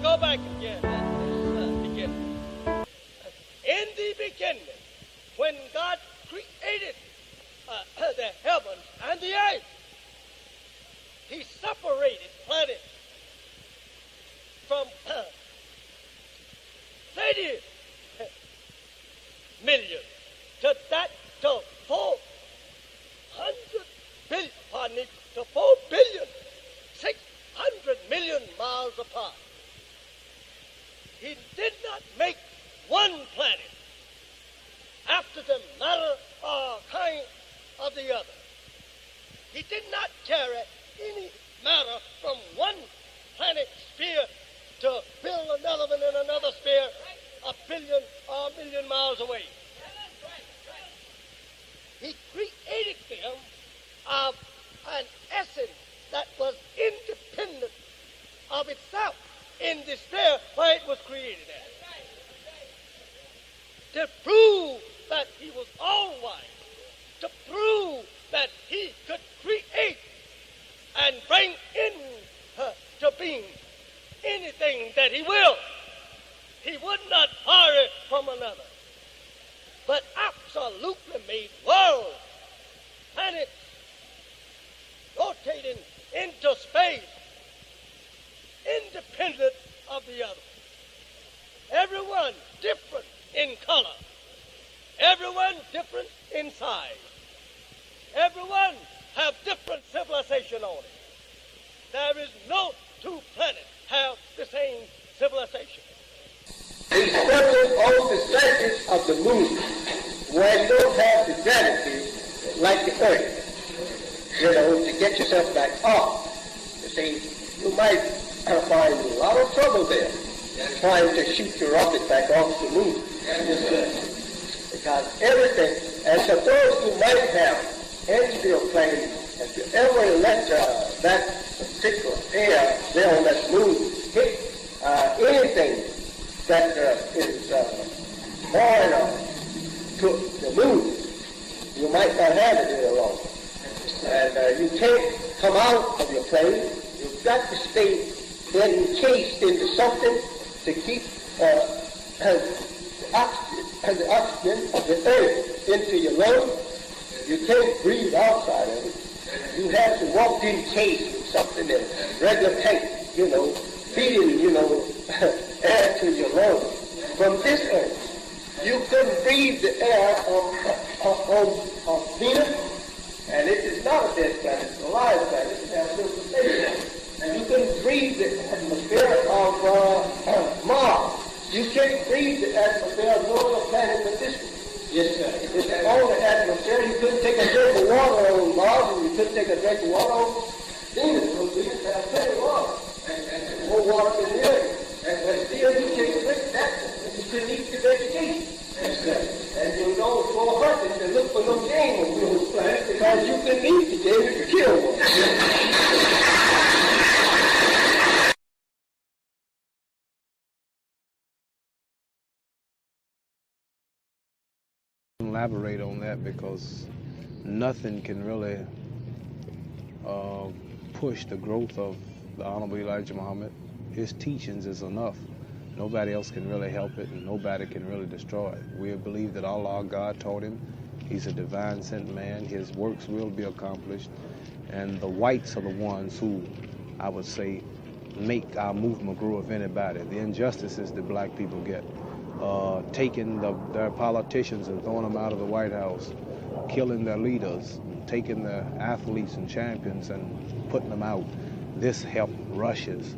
go back again. Begin. In the beginning, when God created the heavens and the earth, he separated planets from 30 million to 400 billion, pardon me, to 4 billion, 600 million miles apart. He did not make one planet after the manner or kind of the other. He did not carry any matter from one planet sphere to build another one in another sphere a billion or a million miles away. He created them of an essence that was independent of itself in the sphere where it was created at. To prove that he was all-wise, to prove that he could create and bring into being anything that he will. He would not borrow from another, but absolutely made worlds, planets, rotating into space, independent of the other. Everyone different in color, everyone different in size, everyone have different civilization on it. There is no two planets have the same civilization. The circle on the surface of the moon, where you don't have the gravity like the earth, to get yourself back off. You see, you might find a lot of trouble there trying to shoot your rocket back off the moon. Because everything, and suppose you might have airfield plane, if you ever let that particular air there on that moon hit anything that is foreign to the moon, you might not have it any longer. And you can't come out of your plane. You've got to stay encased into something to keep the oxygen of the earth into your lungs. You can't breathe outside of it. You have to walk encased in something in regular tank, feeding, air to your lungs. From this earth, you couldn't breathe the air on Venus, and it is not a dead planet, it's a live planet, it has civilization. And you couldn't breathe the atmosphere of Mars. You can't breathe the atmosphere of no other planet but this one. Yes, sir. It's the only atmosphere. You couldn't take a drink of water on Mars, and you couldn't take a drink of water on Venus. So Venus has plenty of water, and more water than the earth. But still, you can't drink that. You couldn't eat the vegetation. Yes, sir. And you know, go hunting to look for no game on those planets because you couldn't eat the game if you killed one. Elaborate on that because nothing can really push the growth of the Honorable Elijah Muhammad. His teachings is enough. Nobody else can really help it, and nobody can really destroy it. We believe that Allah, God, taught him. He's a divine sent man. His works will be accomplished. And the whites are the ones who, I would say, make our movement grow, if anybody. The injustices that black people get. Taking their politicians and throwing them out of the White House, killing their leaders, taking their athletes and champions and putting them out. This helped Russia's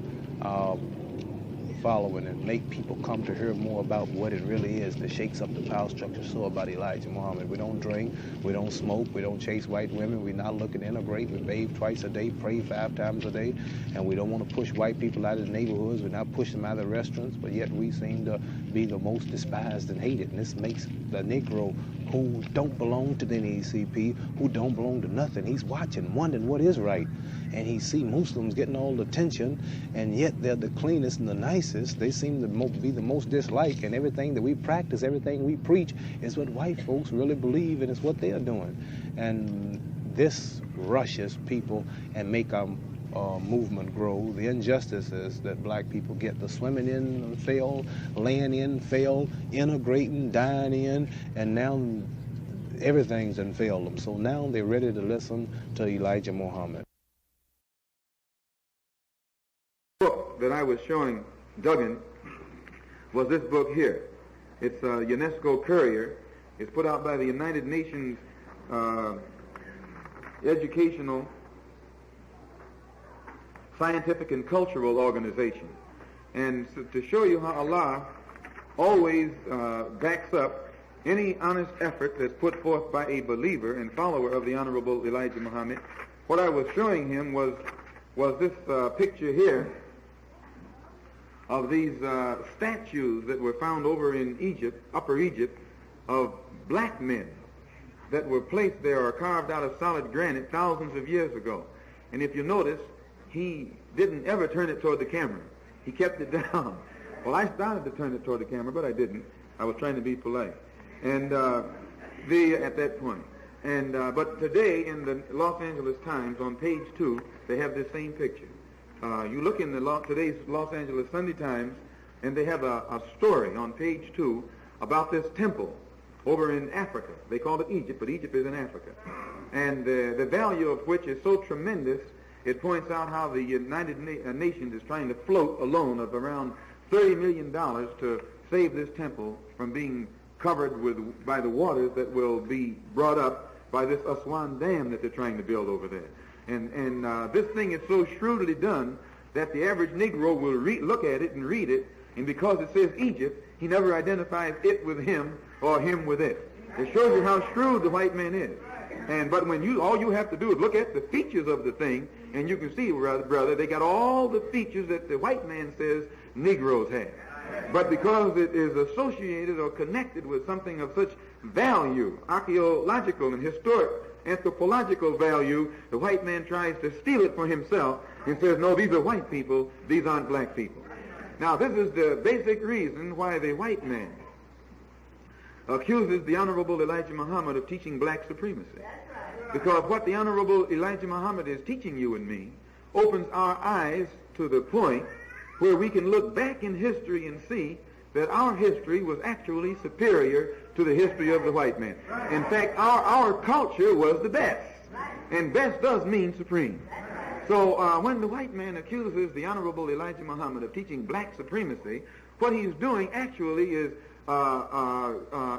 following and make people come to hear more about what it really is that shakes up the power structure so about Elijah Muhammad. We don't drink, we don't smoke, we don't chase white women, we're not looking to integrate, we bathe twice a day, pray 5 times a day, and we don't want to push white people out of the neighborhoods, we're not pushing them out of the restaurants, but yet we seem to be the most despised and hated, and this makes the Negro who don't belong to the NAACP, who don't belong to nothing, he's watching, wondering what is right. And he see Muslims getting all the attention, and yet they're the cleanest and the nicest. They seem to be the most disliked, and everything that we practice, everything we preach is what white folks really believe, and it's what they are doing. And this rushes people and make them movement grow. The injustices that black people get, the swimming in fail, laying in fail, integrating, dying in, and now everything's done failed them. So now they're ready to listen to Elijah Muhammad. The book that I was showing Duggan was this book here. It's a UNESCO Courier. It's put out by the United Nations Educational, Scientific, and Cultural Organization. And so to show you how Allah always backs up any honest effort that's put forth by a believer and follower of the Honorable Elijah Muhammad, what I was showing him was this picture here of these statues that were found over in Egypt, Upper Egypt, of black men that were placed there or carved out of solid granite thousands of years ago. And if you notice, he didn't ever turn it toward the camera. He kept it down. Well, I started to turn it toward the camera, but I didn't. I was trying to be polite. And at that point. And but today in the Los Angeles Times on page 2, they have this same picture. You look in today's Los Angeles Sunday Times, and they have a story on page 2 about this temple over in Africa. They call it Egypt, but Egypt is in Africa. And the value of which is so tremendous, it points out how the United Nations is trying to float a loan of around $30 million to save this temple from being covered by the waters that will be brought up by this Aswan Dam that they're trying to build over there. And this thing is so shrewdly done that the average Negro will look at it and read it, and because it says Egypt, he never identifies it with him or him with it. It shows you how shrewd the white man is. But when all you have to do is look at the features of the thing, and you can see, brother, they got all the features that the white man says Negroes have. But because it is associated or connected with something of such value, archaeological and historic, anthropological value, the white man tries to steal it for himself and says, no, these are white people, these aren't black people. Now, this is the basic reason why the white man accuses the Honorable Elijah Muhammad of teaching black supremacy. Because what the Honorable Elijah Muhammad is teaching you and me opens our eyes to the point where we can look back in history and see that our history was actually superior to the history of the white man. In fact, our culture was the best. And best does mean supreme. So when the white man accuses the Honorable Elijah Muhammad of teaching black supremacy, what he's doing actually is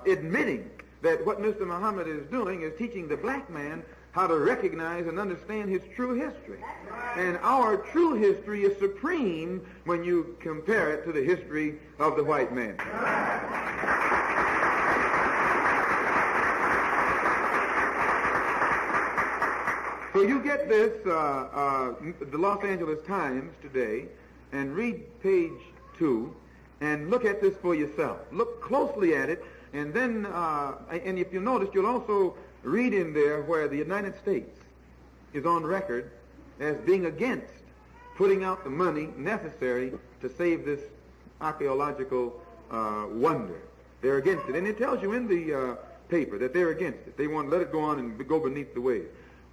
admitting that what Mr. Muhammad is doing is teaching the black man how to recognize and understand his true history. And our true history is supreme when you compare it to the history of the white man. So you get this, the Los Angeles Times today, and read page 2, and look at this for yourself. Look closely at it, and then, and if you notice, you'll also read in there where the United States is on record as being against putting out the money necessary to save this archaeological wonder. They're against it. And it tells you in the paper that they're against it. They want to let it go on and go beneath the waves.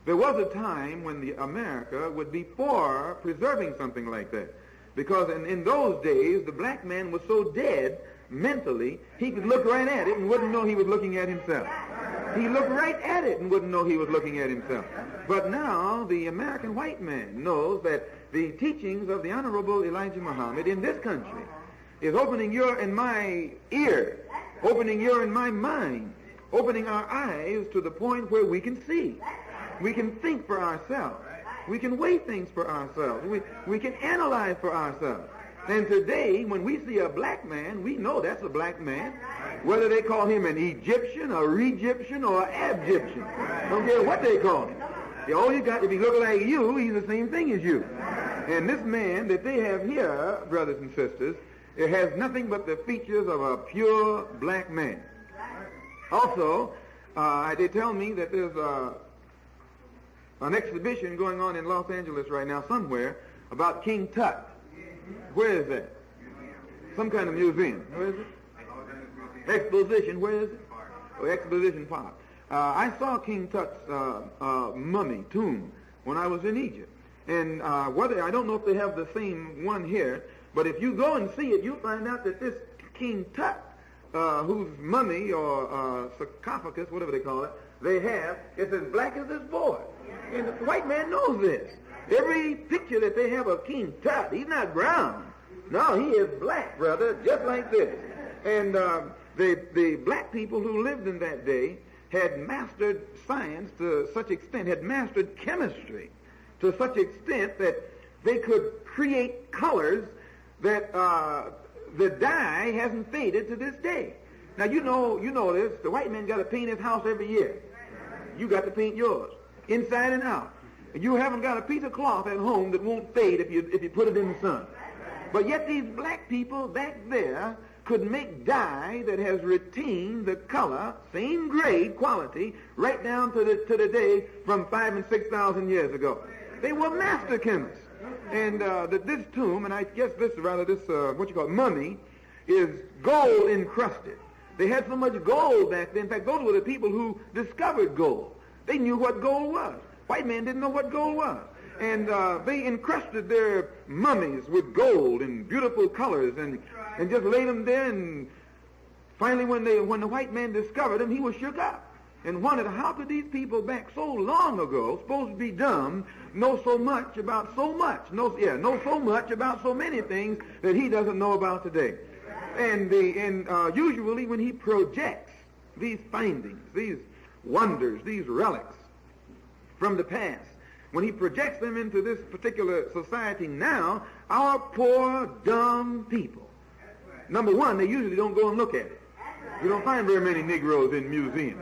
There was a time when America would be for preserving something like that. Because in those days, the black man was so dead mentally, he could look right at it and wouldn't know he was looking at himself. He looked right at it and wouldn't know he was looking at himself. But now the American white man knows that the teachings of the Honorable Elijah Muhammad in this country is opening your and my ear, opening your and my mind, opening our eyes to the point where we can see. We can think for ourselves. We can weigh things for ourselves. We can analyze for ourselves. And today, when we see a black man, we know that's a black man. Whether they call him an Egyptian, a Re-Egyptian, or an Ab-Egyptian. Don't care what they call him. All you got, if he look like you, he's the same thing as you. And this man that they have here, brothers and sisters, it has nothing but the features of a pure black man. Also, they tell me that there's an exhibition going on in Los Angeles right now somewhere about King Tut. Where is that? Some kind of museum. Where is it? Exposition. Where is it? Oh, Exposition Park. I saw King Tut's mummy tomb when I was in Egypt. And whether I don't know if they have the same one here, but if you go and see it, you'll find out that this King Tut, whose mummy or sarcophagus, whatever they call it, they have, it's as black as this board. And the white man knows this. Every picture that they have of King Tut, he's not brown. No, he is black, brother, just like this. And the black people who lived in that day had mastered science to such extent, had mastered chemistry to such extent that they could create colors that the dye hasn't faded to this day. Now, you know this. The white man got to paint his house every year. You got to paint yours, inside and out. You haven't got a piece of cloth at home that won't fade if you put it in the sun. But yet these black people back there could make dye that has retained the color, same grade, quality, right down to the day from 5,000 and 6,000 years ago. They were master chemists. And this tomb, and I guess this mummy, is gold encrusted. They had so much gold back then. In fact, those were the people who discovered gold. They knew what gold was. White man didn't know what gold was. And they encrusted their mummies with gold and beautiful colors and just laid them there. And finally, when the white man discovered them, he was shook up and wondered, how could these people back so long ago, supposed to be dumb, know so much about so much, know so much about so many things that he doesn't know about today. And usually when he projects these findings, these wonders, these relics from the past, when he projects them into this particular society now, our poor, dumb people, number one, they usually don't go and look at it. You don't find very many Negroes in museums.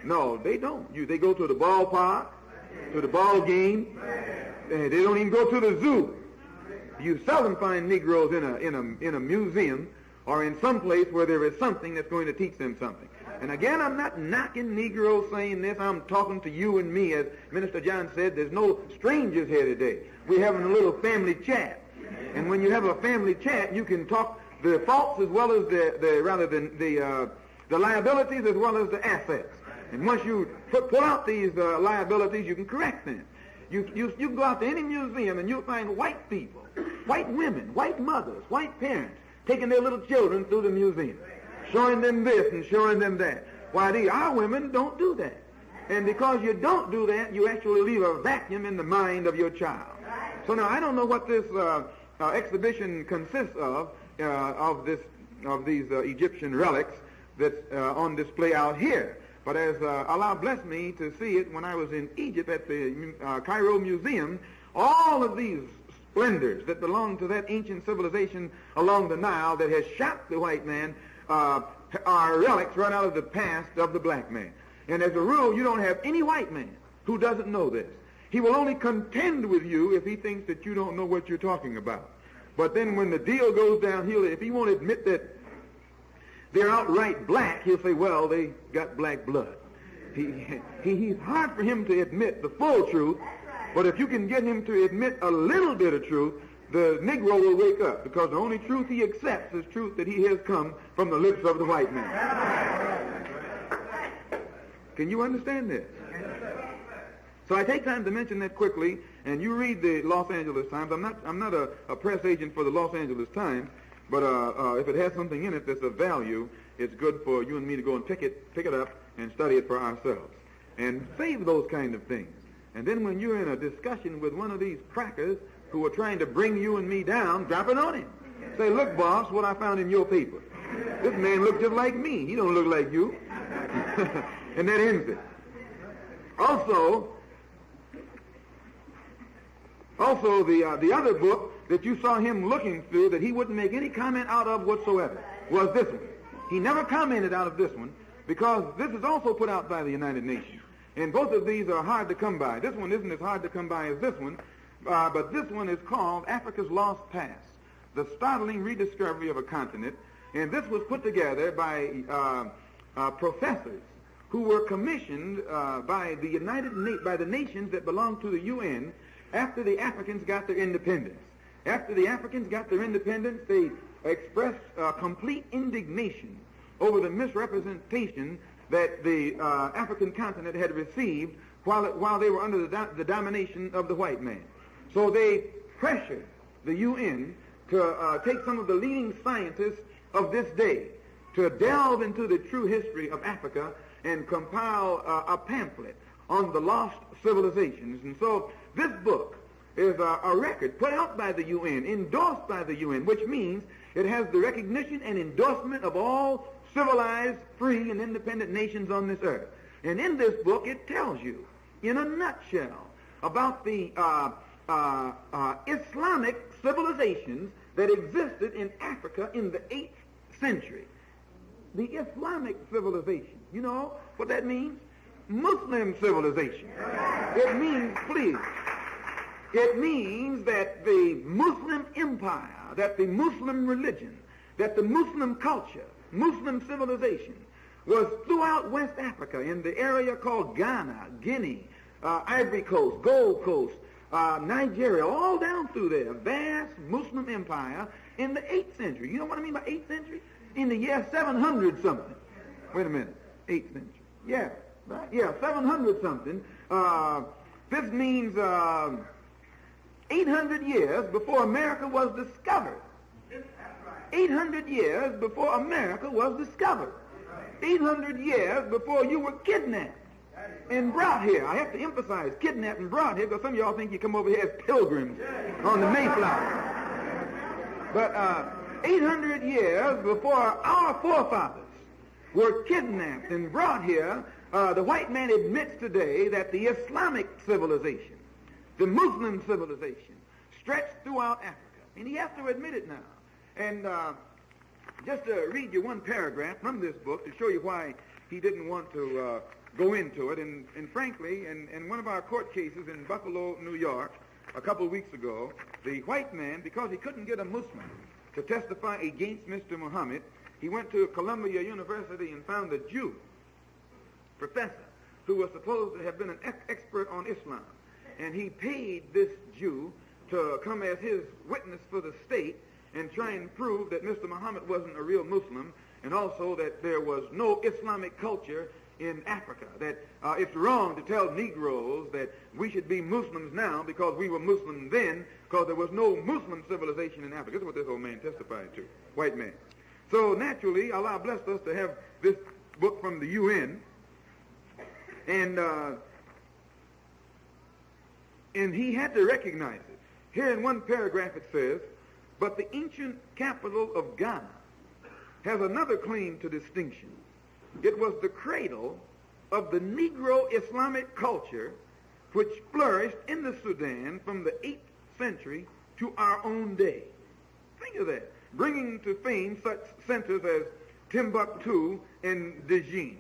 No, they don't. They go to the ballpark, to the ball game. They don't even go to the zoo. You seldom find Negroes in a museum or in some place where there is something that's going to teach them something. And again, I'm not knocking Negroes saying this. I'm talking to you and me. As Minister John said, there's no strangers here today. We're having a little family chat. And when you have a family chat, you can talk the faults as well as the liabilities as well as the assets. And once you pull out these liabilities, you can correct them. You can go out to any museum and you'll find white people, white women, white mothers, white parents taking their little children through the museum, showing them this and showing them that. Why, our women don't do that. And because you don't do that, you actually leave a vacuum in the mind of your child. So now I don't know what this exhibition consists of these Egyptian relics that's on display out here. But as Allah blessed me to see it when I was in Egypt at the Cairo Museum, all of these splendors that belong to that ancient civilization along the Nile that has shocked the white man are relics right out of the past of the black man. And as a rule, you don't have any white man who doesn't know this. He will only contend with you if he thinks that you don't know what you're talking about. But then when the deal goes down, if he won't admit that they're outright black, he'll say, well, they got black blood. He's hard for him to admit the full truth, but if you can get him to admit a little bit of truth, the Negro will wake up, because the only truth he accepts is truth that he has come from the lips of the white man. Can you understand this? So I take time to mention that quickly, and you read the Los Angeles Times. I'm not a press agent for the Los Angeles Times, but if it has something in it that's of value, it's good for you and me to go and pick it up and study it for ourselves. And save those kind of things. And then when you're in a discussion with one of these crackers who are trying to bring you and me down, drop it on him. Say, look, boss, what I found in your paper. This man looked just like me. He don't look like you. And that ends it. Also, the other book that you saw him looking through that he wouldn't make any comment out of whatsoever was this one. He never commented out of this one because this is also put out by the United Nations. And both of these are hard to come by. This one isn't as hard to come by as this one, but this one is called Africa's Lost Past, the startling rediscovery of a continent. And this was put together by professors who were commissioned by the nations that belong to the UN after the Africans got their independence. After the Africans got their independence, they expressed complete indignation over the misrepresentation that the African continent had received while they were under the domination of the white man. So they pressured the UN to take some of the leading scientists of this day to delve into the true history of Africa and compile a pamphlet on the lost civilizations. And so this book is a record put out by the UN, endorsed by the UN, which means it has the recognition and endorsement of all civilized, free, and independent nations on this earth. And in this book, it tells you, in a nutshell, about the Islamic civilizations that existed in Africa in the 8th century. The Islamic civilization, you know what that means? Muslim civilization. It means, please, it means that the Muslim empire, that the Muslim religion, that the Muslim culture, Muslim civilization was throughout West Africa in the area called Ghana, Guinea, Ivory Coast, Gold Coast, Nigeria, all down through there. Vast Muslim empire in the 8th century. You know what I mean by 8th century? In the year 700 something. Wait a minute. 8th century. Yeah, right? Yeah, 700 something. This means 800 years before America was discovered. 800 years before America was discovered. 800 years before you were kidnapped and brought here. I have to emphasize kidnapped and brought here because some of y'all think you come over here as pilgrims on the Mayflower. But 800 years before our forefathers were kidnapped and brought here, the white man admits today that the Islamic civilization, the Muslim civilization, stretched throughout Africa. And he has to admit it now. And just to read you one paragraph from this book to show you why he didn't want to go into it. And frankly, in one of our court cases in Buffalo, New York, a couple of weeks ago, the white man, because he couldn't get a Muslim to testify against Mr. Muhammad, he went to Columbia University and found a Jew professor who was supposed to have been an expert on Islam. And he paid this Jew to come as his witness for the state and try and prove that Mr. Muhammad wasn't a real Muslim, and also that there was no Islamic culture in Africa, that it's wrong to tell Negroes that we should be Muslims now because we were Muslim then, because there was no Muslim civilization in Africa. This is what this old man testified to, white man. So naturally, Allah blessed us to have this book from the UN, and he had to recognize it. Here in one paragraph it says, but the ancient capital of Ghana has another claim to distinction. It was the cradle of the Negro Islamic culture which flourished in the Sudan from the 8th century to our own day. Think of that. Bringing to fame such centers as Timbuktu and Djinn.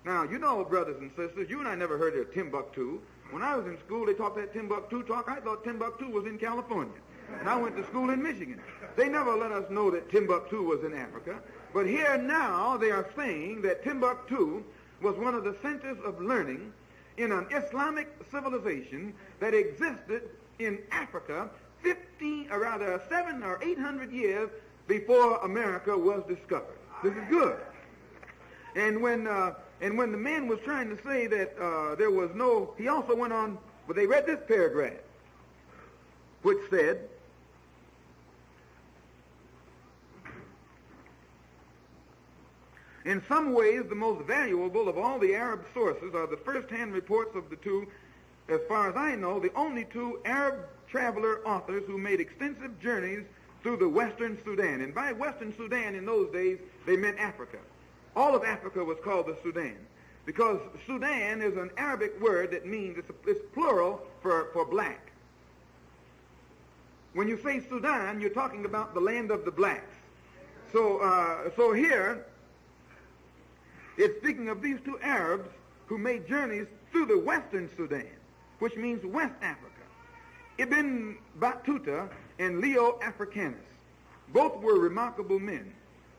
Now, you know, brothers and sisters, you and I never heard of Timbuktu. When I was in school, they talked that Timbuktu talk. I thought Timbuktu was in California. And I went to school in Michigan. They never let us know that Timbuktu was in Africa. But here now they are saying that Timbuktu was one of the centers of learning in an Islamic civilization that existed in Africa 700 or 800 years before America was discovered. This is good. And when the man was trying to say that there was no, he also went on, but they read this paragraph, which said, in some ways, the most valuable of all the Arab sources are the first-hand reports of the two, as far as I know, the only two Arab traveler authors who made extensive journeys through the Western Sudan. And by Western Sudan in those days, they meant Africa. All of Africa was called the Sudan, because Sudan is an Arabic word that means, it's plural for black. When you say Sudan, you're talking about the land of the blacks. So here, it's speaking of these two Arabs who made journeys through the Western Sudan, which means West Africa. Ibn Battuta and Leo Africanus. Both were remarkable men.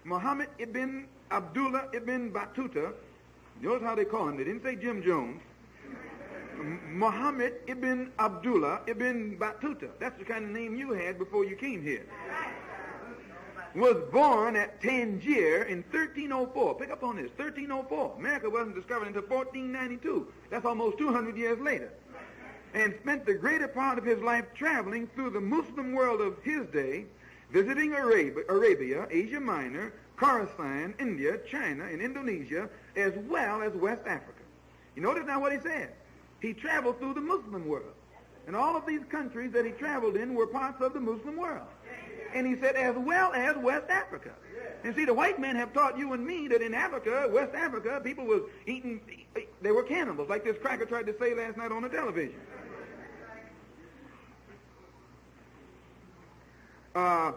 Muhammad ibn Abdullah ibn Battuta, notice how they call him. They didn't say Jim Jones. Muhammad ibn Abdullah ibn Battuta. That's the kind of name you had before you came here. Was born at Tangier in 1304. Pick up on this, 1304. America wasn't discovered until 1492. That's almost 200 years later. and spent the greater part of his life traveling through the Muslim world of his day, visiting Arabia, Asia Minor, Khorasan, India, China, and Indonesia, as well as West Africa. You notice now what he said. He traveled through the Muslim world. And all of these countries that he traveled in were parts of the Muslim world. And he said, as well as West Africa. And see, the white men have taught you and me that in Africa, West Africa, people was eating, they were cannibals, like this cracker tried to say last night on the television.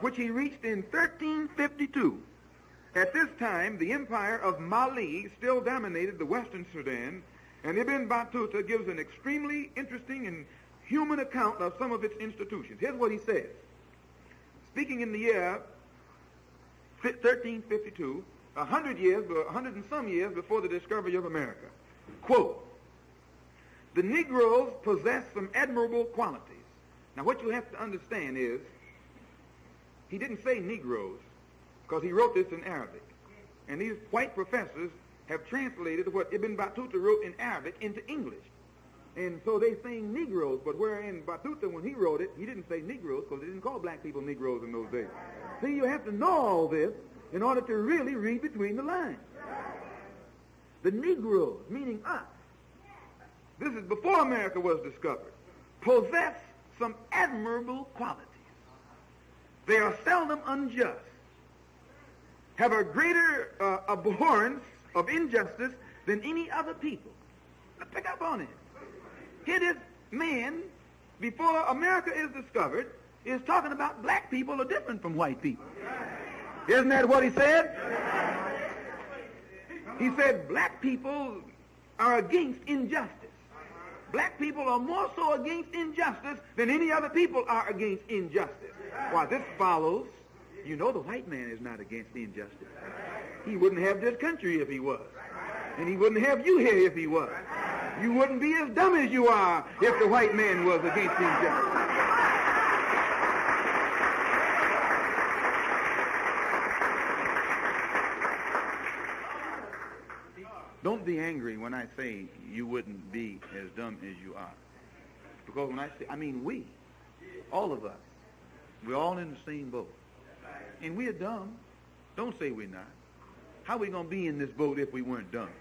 Which he reached in 1352. At this time, the empire of Mali still dominated the western Sudan, and Ibn Battuta gives an extremely interesting and human account of some of its institutions. Here's what he says. Speaking in the year 1352, 100 and some years before the discovery of America, quote, "The Negroes possess some admirable qualities." Now what you have to understand is, he didn't say Negroes, because he wrote this in Arabic. And these white professors have translated what Ibn Battuta wrote in Arabic into English. And so they're saying Negroes, but wherein Battuta, when he wrote it, he didn't say Negroes, because they didn't call black people Negroes in those days. See, you have to know all this in order to really read between the lines. The Negroes, meaning us, this is before America was discovered, possess some admirable qualities. They are seldom unjust, have a greater abhorrence of injustice than any other people. Let's pick up on it. Here this man, before America is discovered, is talking about black people are different from white people. Isn't that what he said? He said black people are against injustice. Black people are more so against injustice than any other people are against injustice. Why, this follows, you know the white man is not against injustice. He wouldn't have this country if he was. And he wouldn't have you here if he was. You wouldn't be as dumb as you are if the white man was against injustice. Don't be angry when I say you wouldn't be as dumb as you are. Because when I say, I mean we, all of us, we're all in the same boat. And we're dumb. Don't say we're not. How are we going to be in this boat if we weren't dumb?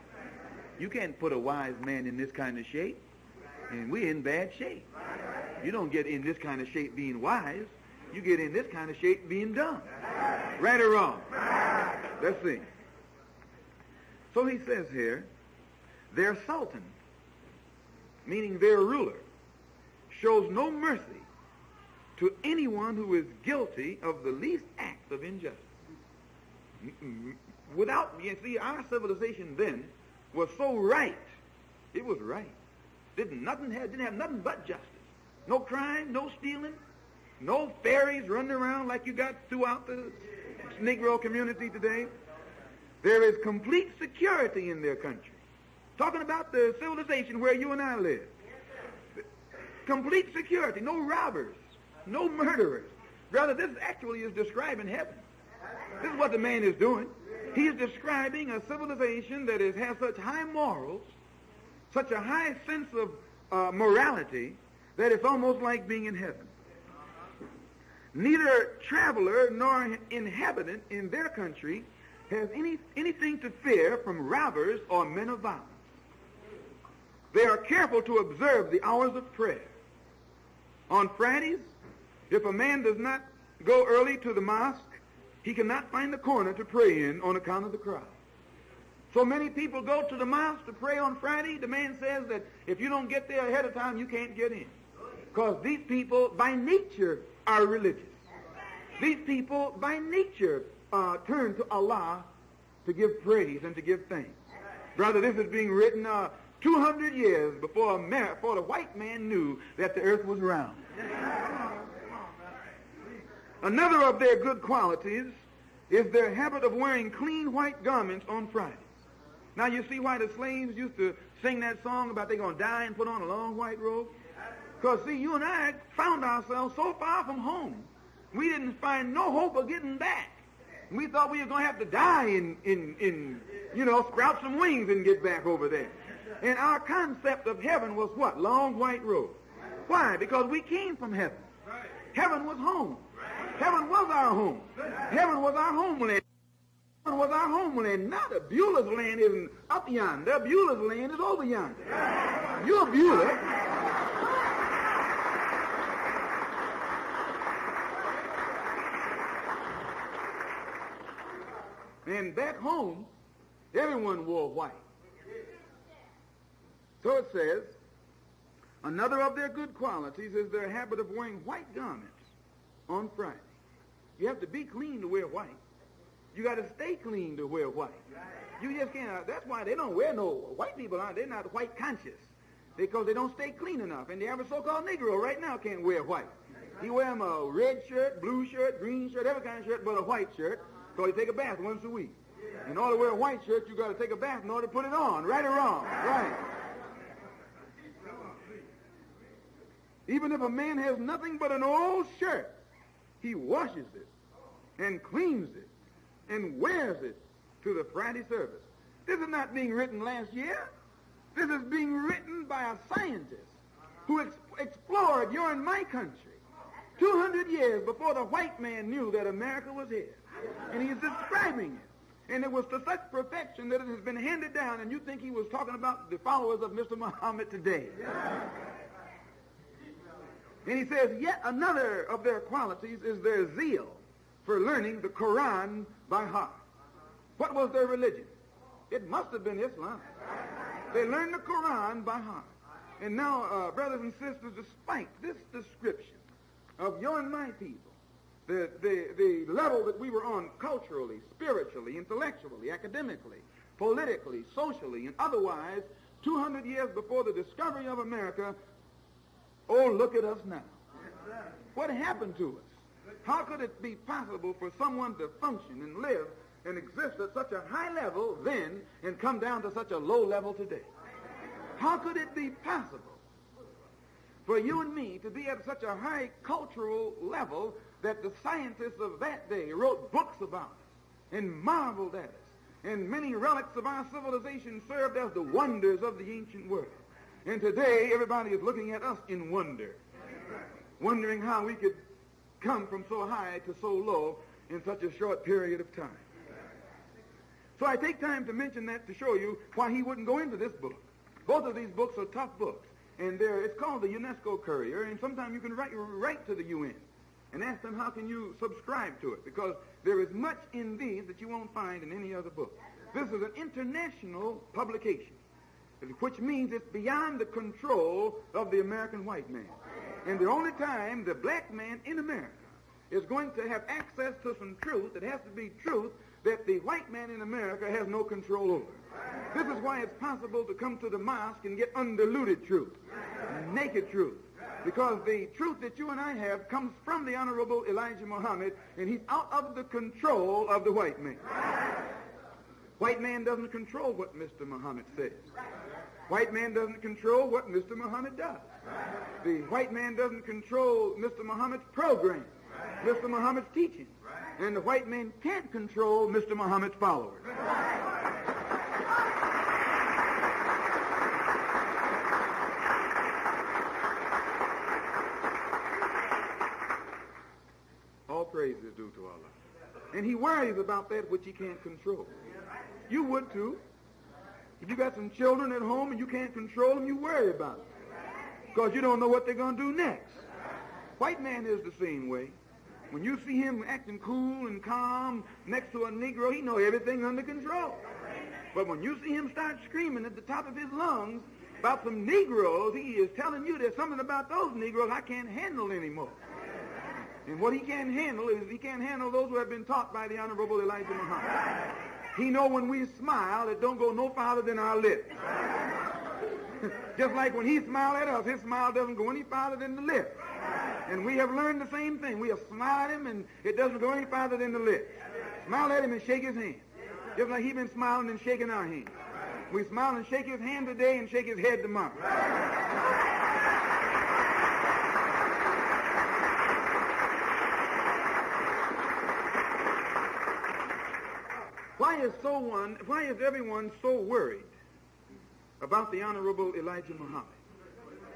You can't put a wise man in this kind of shape, and we're in bad shape. You don't get in this kind of shape being wise. You get in this kind of shape being dumb. Right or wrong? Let's see. So he says here, their sultan, meaning their ruler, shows no mercy to anyone who is guilty of the least act of injustice. Without, you see, our civilization then was so right. It was right. Didn't have nothing but justice. No crime, no stealing, no fairies running around like you got throughout the Negro community today. There is complete security in their country. Talking about the civilization where you and I live. Complete security. No robbers. No murderers. Rather, this actually is describing heaven. This is what the man is doing. He is describing a civilization that has such high morals, such a high sense of morality, that it's almost like being in heaven. Neither traveler nor inhabitant in their country has anything to fear from robbers or men of violence. They are careful to observe the hours of prayer. On Fridays, if a man does not go early to the mosque, he cannot find the corner to pray in on account of the crowd. So many people go to the mosque to pray on Friday. The man says that if you don't get there ahead of time, you can't get in. Because these people, by nature, are religious. These people, by nature, turn to Allah to give praise and to give thanks. Brother, this is being written 200 years before the white man knew that the earth was round. Another of their good qualities is their habit of wearing clean white garments on Fridays. Now you see why the slaves used to sing that song about they're going to die and put on a long white robe? Because see, you and I found ourselves so far from home, we didn't find no hope of getting back. We thought we were going to have to die and sprout some wings and get back over there. And our concept of heaven was what? Long white robe. Why? Because we came from heaven. Heaven was home. Heaven was our home. Heaven was our homeland. Heaven was our homeland. Now the Beulah's land isn't up yonder. Beulah's land is over yonder. You're Beulah. And back home, everyone wore white. So it says, another of their good qualities is their habit of wearing white garments on Friday. You have to be clean to wear white. You got to stay clean to wear white. You just can't. That's why they don't wear no white people. They're not white conscious because they don't stay clean enough. And the average so-called Negro right now can't wear white. He wear them a red shirt, blue shirt, green shirt, every kind of shirt but a white shirt because he take a bath once a week. In order to wear a white shirt, you got to take a bath in order to put it on. Right or wrong? Right. Even if a man has nothing but an old shirt, he washes it and cleans it and wears it to the Friday service. This is not being written last year. This is being written by a scientist who explored your and my country 200 years before the white man knew that America was here. And he's describing it. And it was to such perfection that it has been handed down, and you think he was talking about the followers of Mr. Muhammad today. And he says, yet another of their qualities is their zeal for learning the Quran by heart. What was their religion? It must have been Islam. They learned the Quran by heart. And now, brothers and sisters, despite this description of your and my people, the level that we were on culturally, spiritually, intellectually, academically, politically, socially, and otherwise, 200 years before the discovery of America, oh, look at us now. What happened to us? How could it be possible for someone to function and live and exist at such a high level then and come down to such a low level today? How could it be possible for you and me to be at such a high cultural level that the scientists of that day wrote books about us and marveled at us, and many relics of our civilization served as the wonders of the ancient world? And today, everybody is looking at us in wonder, wondering how we could come from so high to so low in such a short period of time. So I take time to mention that to show you why he wouldn't go into this book. Both of these books are tough books, and it's called the UNESCO Courier, and sometimes you can write to the UN and ask them how can you subscribe to it, because there is much in these that you won't find in any other book. This is an international publication, which means it's beyond the control of the American white man. And the only time the black man in America is going to have access to some truth, it has to be truth that the white man in America has no control over. This is why it's possible to come to the mosque and get undiluted truth, naked truth, because the truth that you and I have comes from the Honorable Elijah Muhammad, and he's out of the control of the white man. White man doesn't control what Mr. Muhammad says. White man doesn't control what Mr. Muhammad does. The white man doesn't control Mr. Muhammad's program, Mr. Muhammad's teaching. And the white man can't control Mr. Muhammad's followers. All praise is due to Allah. And he worries about that which he can't control. You would too. If you got some children at home and you can't control them, you worry about them, because you don't know what they're going to do next. White man is the same way. When you see him acting cool and calm next to a Negro, he knows everything under control. But when you see him start screaming at the top of his lungs about some Negroes, he is telling you there's something about those Negroes I can't handle anymore. And what he can't handle is he can't handle those who have been taught by the Honorable Elijah Muhammad. He know when we smile, it don't go no farther than our lips. Just like when he smiled at us, his smile doesn't go any farther than the lips. And we have learned the same thing. We have smiled at him, and it doesn't go any farther than the lips. Smile at him and shake his hand, just like he's been smiling and shaking our hand. We smile and shake his hand today and shake his head tomorrow. Why is everyone so worried about the Honorable Elijah Muhammad?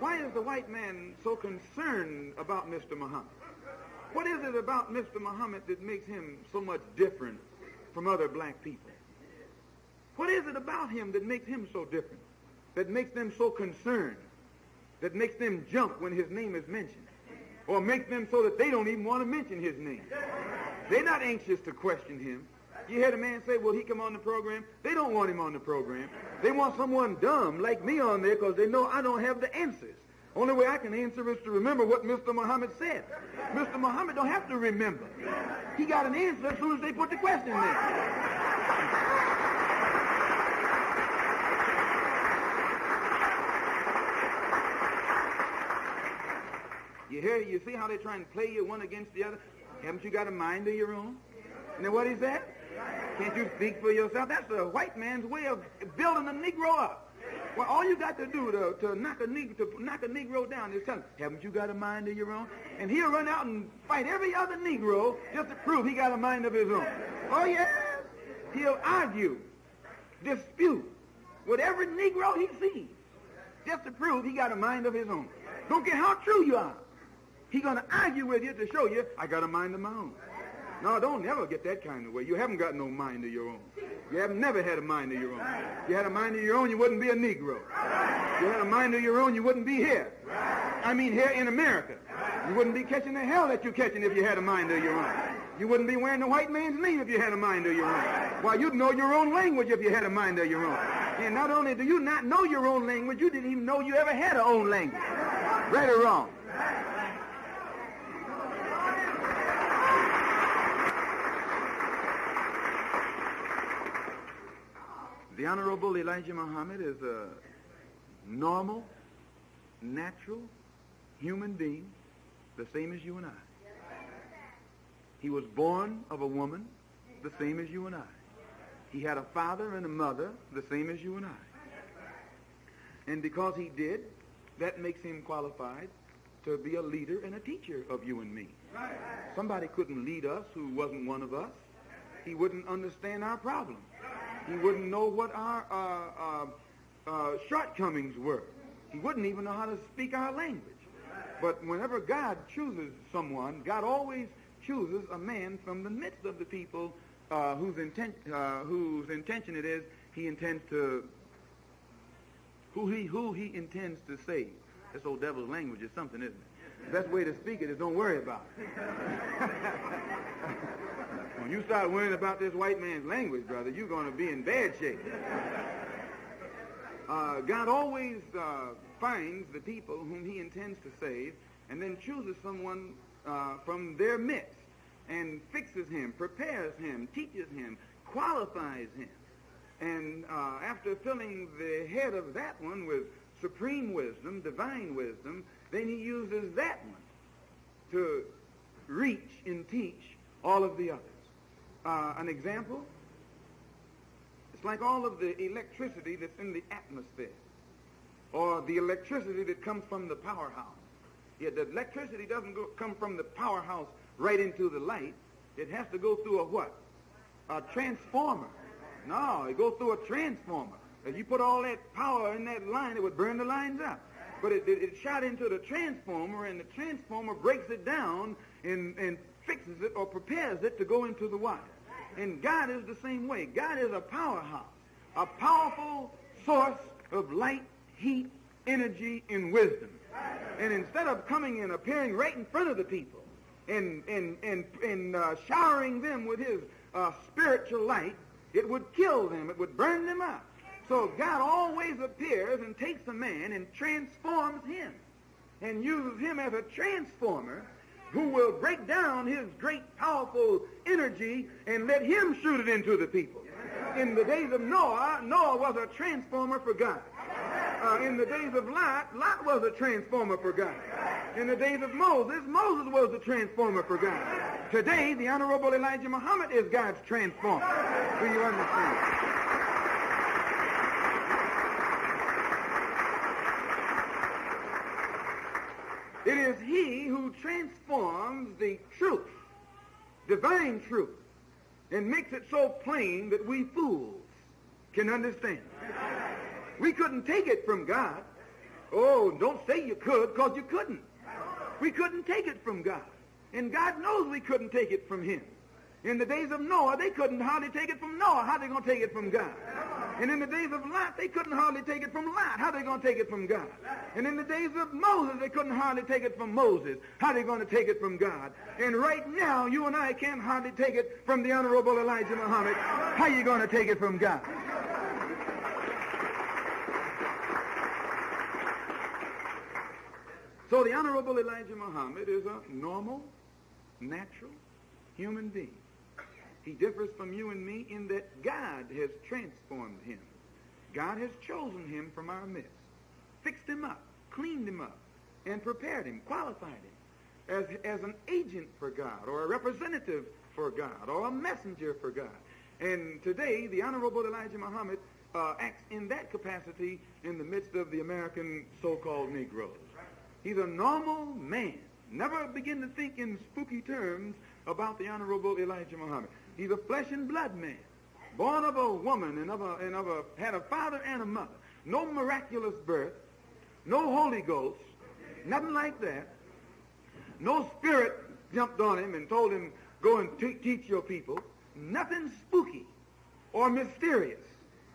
Why is the white man so concerned about Mr. Muhammad? What is it about Mr. Muhammad that makes him so much different from other black people? What is it about him that makes him so different, that makes them so concerned, that makes them jump when his name is mentioned, or makes them so that they don't even want to mention his name? They're not anxious to question him. You heard a man say, will he come on the program? They don't want him on the program. They want someone dumb like me on there because they know I don't have the answers. Only way I can answer is to remember what Mr. Muhammad said. Mr. Muhammad don't have to remember. He got an answer as soon as they put the question there. You see how they're trying to play you one against the other? Haven't you got a mind of your own? And then what is that? Can't you speak for yourself? That's the white man's way of building a Negro up. Well, all you got to do to knock a Negro down is tell him, haven't you got a mind of your own? And he'll run out and fight every other Negro just to prove he got a mind of his own. Oh, yes. He'll argue, dispute with every Negro he sees just to prove he got a mind of his own. Don't care how true you are. He's going to argue with you to show you, I got a mind of my own. No, don't never get that kind of way. You haven't got no mind of your own. You have never had a mind of your own. If you had a mind of your own, you wouldn't be a Negro. If you had a mind of your own, you wouldn't be here. I mean, here in America. You wouldn't be catching the hell that you're catching if you had a mind of your own. You wouldn't be wearing the white man's name if you had a mind of your own. Why, you'd know your own language if you had a mind of your own. And not only do you not know your own language, you didn't even know you ever had an own language. Right or wrong? The Honorable Elijah Muhammad is a normal, natural human being, the same as you and I. He was born of a woman, the same as you and I. He had a father and a mother, the same as you and I. And because he did, that makes him qualified to be a leader and a teacher of you and me. Somebody couldn't lead us who wasn't one of us. He wouldn't understand our problems. He wouldn't know what our shortcomings were. He wouldn't even know how to speak our language. But whenever God chooses someone, God always chooses a man from the midst of the people whose intention it is he intends to, who he intends to save. This old devil's language is something, isn't it? The best way to speak it is don't worry about it. When you start worrying about this white man's language, brother, you're going to be in bad shape. God always finds the people whom he intends to save and then chooses someone from their midst and fixes him, prepares him, teaches him, qualifies him. And after filling the head of that one with supreme wisdom, divine wisdom, then he uses that one to reach and teach all of the others. An example, it's like all of the electricity that's in the atmosphere, or the electricity that comes from the powerhouse. Yet the electricity doesn't come from the powerhouse right into the light. It has to go through a what? A transformer. No, it goes through a transformer. If you put all that power in that line, it would burn the lines up. But it shot into the transformer, and the transformer breaks it down and fixes it or prepares it to go into the wire. And God is the same way. God is a powerhouse, a powerful source of light, heat, energy, and wisdom. And instead of coming and appearing right in front of the people and showering them with his spiritual light, it would kill them. It would burn them up. So God always appears and takes a man and transforms him and uses him as a transformer who will break down his great, powerful energy and let him shoot it into the people. In the days of Noah, Noah was a transformer for God. In the days of Lot, Lot was a transformer for God. In the days of Moses, Moses was a transformer for God. Today, the Honorable Elijah Muhammad is God's transformer. Do you understand? It is he who transforms the truth, divine truth, and makes it so plain that we fools can understand. We couldn't take it from God. Oh, don't say you could, because you couldn't. We couldn't take it from God. And God knows we couldn't take it from him. In the days of Noah, they couldn't hardly take it from Noah. How are they going to take it from God? And in the days of Lot, they couldn't hardly take it from Lot. How are they going to take it from God? And in the days of Moses, they couldn't hardly take it from Moses. How are they going to take it from God? And right now, you and I can't hardly take it from the Honorable Elijah Muhammad. How are you going to take it from God? So the Honorable Elijah Muhammad is a normal, natural human being. He differs from you and me in that God has transformed him. God has chosen him from our midst, fixed him up, cleaned him up, and prepared him, qualified him as an agent for God, or a representative for God, or a messenger for God. And today, the Honorable Elijah Muhammad acts in that capacity in the midst of the American so-called Negroes. He's a normal man. Never begin to think in spooky terms about the Honorable Elijah Muhammad. He's a flesh and blood man, born of a woman and had a father and a mother. No miraculous birth, no Holy Ghost, nothing like that. No spirit jumped on him and told him, go and teach your people. Nothing spooky or mysterious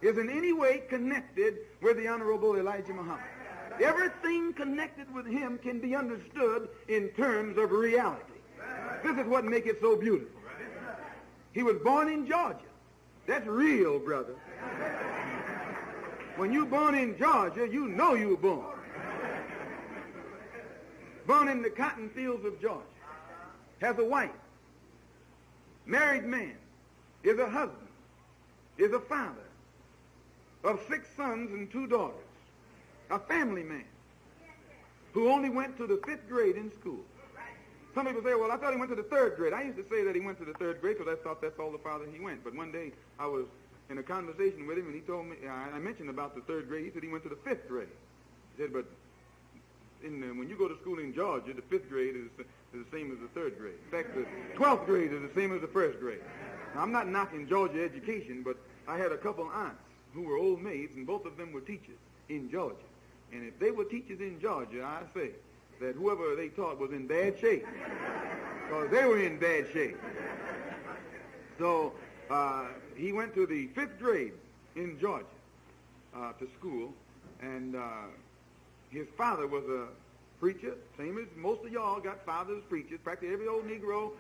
is in any way connected with the Honorable Elijah Muhammad. Everything connected with him can be understood in terms of reality. This is what makes it so beautiful. He was born in Georgia. That's real, brother. When you're born in Georgia, you know you were born. Born in the cotton fields of Georgia. Has a wife. Married man. Is a husband. Is a father of 6 sons and 2 daughters. A family man who only went to the 5th grade in school. Some people say, well, I thought he went to the 3rd grade. I used to say that he went to the 3rd grade because I thought that's all the farther he went. But one day I was in a conversation with him and he told me, I mentioned about the 3rd grade. He said he went to the 5th grade. He said, but when you go to school in Georgia, the 5th grade is the same as the 3rd grade. In fact, the 12th grade is the same as the 1st grade. Now, I'm not knocking Georgia education, but I had a couple aunts who were old maids, and both of them were teachers in Georgia. And if they were teachers in Georgia, I say that whoever they taught was in bad shape, because they were in bad shape. So he went to the 5th grade in Georgia to school, and his father was a preacher, same as most of y'all got fathers preachers. Practically every old Negro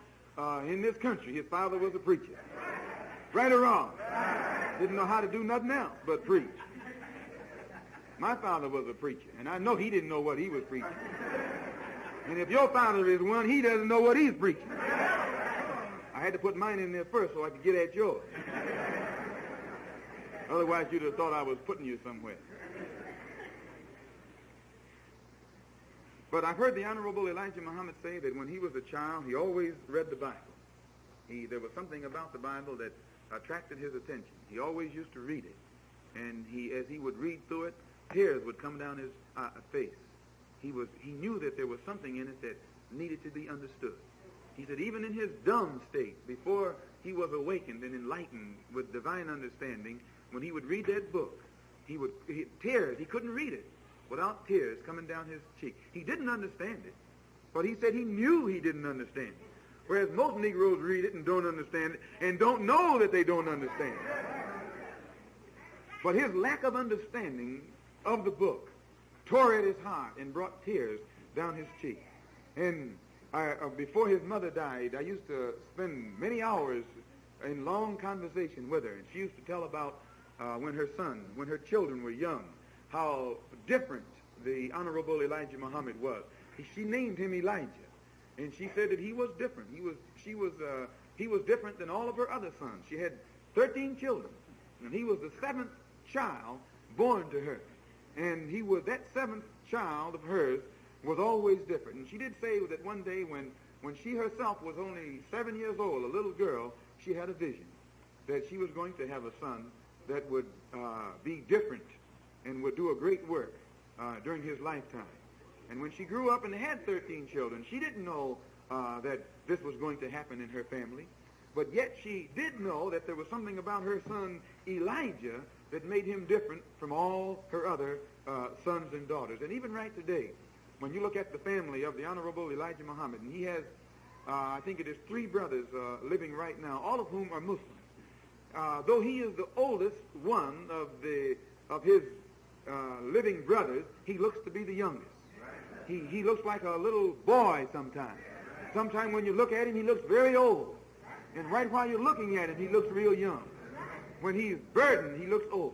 in this country, his father was a preacher. Right or wrong? Didn't know how to do nothing else but preach. My father was a preacher, and I know he didn't know what he was preaching. And if your father is one, he doesn't know what he's preaching. I had to put mine in there first so I could get at yours. Otherwise, you'd have thought I was putting you somewhere. But I've heard the Honorable Elijah Muhammad say that when he was a child, he always read the Bible. There was something about the Bible that attracted his attention. He always used to read it. And as he would read through it, tears would come down his face. He knew that there was something in it that needed to be understood. He said even in his dumb state, before he was awakened and enlightened with divine understanding, when he would read that book, tears, he couldn't read it without tears coming down his cheek. He didn't understand it, but he said he knew he didn't understand it. Whereas most Negroes read it and don't understand it and don't know that they don't understand it. But his lack of understanding of the book tore at his heart and brought tears down his cheek. And before his mother died, I used to spend many hours in long conversation with her. And she used to tell about when her children were young, how different the Honorable Elijah Muhammad was. She named him Elijah. And she said that he was different. He was different than all of her other sons. She had 13 children. And he was the 7th child born to her. And that 7th child of hers was always different. And she did say that one day when she herself was only 7 years old, a little girl, she had a vision that she was going to have a son that would be different and would do a great work during his lifetime. And when she grew up and had 13 children, she didn't know that this was going to happen in her family. But yet she did know that there was something about her son Elijah that made him different from all her other sons and daughters. And even right today, when you look at the family of the Honorable Elijah Muhammad, and he has, I think it is 3 brothers living right now, all of whom are Muslims. Though he is the oldest one of his living brothers, he looks to be the youngest. He looks like a little boy sometimes. Sometimes when you look at him, he looks very old. And right while you're looking at him, he looks real young. When he's burdened, he looks old.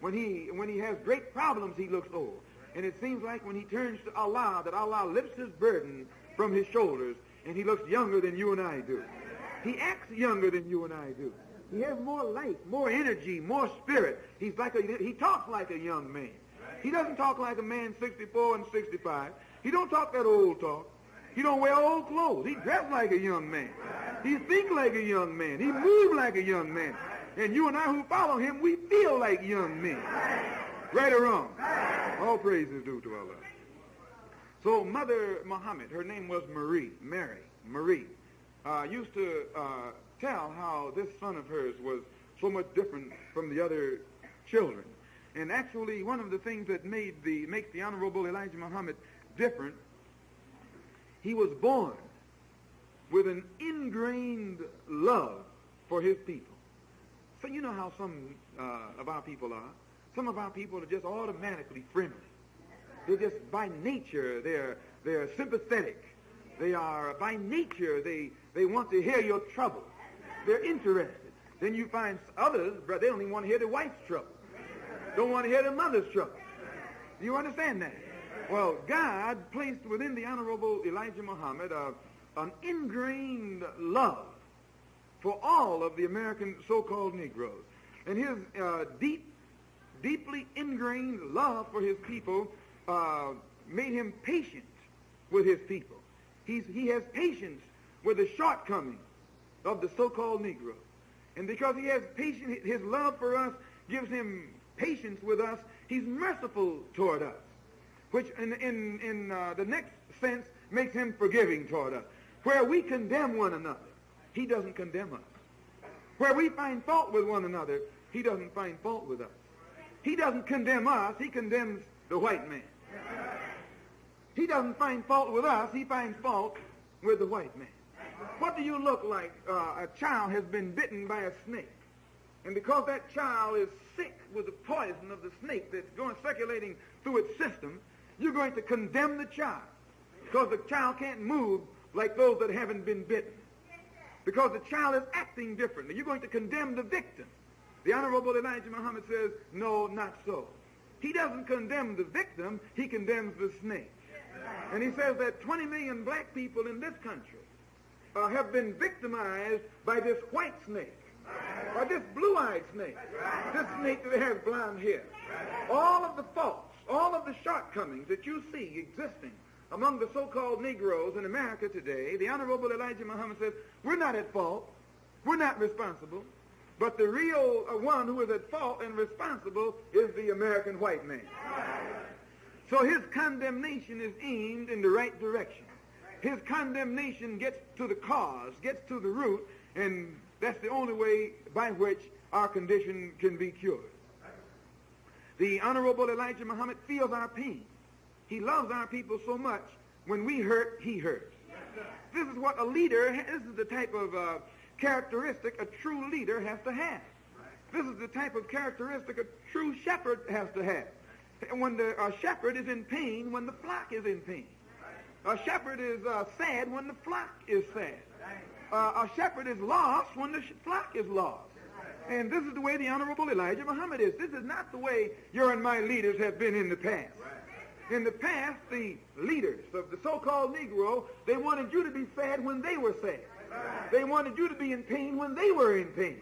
When he has great problems, he looks old. And it seems like when he turns to Allah, that Allah lifts his burden from his shoulders, and he looks younger than you and I do. He acts younger than you and I do. He has more life, more energy, more spirit. He talks like a young man. He doesn't talk like a man 64 and 65. He don't talk that old talk. He don't wear old clothes. He dressed like a young man. He think like a young man. He move like a young man. And you and I who follow him, we feel like young men. Right or wrong? All praise is due to Allah. So Mother Muhammad, her name was Marie, used to tell how this son of hers was so much different from the other children. And actually, one of the things that makes the Honorable Elijah Muhammad different, he was born with an ingrained love for his people. So you know how some of our people are. Some of our people are just automatically friendly. They're just by nature, they're sympathetic. They are by nature, they want to hear your trouble. They're interested. Then you find others, they don't even want to hear their wife's trouble. Don't want to hear their mother's trouble. Do you understand that? Well, God placed within the Honorable Elijah Muhammad an ingrained love for all of the American so-called Negroes. And his deeply ingrained love for his people made him patient with his people. He has patience with the shortcomings of the so-called Negro. And because he has patience, his love for us gives him patience with us. He's merciful toward us, which in the next sense makes him forgiving toward us. Where we condemn one another, he doesn't condemn us. Where we find fault with one another, he doesn't find fault with us. He doesn't condemn us, he condemns the white man. He doesn't find fault with us, he finds fault with the white man. What do you look like? A child has been bitten by a snake. And because that child is sick with the poison of the snake that's circulating through its system, you're going to condemn the child. Because the child can't move like those that haven't been bitten. Because the child is acting differently. You're going to condemn the victim. The Honorable Elijah Muhammad says, no, not so. He doesn't condemn the victim, he condemns the snake. And he says that 20 million black people in this country have been victimized by this white snake, by this blue-eyed snake, this snake that has blonde hair. All of the faults, all of the shortcomings that you see existing among the so-called Negroes in America today, the Honorable Elijah Muhammad says, we're not at fault, we're not responsible, but the real one who is at fault and responsible is the American white man. So his condemnation is aimed in the right direction. His condemnation gets to the cause, gets to the root, and that's the only way by which our condition can be cured. The Honorable Elijah Muhammad feels our pain. He loves our people so much, when we hurt, he hurts. This is what a leader, this is the type of characteristic a true leader has to have. This is the type of characteristic a true shepherd has to have. When a shepherd is in pain, when the flock is in pain. A shepherd is sad when the flock is sad. A shepherd is lost when the flock is lost. And this is the way the Honorable Elijah Muhammad is. This is not the way your and my leaders have been in the past. In the past, the leaders of the so-called Negro, they wanted you to be sad when they were sad. They wanted you to be in pain when they were in pain.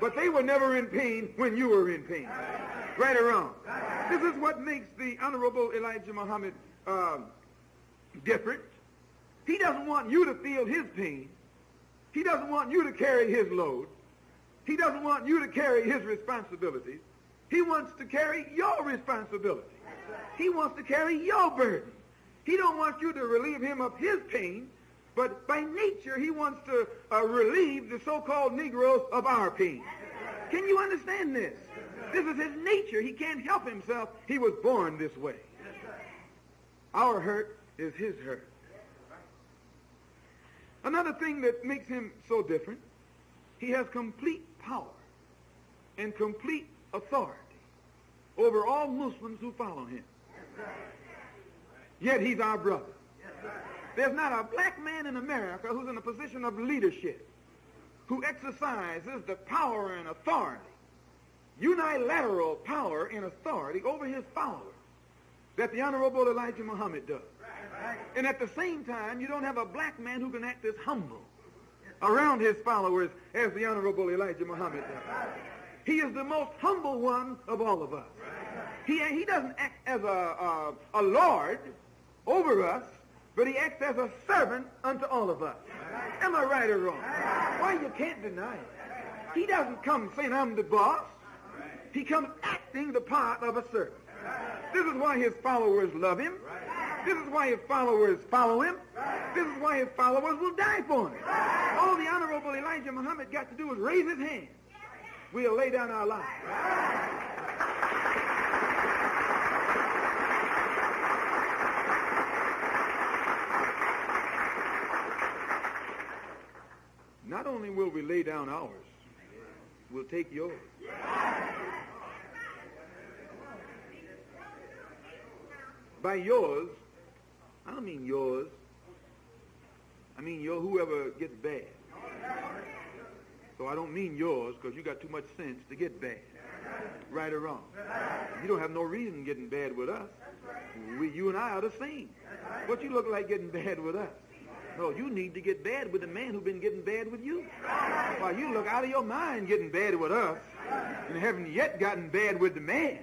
But they were never in pain when you were in pain. Right or wrong? This is what makes the Honorable Elijah Muhammad different. He doesn't want you to feel his pain. He doesn't want you to carry his load. He doesn't want you to carry his responsibilities. He wants to carry your responsibility. He wants to carry your burden. He don't want you to relieve him of his pain, but by nature he wants to relieve the so-called Negroes of our pain. Can you understand this? This is his nature. He can't help himself. He was born this way. Our hurt is his hurt. Another thing that makes him so different, he has complete power and complete authority over all Muslims who follow him. Yet he's our brother. There's not a black man in America who's in a position of leadership who exercises the power and authority, unilateral power and authority over his followers that the Honorable Elijah Muhammad does. And at the same time, you don't have a black man who can act as humble around his followers as the Honorable Elijah Muhammad does. He is the most humble one of all of us. He doesn't act as a lord over us, but he acts as a servant unto all of us. Am I right or wrong? Why, you can't deny it. He doesn't come saying, I'm the boss. He comes acting the part of a servant. This is why his followers love him. This is why his followers follow him. This is why his followers will die for him. All the Honorable Elijah Muhammad got to do is raise his hand. We'll lay down our lives. Not only will we lay down ours, we'll take yours. By yours, I don't mean yours. I mean whoever gets bad. So I don't mean yours because you got too much sense to get bad. Right or wrong. You don't have no reason getting bad with us. You and I are the same. What you look like getting bad with us? No, you need to get bad with the man who's been getting bad with you. Why, you look out of your mind getting bad with us and haven't yet gotten bad with the man.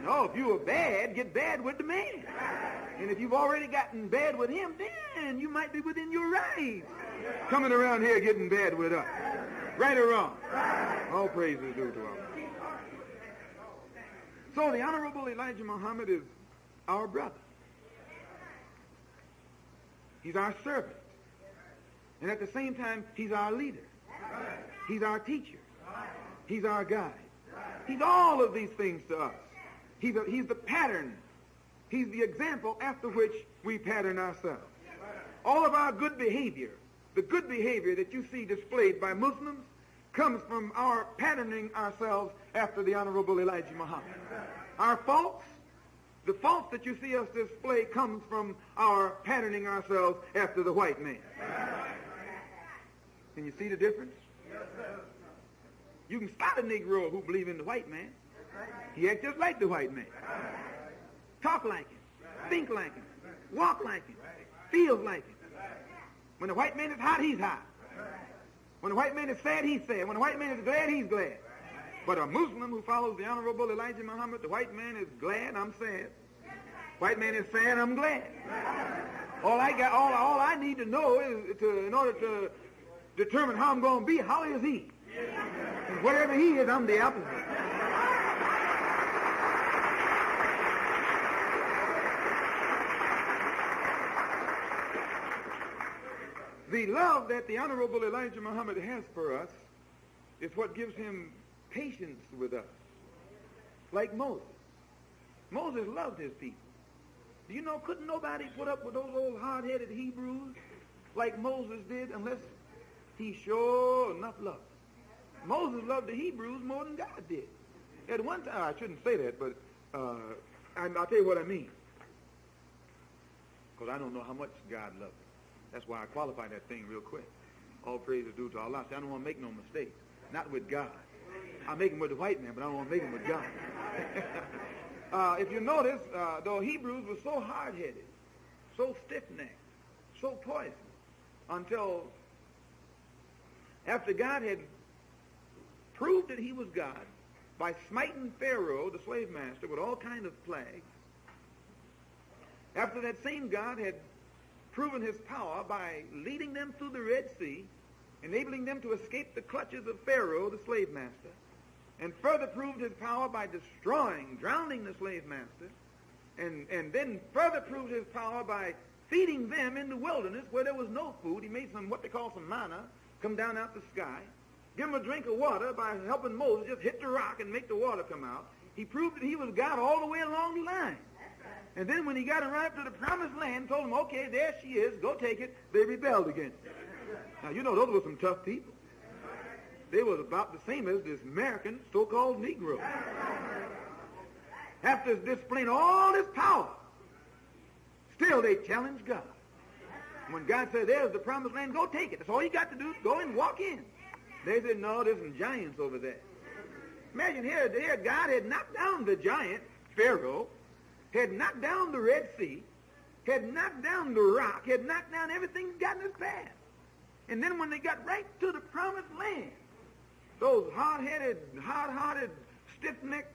No, if you were bad, get bad with the man. And if you've already gotten bad with him, then you might be within your rights coming around here getting bad with us. Right or wrong? All praise is due to Allah. So the Honorable Elijah Muhammad is our brother. He's our servant. And at the same time, he's our leader. He's our teacher. He's our guide. He's all of these things to us. He's the pattern. He's the example after which we pattern ourselves. All of our good behavior, the good behavior that you see displayed by Muslims, comes from our patterning ourselves after the Honorable Elijah Muhammad. Our faults, the faults that you see us display comes from our patterning ourselves after the white man. Can you see the difference? You can spot a Negro who believes in the white man. He acts just like the white man. Talk like him. Think like him. Walk like him. Feels like him. When the white man is hot, he's hot. When the white man is sad, he's sad. When the white man is glad, he's glad. But a Muslim who follows the Honorable Elijah Muhammad, the white man is glad, I'm sad. White man is sad, I'm glad. All I need to know is in order to determine how I'm going to be, how is he? And whatever he is, I'm the opposite. The love that the Honorable Elijah Muhammad has for us is what gives him patience with us. Like Moses. Moses loved his people. Do you know, couldn't nobody put up with those old hard-headed Hebrews like Moses did unless he sure enough loved them. Moses loved the Hebrews more than God did. At one time, I shouldn't say that, but I'll tell you what I mean. Because I don't know how much God loved them. That's why I qualify that thing real quick. All praise is due to Allah. See, I don't want to make no mistakes. Not with God. I make them with the white man, but I don't want to make them with God. If you notice, the Hebrews were so hard-headed, so stiff-necked, so poisonous, until after God had proved that he was God by smiting Pharaoh, the slave master, with all kinds of plagues, after that same God had proven his power by leading them through the Red Sea, enabling them to escape the clutches of Pharaoh, the slave master, and further proved his power by drowning the slave master, and then further proved his power by feeding them in the wilderness where there was no food. He made what they call some manna come down out the sky. give him a drink of water by helping Moses just hit the rock and make the water come out. He proved that he was God all the way along the line. And then when he got arrived to the promised land, told him, okay, there she is, go take it, they rebelled against her. Now, you know, those were some tough people. They were about the same as this American so-called Negro. After displaying all this power, still they challenged God. When God said, there's the promised land, go take it. That's all you got to do, go and walk in. They said, no, there's some giants over there. Imagine here, God had knocked down the giant, Pharaoh, had knocked down the Red Sea, had knocked down the rock, had knocked down everything that's got in his path. And then when they got right to the promised land, those hard-headed, hard-hearted, stiff-necked,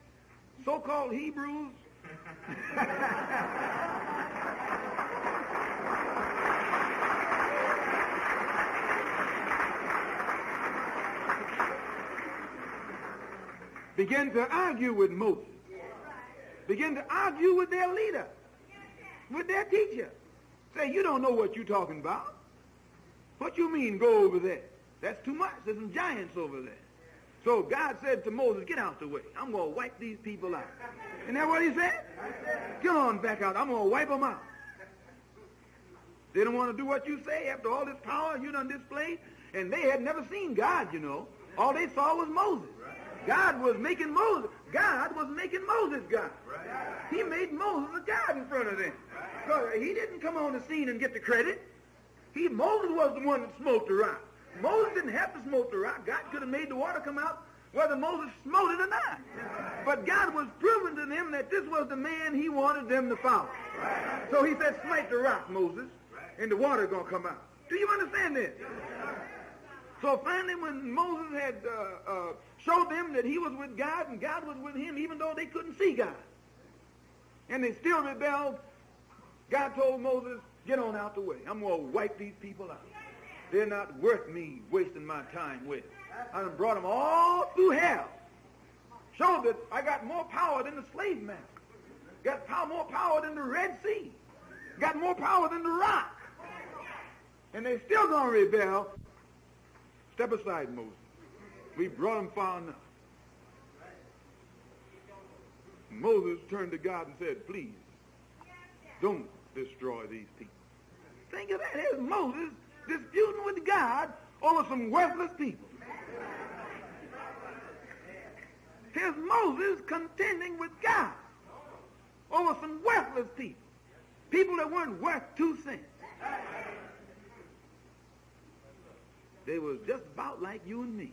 so-called Hebrews, began to argue with Moses, began to argue with their leader, with their teacher. Say, you don't know what you're talking about. What you mean, go over there? That's too much. There's some giants over there. So God said to Moses, get out the way. I'm going to wipe these people out. Isn't that what he said? Get on back out. I'm going to wipe them out. They don't want to do what you say after all this power you done displayed. And they had never seen God, you know. All they saw was Moses. God was making Moses. God was making Moses God. He made Moses a God in front of them. So he didn't come on the scene and get the credit. Moses was the one that smote the rock. Moses didn't have to smote the rock. God could have made the water come out whether Moses smote it or not. But God was proving to them that this was the man he wanted them to follow. So he said, smite the rock, Moses, and the water going to come out. Do you understand this? So finally when Moses had showed them that he was with God and God was with him, even though they couldn't see God, and they still rebelled, God told Moses, get on out the way. I'm going to wipe these people out. They're not worth me wasting my time with. I done brought them all through hell. Showed that I got more power than the slave master. Got more power than the Red Sea. Got more power than the rock. And they still going to rebel. Step aside, Moses. We brought them far enough. Moses turned to God and said, please, don't destroy these people. Think of that. Here's Moses disputing with God over some worthless people. Here's Moses contending with God over some worthless people. People that weren't worth 2 cents. They was just about like you and me.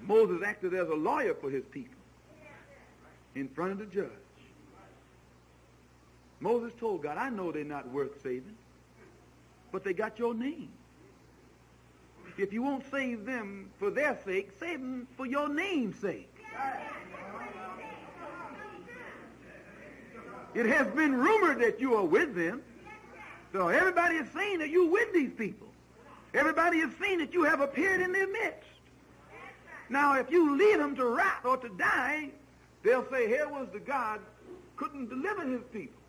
Moses acted as a lawyer for his people in front of the judge. Moses told God, I know they're not worth saving, but they got your name. If you won't save them for their sake, save them for your name's sake. It has been rumored that you are with them. So everybody is saying that you're with these people. Everybody is saying that you have appeared in their midst. Now, if you lead them to rot or to die, they'll say, here was the God couldn't deliver his people.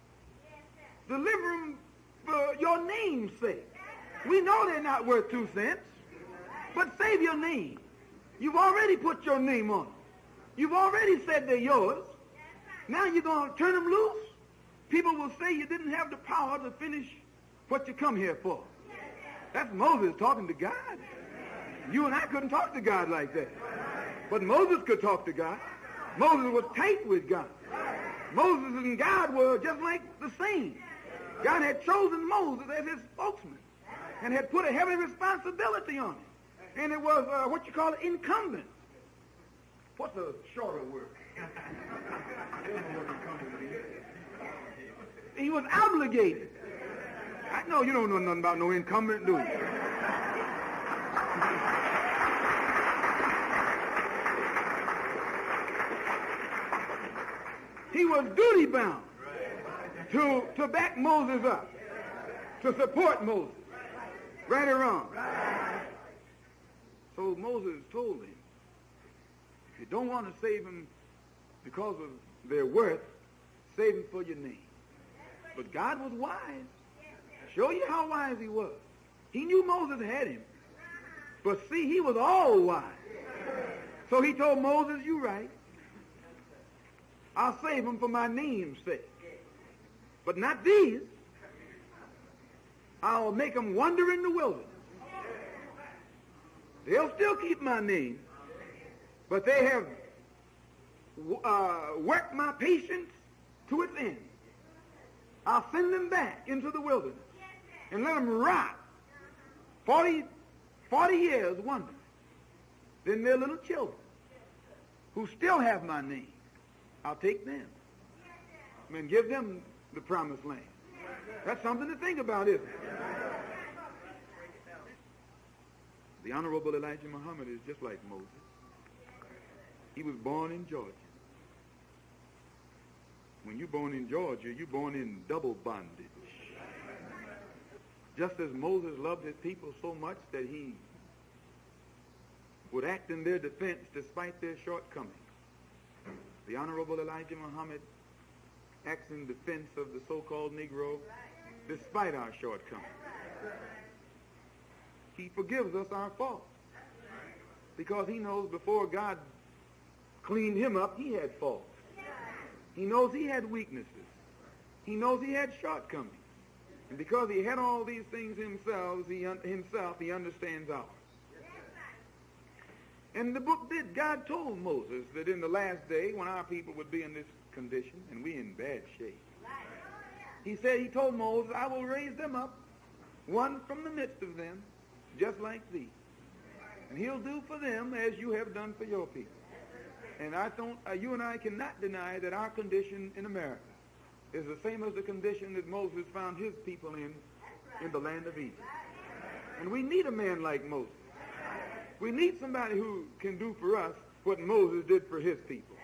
Deliver them for your name's sake. We know they're not worth 2 cents, but save your name. You've already put your name on them. You've already said they're yours. Now you're going to turn them loose? People will say you didn't have the power to finish what you come here for. That's Moses talking to God. You and I couldn't talk to God like that. But Moses could talk to God. Moses was tight with God. Moses and God were just like the same. God had chosen Moses as his spokesman and had put a heavy responsibility on him. And it was what you call incumbent. What's a shorter word? He was obligated. I know you don't know nothing about no incumbent, do you? He was duty bound to back Moses up, to support Moses, right or wrong. So Moses told him, if you don't want to save them because of their worth, save them for your name. But God was wise. Show you how wise he was. He knew Moses had him. But see, he was all wise. So he told Moses, "You right. I'll save them for my name's sake. But not these. I'll make them wander in the wilderness. They'll still keep my name, but they have worked my patience to its end. I'll send them back into the wilderness and let them rot 40 years wandering. Then their little children, who still have my name, I'll take them and give them the promised land." That's something to think about, isn't it? The Honorable Elijah Muhammad is just like Moses. He was born in Georgia. When you're born in Georgia, you're born in double bondage. Just as Moses loved his people so much that he would act in their defense despite their shortcomings, the Honorable Elijah Muhammad acts in defense of the so-called Negro despite our shortcomings. He forgives us our faults because he knows before God cleaned him up, he had faults. He knows he had weaknesses. He knows he had shortcomings. And because he had all these things himself, he understands ours. And the book did. God told Moses that in the last day, when our people would be in this condition, and we in bad shape, he told Moses, "I will raise them up, one from the midst of them, just like thee. And he'll do for them as you have done for your people." And you and I cannot deny that our condition in America is the same as the condition that Moses found his people in the land of Egypt. And we need a man like Moses. We need somebody who can do for us what Moses did for his people.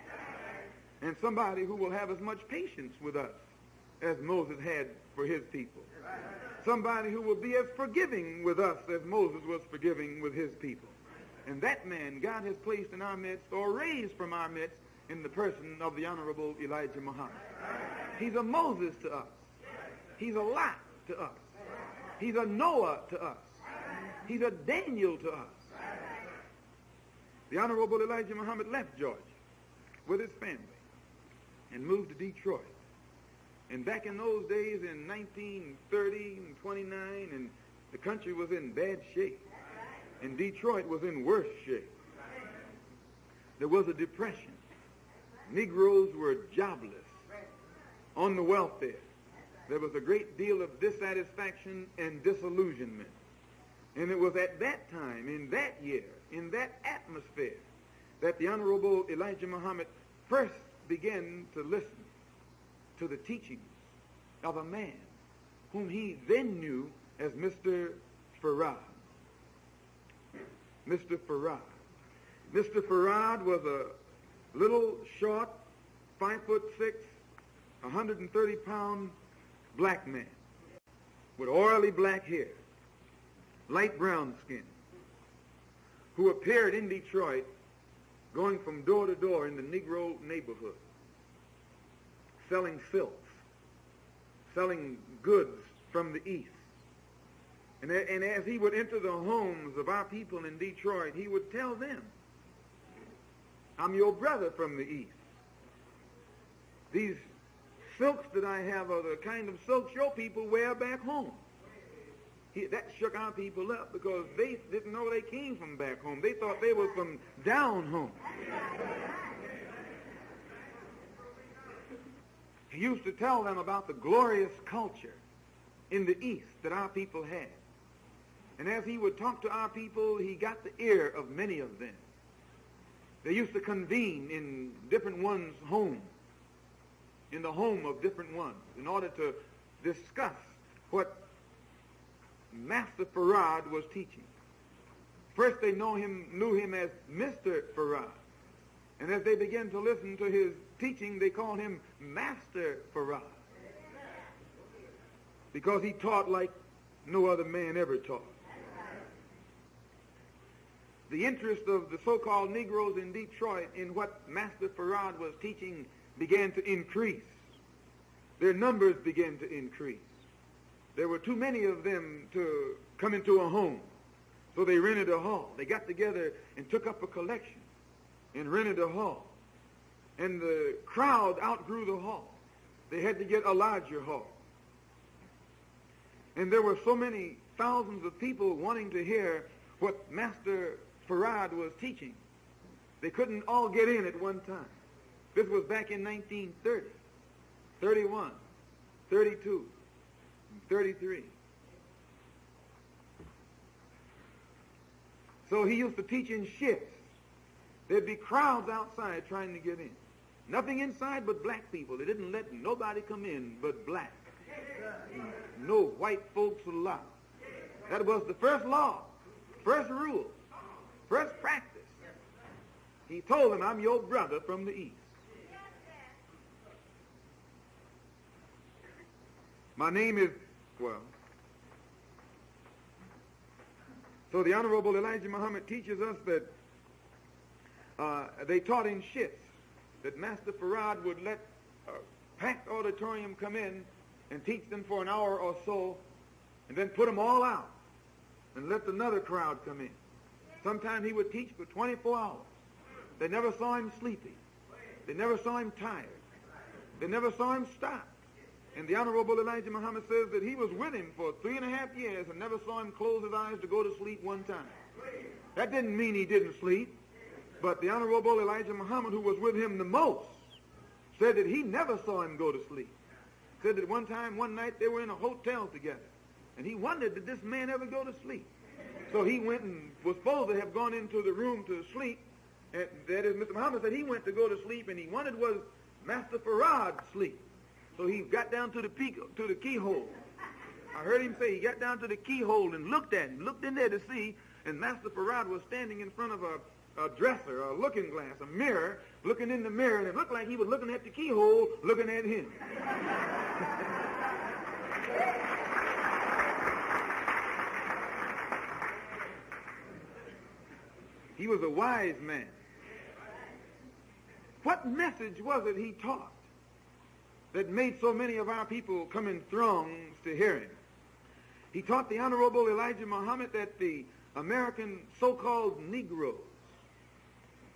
And somebody who will have as much patience with us as Moses had for his people. Somebody who will be as forgiving with us as Moses was forgiving with his people. And that man God has placed in our midst, or raised from our midst, in the person of the Honorable Elijah Muhammad. He's a Moses to us. He's a Lot to us. He's a Noah to us. He's a Daniel to us. The Honorable Elijah Muhammad left Georgia with his family and moved to Detroit. And back in those days, in 1930 and 29, and the country was in bad shape. And Detroit was in worse shape. There was a depression. Negroes were jobless, on the welfare. There was a great deal of dissatisfaction and disillusionment. And it was at that time, in that year, in that atmosphere, that the Honorable Elijah Muhammad first began to listen to the teachings of a man whom he then knew as Mr. Farad. Mr. Farad. Mr. Farad was a little, short, 5'6", 130-pound black man with oily black hair, light brown skin, who appeared in Detroit going from door to door in the Negro neighborhood, selling silks, selling goods from the East. And as he would enter the homes of our people in Detroit, he would tell them, "I'm your brother from the East. These silks that I have are the kind of silks your people wear back home." That shook our people up because they didn't know they came from back home. They thought they were from down home. He used to tell them about the glorious culture in the East that our people had. And as he would talk to our people, he got the ear of many of them. They used to convene in different ones' homes, in the home of different ones, in order to discuss what Master Farad was teaching. First they knew him as Mr. Farad. And as they began to listen to his teaching, they called him Master Farad, because he taught like no other man ever taught. The interest of the so-called Negroes in Detroit in what Master Farad was teaching began to increase. Their numbers began to increase. There were too many of them to come into a home. So they rented a hall. They got together and took up a collection and rented a hall. And the crowd outgrew the hall. They had to get a larger hall. And there were so many thousands of people wanting to hear what Master Farad was teaching. They couldn't all get in at one time. This was back in 1930, 31, 32, and 33. So he used to teach in shifts. There'd be crowds outside trying to get in. Nothing inside but black people. They didn't let nobody come in but black. No white folks allowed. That was the first law, first rule, first practice. He told them, I'm your brother from the east. My name is, well, so the Honorable Elijah Muhammad teaches us that they taught in shifts, that Master Farad would let a packed auditorium come in and teach them for an hour or so, and then put them all out and let another crowd come in. Sometimes he would teach for 24 hours. They never saw him sleepy. They never saw him tired. They never saw him stop. And the Honorable Elijah Muhammad says that he was with him for 3.5 years and never saw him close his eyes to go to sleep one time. That didn't mean he didn't sleep, but the Honorable Elijah Muhammad, who was with him the most, said that he never saw him go to sleep. Said that one night, they were in a hotel together, and he wondered, did this man ever go to sleep? So he went and was supposed to have gone into the room to sleep. And that is, Mr. Muhammad said he went to go to sleep, and he wondered, was Master Farad sleep? So he got down to the keyhole. I heard him say he got down to the keyhole and looked at him, looked in there to see, and Master Farad was standing in front of a dresser, a looking glass, a mirror, looking in the mirror, and it looked like he was looking at the keyhole, looking at him. He was a wise man. What message was it he taught that made so many of our people come in throngs to hear him? He taught the Honorable Elijah Muhammad that the American so-called Negroes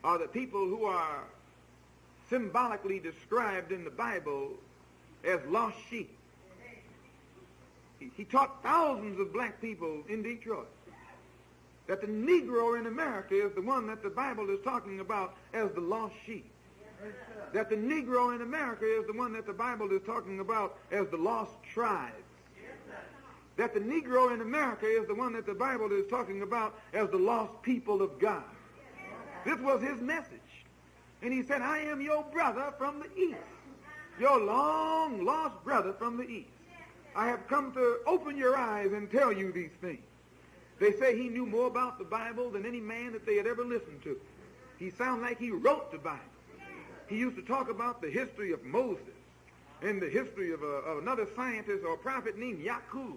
are the people who are symbolically described in the Bible as lost sheep. He taught thousands of black people in Detroit that the Negro in America is the one that the Bible is talking about as the lost sheep. That the Negro in America is the one that the Bible is talking about as the lost tribes. That the Negro in America is the one that the Bible is talking about as the lost people of God. This was his message. And he said, I am your brother from the east. Your long lost brother from the east. I have come to open your eyes and tell you these things. They say he knew more about the Bible than any man that they had ever listened to. He sounded like he wrote the Bible. He used to talk about the history of Moses and the history of another scientist or prophet named Yaqub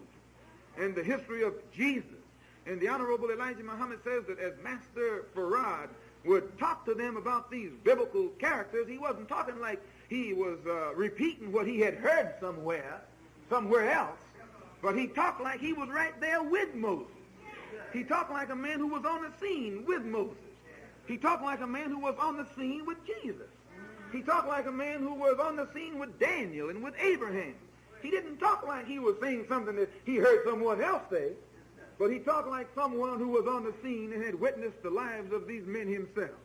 and the history of Jesus. And the Honorable Elijah Muhammad says that as Master Farad would talk to them about these biblical characters, he wasn't talking like he was repeating what he had heard somewhere else, but he talked like he was right there with Moses. He talked like a man who was on the scene with Moses. He talked like a man who was on the scene with Jesus. He talked like a man who was on the scene with Daniel and with Abraham. He didn't talk like he was saying something that he heard someone else say, but he talked like someone who was on the scene and had witnessed the lives of these men himself.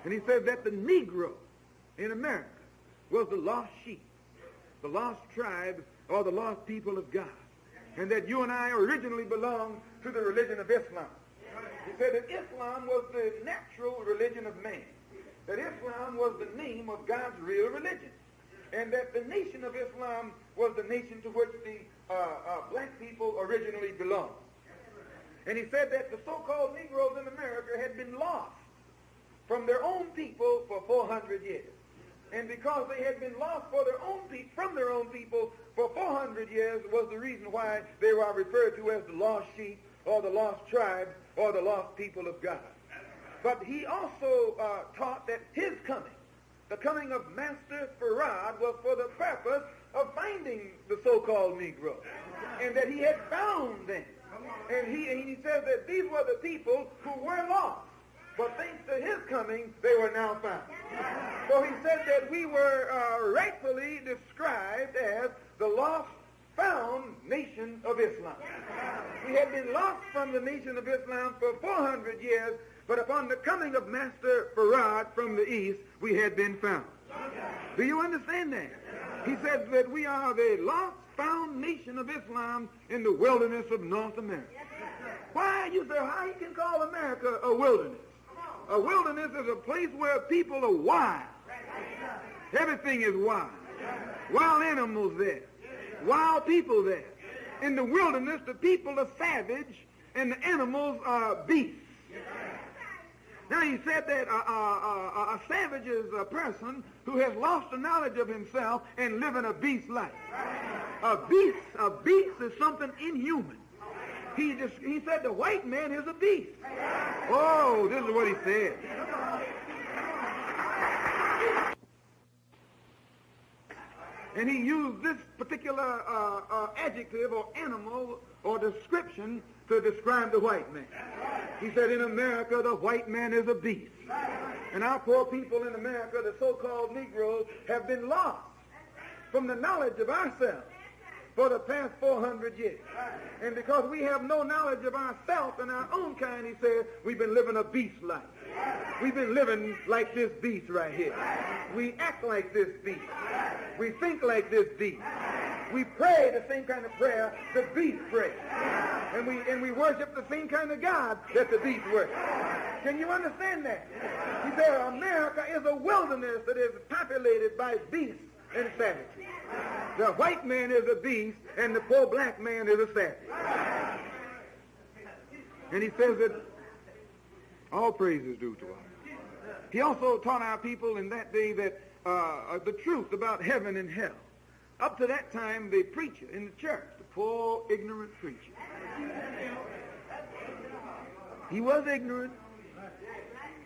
And he said that the Negro in America was the lost sheep, the lost tribe, or the lost people of God. And that you and I originally belonged to the religion of Islam. He said that Islam was the natural religion of man. That Islam was the name of God's real religion. And that the nation of Islam was the nation to which the black people originally belonged. And he said that the so-called Negroes in America had been lost from their own people for 400 years. And because they had been lost from their own people for 400 years was the reason why they were referred to as the lost sheep or the lost tribe or the lost people of God. But he also taught that his coming the coming of Master Farad was for the purpose of finding the so-called Negro, and that he had found them. And he says that these were the people who were lost, but thanks to his coming, they were now found. So he said that we were rightfully described as the lost, found nation of Islam. We had been lost from the nation of Islam for 400 years, but upon the coming of Master Farad from the east, we had been found. Do you understand that? He said that we are the lost, found nation of Islam in the wilderness of North America. Why? You say, how you can call America a wilderness? A wilderness is a place where people are wild. Everything is wild. Wild animals there. Wild people there. In the wilderness, the people are savage and the animals are beasts. Now, he said that a savage is a person who has lost the knowledge of himself and living a beast life. A beast is something inhuman. He said the white man is a beast. Oh, this is what he said. And he used this particular adjective or animal or description to describe the white man. He said, in America, the white man is a beast. And our poor people in America, the so-called Negroes, have been lost from the knowledge of ourselves for the past 400 years. And because we have no knowledge of ourselves and our own kind, he said, we've been living a beast life. We've been living like this beast right here. We act like this beast. We think like this beast. We pray the same kind of prayer the beast prays. And we worship the same kind of God that the beast worships. Can you understand that? He said America is a wilderness that is populated by beasts and savages. The white man is a beast and the poor black man is a savage. And he says that all praise is due to him. He also taught our people in that day that the truth about heaven and hell. Up to that time, the preacher in the church, the poor, ignorant preacher, he was ignorant.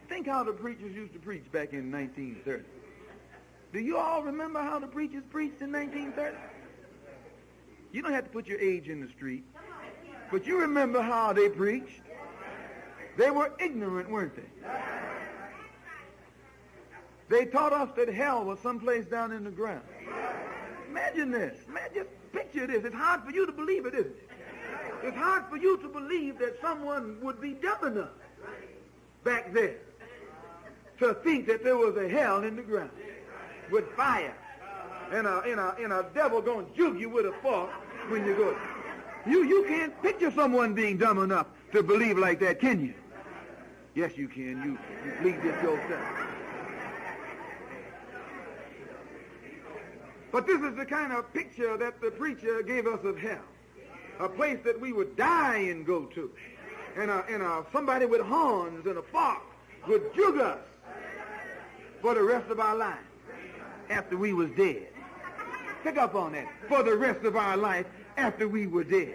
Think how the preachers used to preach back in 1930. Do you all remember how the preachers preached in 1930? You don't have to put your age in the street, but you remember how they preached. They were ignorant, weren't they? They taught us that hell was someplace down in the ground. Imagine this. Just picture this. It's hard for you to believe it, isn't it? It's hard for you to believe that someone would be dumb enough back then to think that there was a hell in the ground with fire and a devil going to juke you with a fork when you go. You can't picture someone being dumb enough to believe like that, can you? Yes, you can. You believe this yourself. But this is the kind of picture that the preacher gave us of hell. A place that we would die and go to. And somebody with horns and a fork would jug us for the rest of our life after we was dead. Pick up on that. For the rest of our life after we were dead.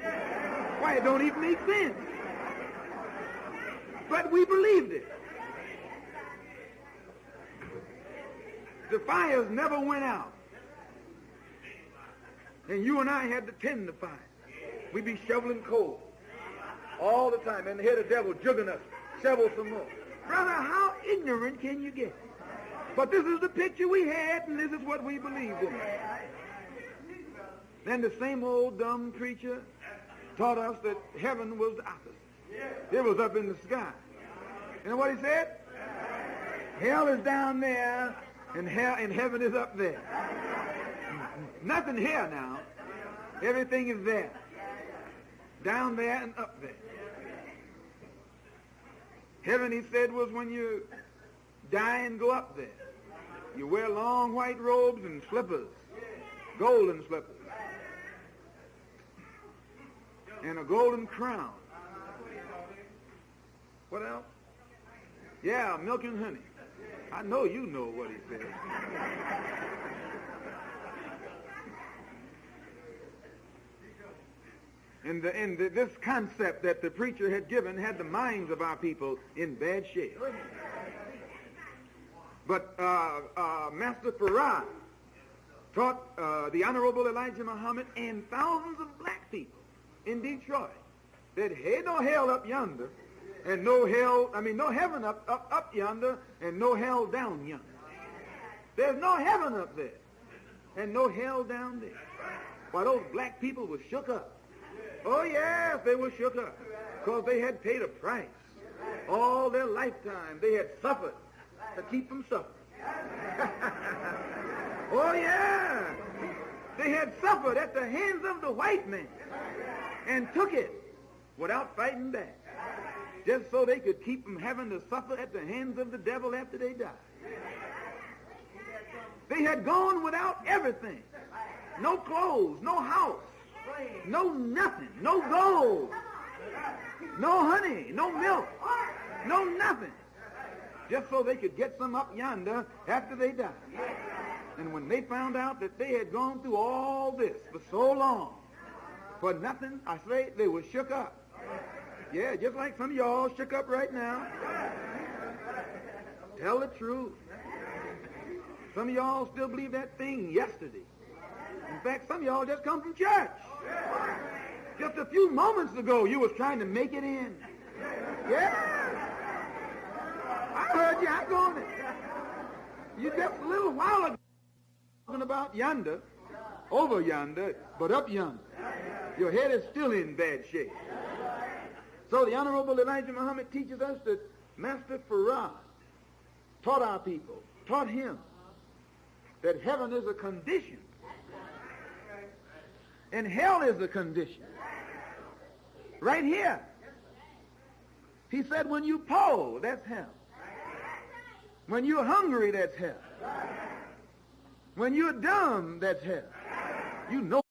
Why, it don't even make sense. But we believed it. The fires never went out. And you and I had to tend the fire. We'd be shoveling coal all the time. And here the devil jugging us. Shovel some more. Brother, how ignorant can you get? But this is the picture we had, and this is what we believed in. Then the same old dumb preacher taught us that heaven was the opposite. It was up in the sky. You know what he said? Hell is down there, and heaven is up there. Nothing here now. Everything is there. Down there and up there. Heaven, he said, was when you die and go up there. You wear long white robes and slippers, golden slippers, and a golden crown. What else? Yeah, milk and honey. I know you know what he said. And this concept that the preacher had given had the minds of our people in bad shape. But Master Farad taught the Honorable Elijah Muhammad and thousands of black people in Detroit that ain't no hell up yonder, and no heaven up yonder, and no hell down yonder. There's no heaven up there, and no hell down there. Why, those black people were shook up. Oh, yes, they were shook up, because they had paid a price. All their lifetime, they had suffered to keep them suffering. Oh, yeah. They had suffered at the hands of the white man and took it without fighting back, just so they could keep them having to suffer at the hands of the devil after they died. They had gone without everything. No clothes, no house, no nothing, no gold, no honey, no milk, no nothing, just so they could get some up yonder after they died. And when they found out that they had gone through all this for so long for nothing, I say they were shook up. Yeah, just like some of y'all shook up right now. Tell the truth. Some of y'all still believe that thing yesterday. In fact, some of y'all just come from church. Just a few moments ago, you was trying to make it in. Yeah. I heard you. I'm going. You just a little while ago talking about yonder, over yonder, but up yonder. Your head is still in bad shape. So the Honorable Elijah Muhammad teaches us that Master Farad taught our people, taught him, that heaven is a condition and hell is a condition. Right here. He said, when you poor, that's hell. When you're hungry, that's hell. When you're dumb, that's hell. You know.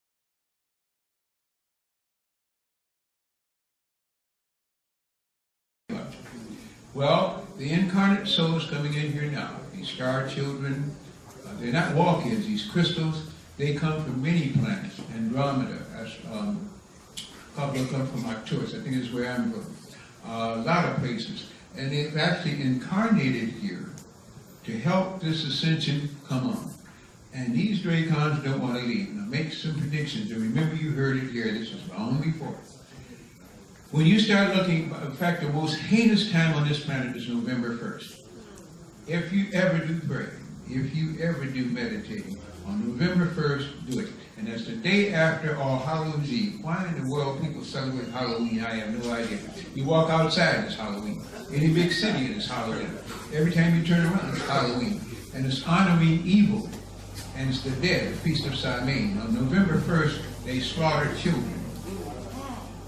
Well, the incarnate souls coming in here now, these star children, they're not walk-ins, these crystals, they come from many planets. Andromeda, a couple come from Arcturus, I think is where I'm from. A lot of places. And they've actually incarnated here to help this ascension come on. And these Dracons don't want to leave. Now make some predictions, and remember you heard it here, this was long before. When you start looking, in fact, the most heinous time on this planet is November 1st. If you ever do pray, if you ever do meditating, on November 1st, do it. And that's the day after All Hallows Eve. Why in the world people celebrate Halloween, I have no idea. You walk outside, it's Halloween. Any big city, it is Halloween. Every time you turn around, it's Halloween. And it's honoring evil. And it's the dead, the Feast of Samhain. On November 1st, they slaughter children.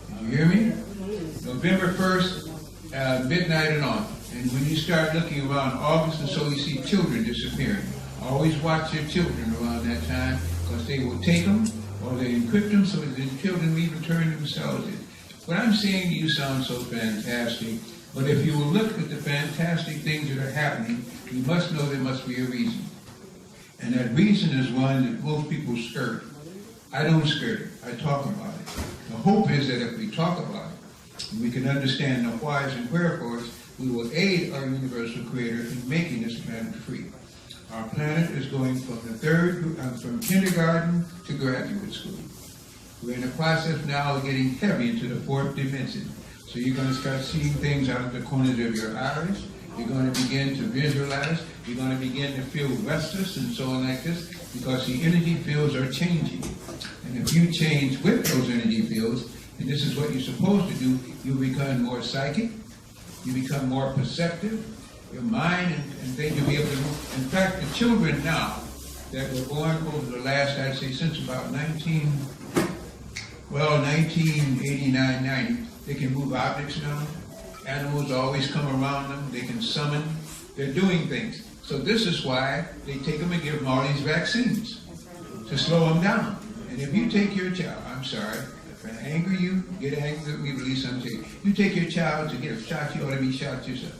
Did you hear me? November 1st, midnight and on. And when you start looking around August and so, you see children disappearing. Always watch your children around that time, because they will take them or they encrypt them so that the children will even turn themselves in. What I'm saying to you sounds so fantastic, but if you will look at the fantastic things that are happening, you must know there must be a reason. And that reason is one that most people skirt. I don't skirt it. I talk about it. The hope is that if we talk about it, and we can understand the whys and wherefores, we will aid our universal creator in making this planet free. Our planet is going from kindergarten to graduate school. We're in the process now of getting heavy into the fourth dimension. So you're going to start seeing things out of the corners of your eyes. You're going to begin to visualize. You're going to begin to feel restless and so on like this, because the energy fields are changing. And if you change with those energy fields, and this is what you're supposed to do, you become more psychic, you become more perceptive, your mind and things you'll be able to move. In fact, the children now that were born over the last, I'd say, since about 1989, 90, they can move objects now. Animals always come around them. They can summon. They're doing things. So this is why they take them and give them all these vaccines to slow them down. And if you take your child, I'm sorry, if I anger you, get angry with me, release something. You take your child to get a shot, you ought to be shot yourself.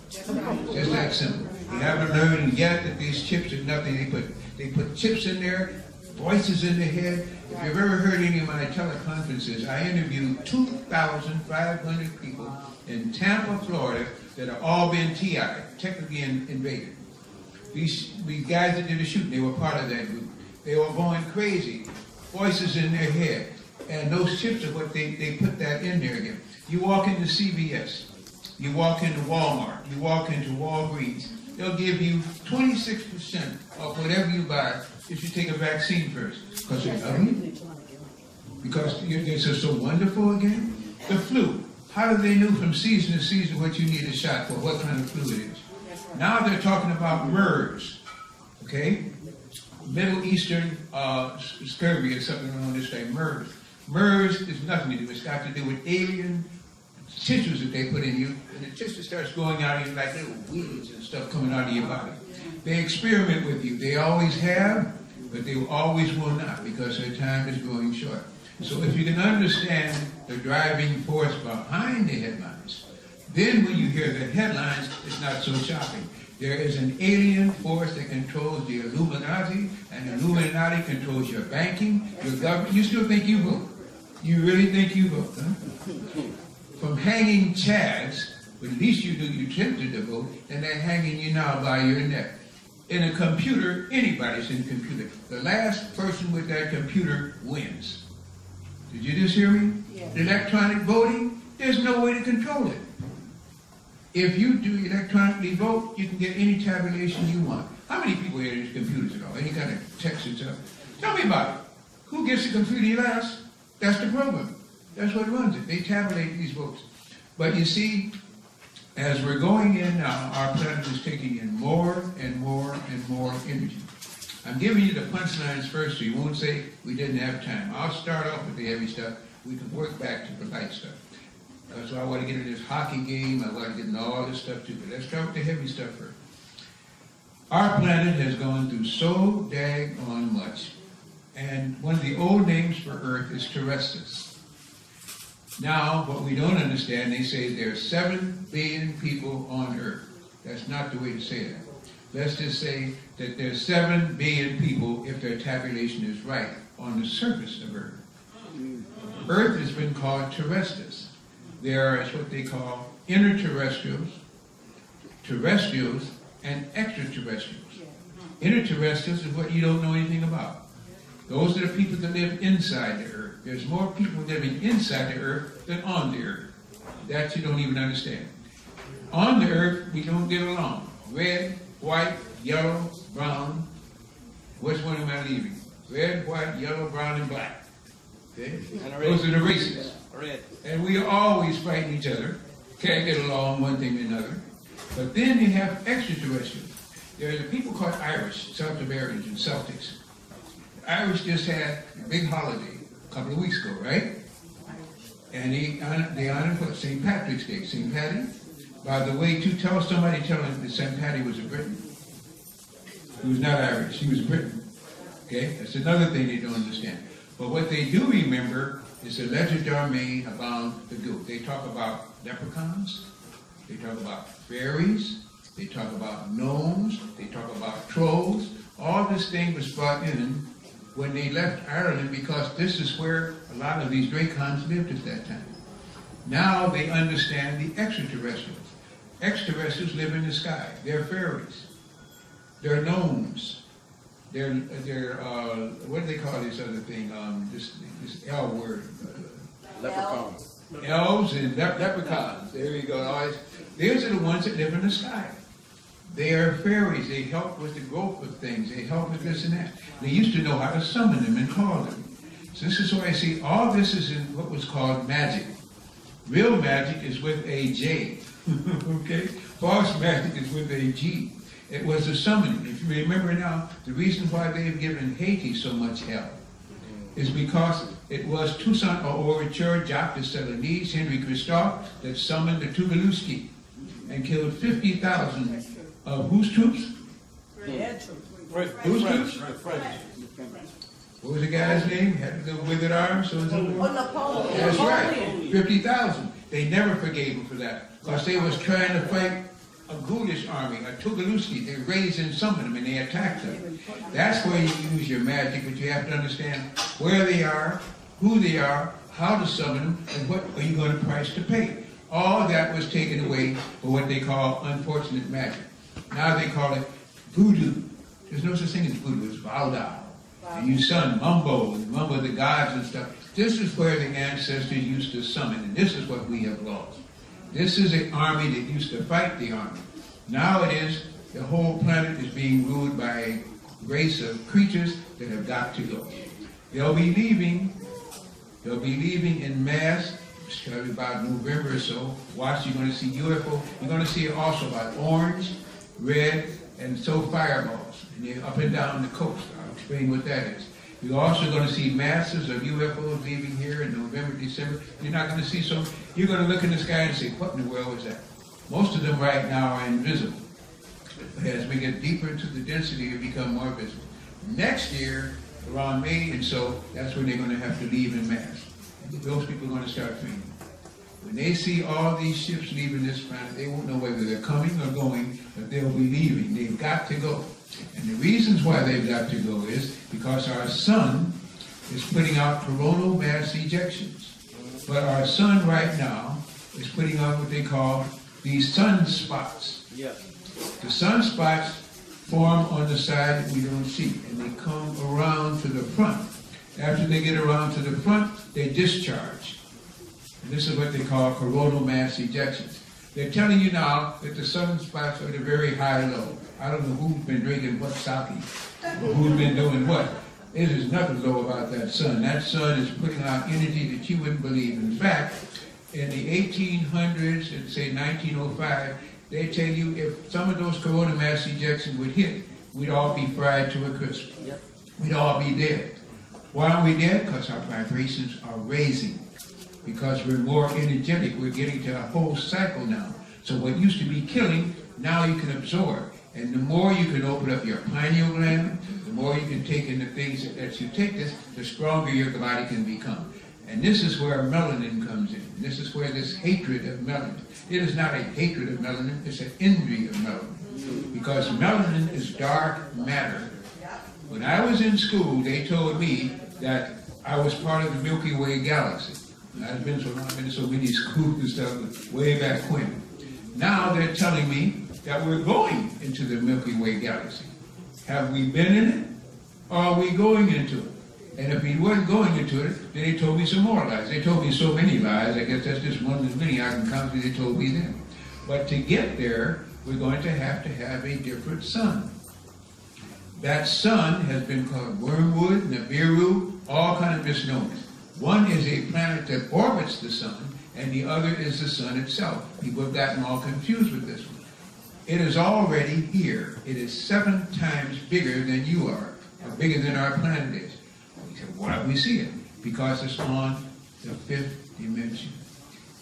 Just that simple. You haven't learned yet that these chips are nothing. They put chips in there, voices in the head. If you've ever heard any of my teleconferences, I interviewed 2,500 people in Tampa, Florida, that have all been TI, technically invaded. These guys that did the shooting, they were part of that group. They were going crazy, voices in their head. And those chips are what they put that in there again. You walk into CVS, you walk into Walmart, you walk into Walgreens, they'll give you 26% of whatever you buy if you take a vaccine first. Because it's ugly? Because it's just so wonderful again? The flu. How do they know from season to season what you need a shot for, what kind of flu it is? Now they're talking about MERS, okay? Middle Eastern scurvy or something on this thing, MERS. MERS is nothing to do. It's got to do with alien tissues that they put in you, and the tissue starts going out of you like little weeds and stuff coming out of your body. They experiment with you. They always have, but they always will not because their time is growing short. So if you can understand the driving force behind the headlines, then when you hear the headlines, it's not so shocking. There is an alien force that controls the Illuminati, and the Illuminati controls your banking, your government. You still think you vote? You really think you vote, huh? From hanging chads, but at least you do, you attempted to vote, and they're hanging you now by your neck. In a computer, anybody's in a computer. The last person with that computer wins. Did you just hear me? Yeah. Electronic voting, there's no way to control it. If you do electronically vote, you can get any tabulation you want. How many people here use computers at all? Any kind of text and stuff? Tell me about it. Who gets the computer last? That's the program. That's what runs it. They tabulate these votes. But you see, as we're going in now, our planet is taking in more and more and more energy. I'm giving you the punchlines first so you won't say we didn't have time. I'll start off with the heavy stuff. We can work back to the light stuff. So I want to get into this hockey game. I want to get into all this stuff too. But let's start with the heavy stuff first. Our planet has gone through so daggone much. And one of the old names for Earth is terrestrials. Now, what we don't understand, they say there are 7 billion people on Earth. That's not the way to say that. Let's just say that there's 7 billion people, if their tabulation is right, on the surface of Earth. Earth has been called terrestrials. There is what they call interterrestrials, terrestrials, and extraterrestrials. Interterrestrials is what you don't know anything about. Those are the people that live inside the Earth. There's more people living inside the Earth than on the Earth. That you don't even understand. On the Earth, we don't get along. Red, white, yellow, brown. Which one am I leaving? Red, white, yellow, brown, and black. Okay? Those are the races. Red. And we are always fighting each other. Can't get along one thing or another. But then you have extraterrestrials. There are the people called Irish, South Americans and Celtics. The Irish just had a big holiday a couple of weeks ago, right? And they honored what? St. Patrick's Day, St. Patty. By the way, to tell somebody telling that St. Patty was a Briton. He was not Irish, he was a Briton. Okay? That's another thing they don't understand. But what they do remember is the legend Darmain about the goat. They talk about leprechauns, they talk about fairies, they talk about gnomes, they talk about trolls. All this thing was brought in when they left Ireland because this is where a lot of these dracons lived at that time. Now they understand the extraterrestrials. Extraterrestrials live in the sky. They're fairies. They're gnomes. They're what do they call this other thing? This L word. Leprechauns. Elves and leprechauns. There you go. These are the ones that live in the sky. They are fairies. They help with the growth of things. They help with this and that. They used to know how to summon them and call them. So this is why I see all this is in what was called magic. Real magic is with a J. Okay? False magic is with a G. It was a summoning. If you remember now, the reason why they've given Haiti so much hell is because it was Toussaint Ouverture, Jacques de Celanese, Henry Christophe that summoned the Tugaluski and killed 50,000 of whose troops? Whose troops? What was the guy's name? Had the withered arms? Napoleon. That's right. 50,000. They never forgave him for that because they was trying to fight a ghoulish army, a Tugaluski. They raised and summoned them and they attacked them. That's where you use your magic, but you have to understand where they are, who they are, how to summon them, and what are you going to price to pay. All that was taken away for what they call unfortunate magic. Now they call it voodoo. There's no such thing as voodoo, it's Valda. And you son mumbo the gods and stuff. This is where the ancestors used to summon, and this is what we have lost. This is an army that used to fight the army. Now it is, the whole planet is being ruled by a race of creatures that have got to go. They'll be leaving in mass, starting about November or so. Watch, you're going to see UFO. You're going to see also about orange, red, and so fireballs. And they're up and down the coast. I'll explain what that is. You're also going to see masses of UFOs leaving here in November, December. You're not going to see some. You're going to look in the sky and say, what in the world was that? Most of them right now are invisible. But as we get deeper into the density, it become more visible. Next year, around May and so, that's when they're going to have to leave in mass. And those people are going to start fleeing. When they see all these ships leaving this planet, they won't know whether they're coming or going, but they'll be leaving. They've got to go. And the reasons why they've got to go is because our sun is putting out coronal mass ejections. But our sun right now is putting out what they call these sunspots. Yes. The sunspots form on the side that we don't see, and they come around to the front. After they get around to the front, they discharge. And this is what they call coronal mass ejections. They're telling you now that the sunspots are at a very high low. I don't know who's been drinking what sake, or who's been doing what. There's nothing low about that sun. That sun is putting out energy that you wouldn't believe. In fact, in the 1800s, and say 1905, they tell you if some of those coronal mass ejections would hit, we'd all be fried to a crisp. Yep. We'd all be dead. Why are we dead? Because our vibrations are raising. Because we're more energetic. We're getting to a whole cycle now. So what used to be killing, now you can absorb. And the more you can open up your pineal gland, the more you can take in the things that you take this, the stronger your body can become. And this is where melanin comes in. This is where this hatred of melanin. It is not a hatred of melanin, it's an envy of melanin. Because melanin is dark matter. When I was in school, they told me that I was part of the Milky Way galaxy. I've been so long, I've been to so many schools and stuff way back when. Now they're telling me that we're going into the Milky Way galaxy. Have we been in it, or are we going into it? And if we weren't going into it, then they told me some more lies. They told me so many lies, I guess that's just one of the many I can count that they told me then. But to get there, we're going to have a different sun. That sun has been called Wormwood, Nibiru, all kind of misnomers. One is a planet that orbits the sun, and the other is the sun itself. People have gotten all confused with this one. It is already here. It is 7 times bigger than you are, or bigger than our planet is. We said, why do we see it? Because it's on the 5th dimension.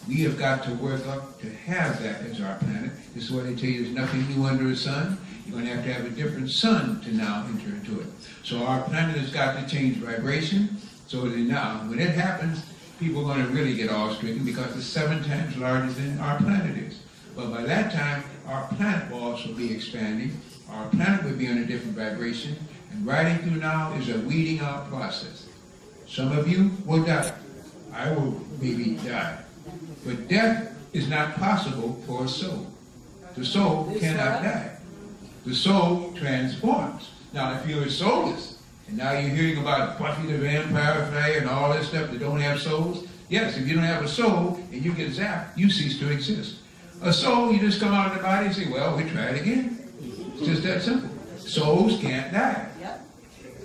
We have got to work up to have that as our planet. This is why they tell you there's nothing new under the sun. You're going to have a different sun to now enter into it. So our planet has got to change vibration. So that now, when it happens, people are going to really get awe-stricken because it's 7 times larger than our planet is. But by that time, our planet will also be expanding. Our planet will be on a different vibration. And riding through now is a weeding out process. Some of you will die. I will maybe die. But death is not possible for a soul. The soul cannot die. The soul transforms. Now, if you're soulless, and now you're hearing about Buffy the Vampire Slayer and all that stuff that don't have souls, yes, if you don't have a soul and you get zapped, you cease to exist. A soul, you just come out of the body and say, well, we try it again. It's just that simple. Souls can't die.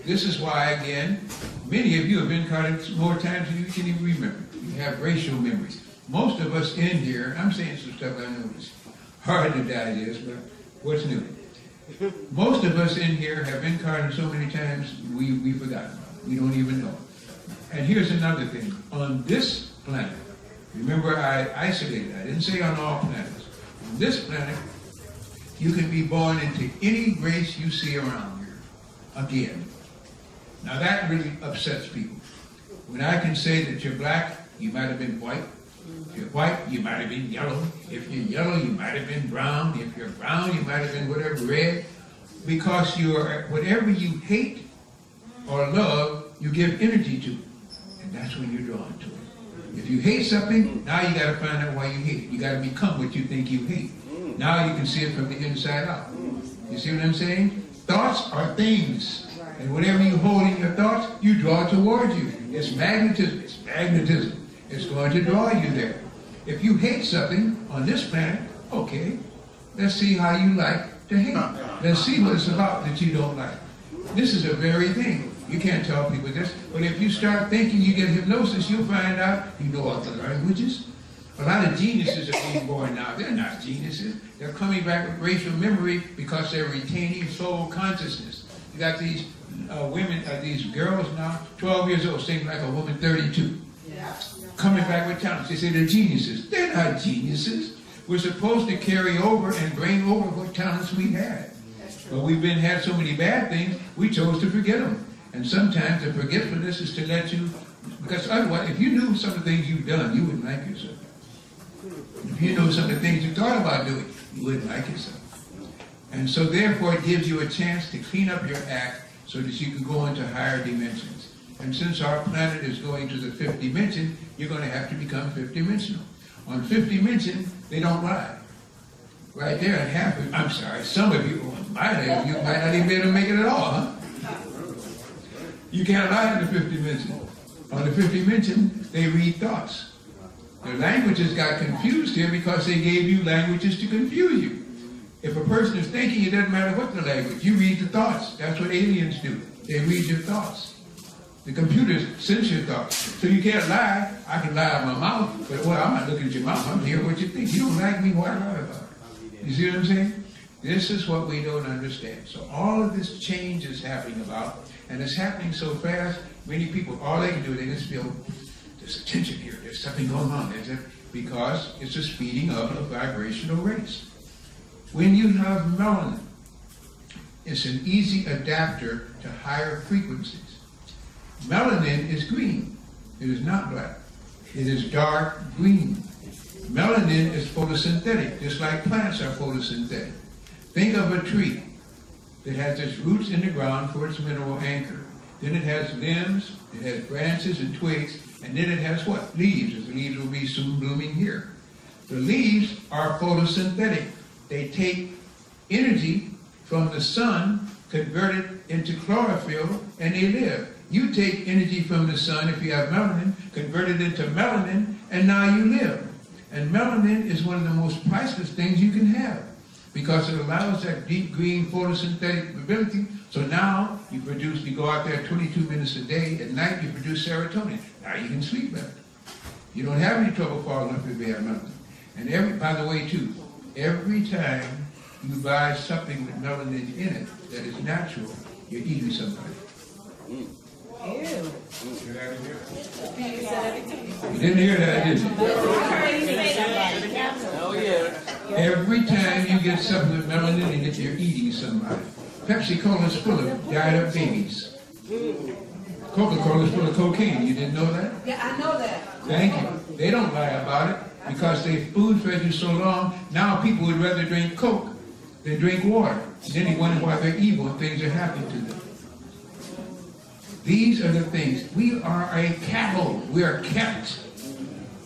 This is why, again, many of you have incarnated more times than you can even remember. You have racial memories. Most of us in here, I'm saying some stuff I know is hard to digest, but what's new? Most of us in here have incarnated so many times we forgot about it. We don't even know. And here's another thing. On this planet, remember I isolated. I didn't say on all planets. On this planet, you can be born into any race you see around here. Again. Now that really upsets people. When I can say that you're black, you might have been white. If you're white, you might have been yellow. If you're yellow, you might have been brown. If you're brown, you might have been whatever, red. Because you're, whatever you hate or love, you give energy to. And that's when you're drawn to it. If you hate something, now you got to find out why you hate it. You got to become what you think you hate. Now you can see it from the inside out. You see what I'm saying? Thoughts are things. And whatever you hold in your thoughts, you draw towards you. It's magnetism. It's magnetism. It's going to draw you there. If you hate something on this planet, okay, let's see how you like to hate. Let's see what it's about that you don't like. This is a very thing. You can't tell people this, but if you start thinking, you get hypnosis, you'll find out you know other languages. A lot of geniuses are being born now. They're not geniuses. They're coming back with racial memory because they're retaining soul consciousness. You got these women, these girls now, 12 years old, singing like a woman 32. Yeah. Coming back with talents. They say they're geniuses. They're not geniuses. We're supposed to carry over and bring over what talents we had. But we've had so many bad things, we chose to forget them. And sometimes the forgetfulness is to let you, because otherwise, if you knew some of the things you've done, you wouldn't like yourself. If you know some of the things you thought about doing, you wouldn't like yourself. And so therefore it gives you a chance to clean up your act so that you can go into higher dimensions. And since our planet is going to the fifth dimension, you're going to have to become fifth dimensional. On fifth dimension, they don't lie. Right there at half of, I'm sorry, some of you, you might not even be able to make it at all, huh? You can't lie in the fifth dimension. On the fifth dimension, they read thoughts. The languages got confused here because they gave you languages to confuse you. If a person is thinking, it doesn't matter what the language. You read the thoughts. That's what aliens do. They read your thoughts. The computers sense your thoughts. So you can't lie. I can lie out my mouth, but well, I'm not looking at your mouth. I'm hearing what you think. You don't like me, why lie about it? You see what I'm saying? This is what we don't understand. So all of this change is happening about, and it's happening so fast, many people, all they can do, they just feel there's a tension here, there's something going on, because it's a speeding up of vibrational rates. When you have melanin, it's an easy adapter to higher frequencies. Melanin is green. It is not black. It is dark green. Melanin is photosynthetic, just like plants are photosynthetic. Think of a tree that has its roots in the ground for its mineral anchor. Then it has limbs, it has branches and twigs, and then it has what? Leaves. The leaves will be soon blooming here. The leaves are photosynthetic. They take energy from the sun, convert it into chlorophyll, and they live. You take energy from the sun, if you have melanin, convert it into melanin, and now you live. And melanin is one of the most priceless things you can have because it allows that deep green photosynthetic ability. So now you go out there 22 minutes a day. At night you produce serotonin. Now you can sleep better. You don't have any trouble falling asleep if you have melanin. And by the way too, every time you buy something with melanin in it that is natural, you're eating somebody. Ew. You didn't hear that, did you? Oh, yeah. Every time you get something with melanin in it, you're eating somebody. Pepsi-Cola is full of dried-up babies. Coca-Cola is full of cocaine. You didn't know that? Yeah, I know that. Thank you. They don't lie about it because they food-fed you so long. Now people would rather drink Coke than drink water. Then they wonder why they're evil and things are happening to them. These are the things. We are a cattle. We are kept.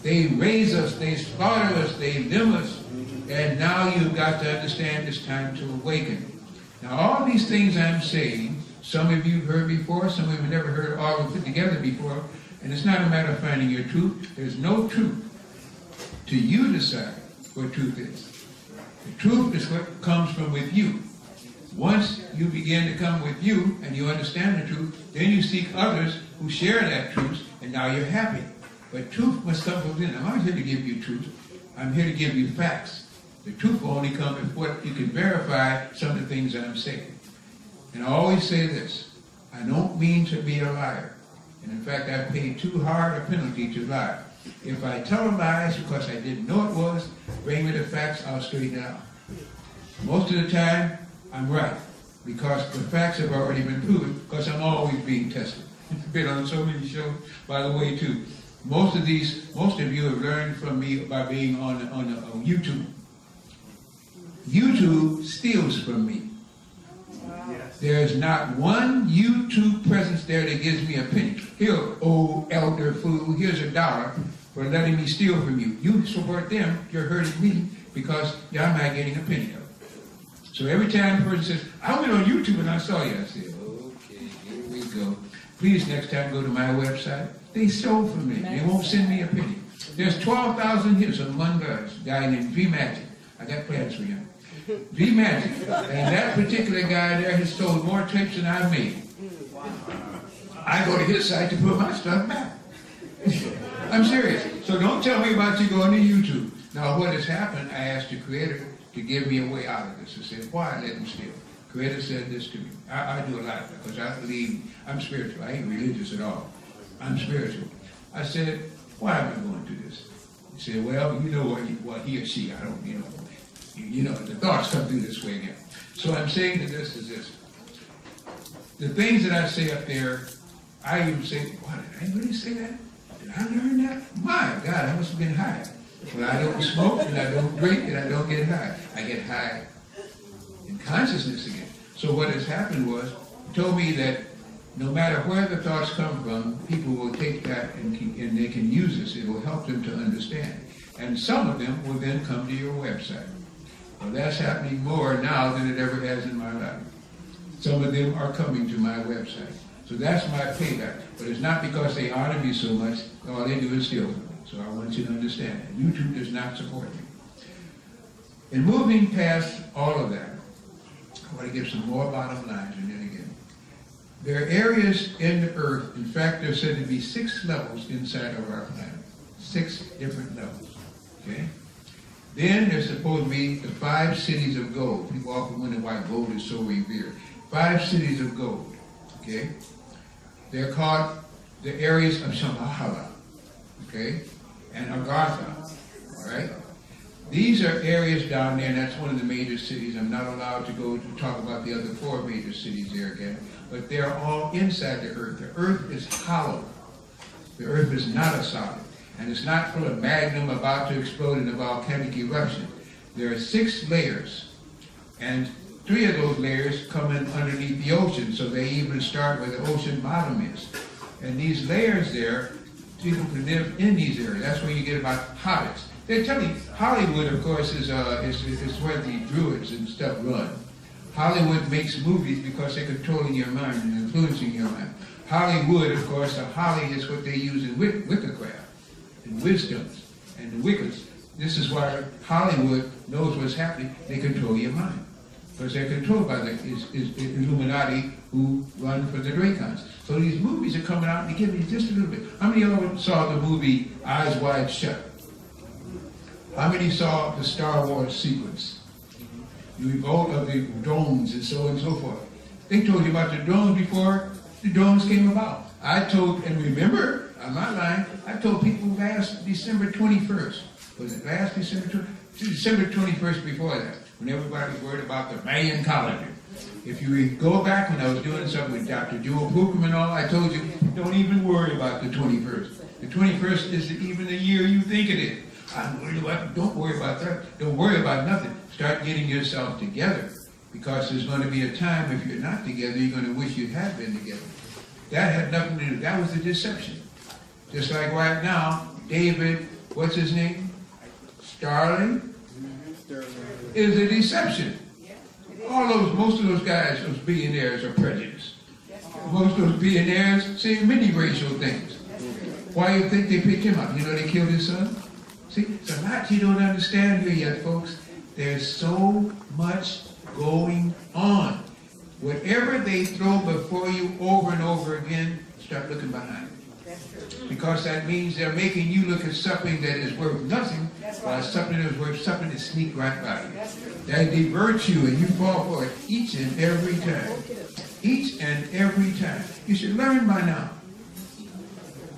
They raise us, they slaughter us, they limb us. And now you've got to understand it's time to awaken. Now all these things I'm saying, some of you heard before, some of you have never heard all of them put together before. And it's not a matter of finding your truth. There's no truth. To you decide what truth is. The truth is what comes from with you. Once you begin to come with you and you understand the truth, then you seek others who share that truth, and now you're happy. But truth must come from within. I'm not here to give you truth. I'm here to give you facts. The truth will only come if what you can verify some of the things I'm saying. And I always say this, I don't mean to be a liar. And in fact, I paid too hard a penalty to lie. If I tell a lie, it's because I didn't know it was. Bring me the facts, I'll straighten it out. Most of the time, I'm right, because the facts have already been proven, because I'm always being tested. I've been on so many shows, by the way, too. Most of you have learned from me by being on YouTube. YouTube steals from me. There's not one YouTube presence there that gives me a penny. Here, old elder fool, here's $1 for letting me steal from you. You support them, you're hurting me, because I'm not getting a penny of it. So every time a person says, I went on YouTube and I saw you, I say, okay, here we go. Please next time go to my website. They stole from me. They won't send me a penny. There's 12,000 hits on one guy named V Magic. I got plans for him. V Magic. And that particular guy there has sold more tapes than I've made. I go to his site to put my stuff back. I'm serious. So don't tell me about you going to YouTube. Now what has happened, I asked the creator to give me a way out of this. I said, why let him steal? Creator said this to me. I do a lot because I believe I'm spiritual. I ain't religious at all. I'm spiritual. I said, why am I going through this? He said, well, you know what he or she, I don't, you know, the thoughts come through this way again. So I'm saying to this is this. The things that I say up there, I even say, why did I really say that? Did I learn that? My God, I must have been high. Well, I don't smoke, and I don't drink, and I don't get high. I get high in consciousness again. So what has happened was, he told me that no matter where the thoughts come from, people will take that and they can use this. It will help them to understand. And some of them will then come to your website. Well, that's happening more now than it ever has in my life. Some of them are coming to my website. So that's my payback. But it's not because they honor me so much. All they do is steal from me. So I want you to understand that. YouTube does not support me. In moving past all of that, I want to give some more bottom lines and then again. There are areas in the earth, in fact, there's said to be 6 levels inside of our planet. 6 different levels, okay? Then there's supposed to be the 5 cities of gold. People often wonder why gold is so revered. 5 cities of gold, okay? They're called the areas of Shambhala, okay? And Agartha, all right? These are areas down there, and that's one of the major cities. I'm not allowed to go to talk about the other 4 major cities there again, but they're all inside the earth. The earth is hollow. The earth is not a solid, and it's not full of magma about to explode in a volcanic eruption. There are 6 layers, and 3 of those layers come in underneath the ocean, so they even start where the ocean bottom is. And these layers there, people can live in these areas. That's where you get about hobbits. They tell you, Hollywood, of course, is where the druids and stuff run. Hollywood makes movies because they're controlling your mind and influencing your mind. Hollywood, of course, the holly is what they use in witchcraft, and wisdoms, and the wiccas. This is why Hollywood knows what's happening. They control your mind. Because they're controlled by the Illuminati who run for the Dracons. So these movies are coming out and they give me just a little bit. How many of you saw the movie Eyes Wide Shut? How many saw the Star Wars sequence? The revolt of the drones and so on and so forth. They told you about the drones before the drones came about. I told, and remember, on my line, I told people last December 21st. Was it last December 21st before that, when everybody was worried about the Mayan calendar. If you go back when I was doing something with Dr. Jewel Pookum and all, I told you, don't even worry about the 21st. The 21st isn't even the year you think it is. I'm worried about, don't worry about that. Don't worry about nothing. Start getting yourself together. Because there's going to be a time, if you're not together, you're going to wish you had been together. That had nothing to do, that was a deception. Just like right now, David, what's his name? Starling? Is a deception. Most of those guys, those billionaires are prejudiced. Most of those billionaires say many racial things. Why do you think they picked him up? You know they killed his son? See, it's a lot you don't understand here yet, folks. There's so much going on. Whatever they throw before you over and over again, start looking behind. Because that means they're making you look at something that is worth nothing, while something that is worth something that sneak right by you. They divert you and you fall for it each and every time. Each and every time. You should learn by now.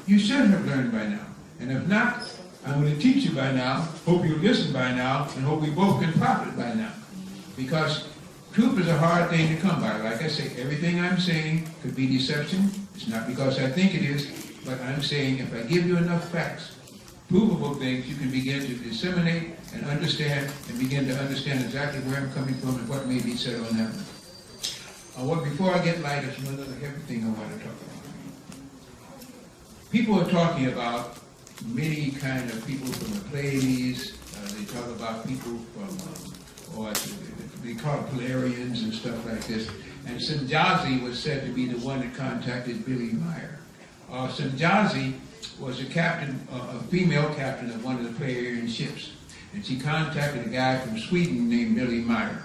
You should have learned by now. And if not, I'm going to teach you by now, hope you listen by now, and hope we both can profit by now. Because truth is a hard thing to come by. Like I say, everything I'm saying could be deception. It's not because I think it is, but I'm saying if I give you enough facts, provable things, you can begin to disseminate and understand and begin to understand exactly where I'm coming from and what may be said on that one. Before I get light, there's another heavy thing I want to talk about. People are talking about many kind of people from the Pleiades. They talk about people from they call it Polarians and stuff like this. And Sanjazi was said to be the one that contacted Billy Meyer. Sanjazi was a captain, a female captain of one of the Polarian ships. And she contacted a guy from Sweden named Billy Meyer.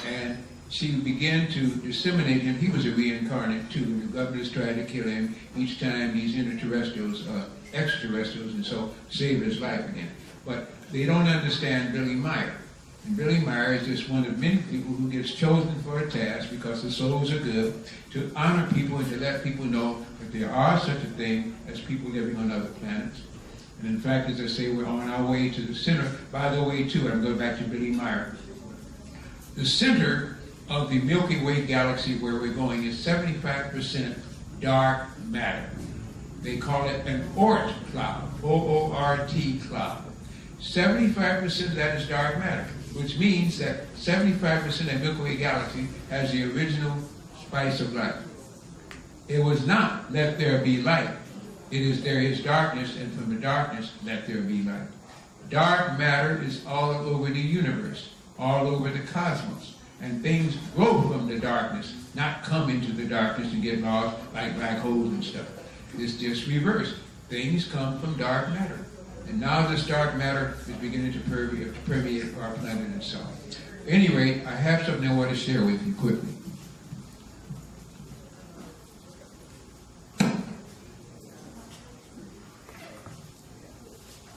And she began to disseminate him. He was a reincarnate too. The governors tried to kill him each time these extraterrestrials, and so saved his life again. But they don't understand Billy Meyer. And Billy Meyer is just one of many people who gets chosen for a task because the souls are good, to honor people and to let people know that there are such a thing as people living on other planets. And in fact, as I say, we're on our way to the center. By the way, too, I'm going back to Billy Meyer. The center of the Milky Way galaxy where we're going is 75% dark matter. They call it an Oort cloud, O-O-R-T cloud. 75% of that is dark matter, which means that 75% of Milky Way galaxy has the original spice of life. It was not let there be light. It is there is darkness, and from the darkness let there be light. Dark matter is all over the universe, all over the cosmos. And things grow from the darkness, not come into the darkness and get lost like black holes and stuff. It's just reversed. Things come from dark matter. And now this dark matter is beginning to permeate our planet itself. Anyway, I have something I want to share with you quickly.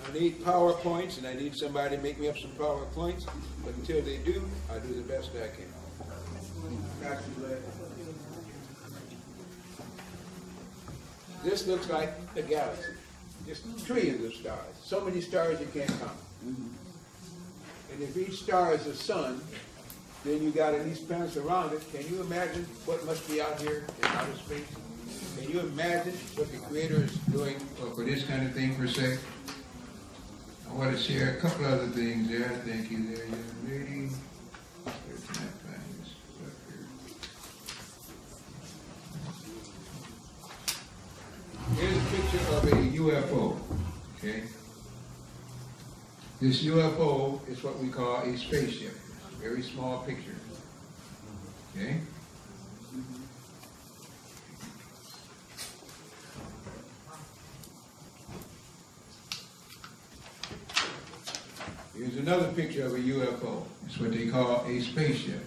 I need PowerPoints, and I need somebody to make me up some PowerPoints, but until they do, I do the best I can. This looks like a galaxy, just trillions of stars. So many stars you can't count. And if each star is a sun, then you got at least planets around it. Can you imagine what must be out here in outer space? Can you imagine what the Creator is doing for this kind of thing per se? I want to share a couple other things there. Thank you there, young lady. Where can I find this stuff here? Here's a picture of a UFO, okay? This UFO is what we call a spaceship. A very small picture, okay? Here's another picture of a UFO. It's what they call a spaceship.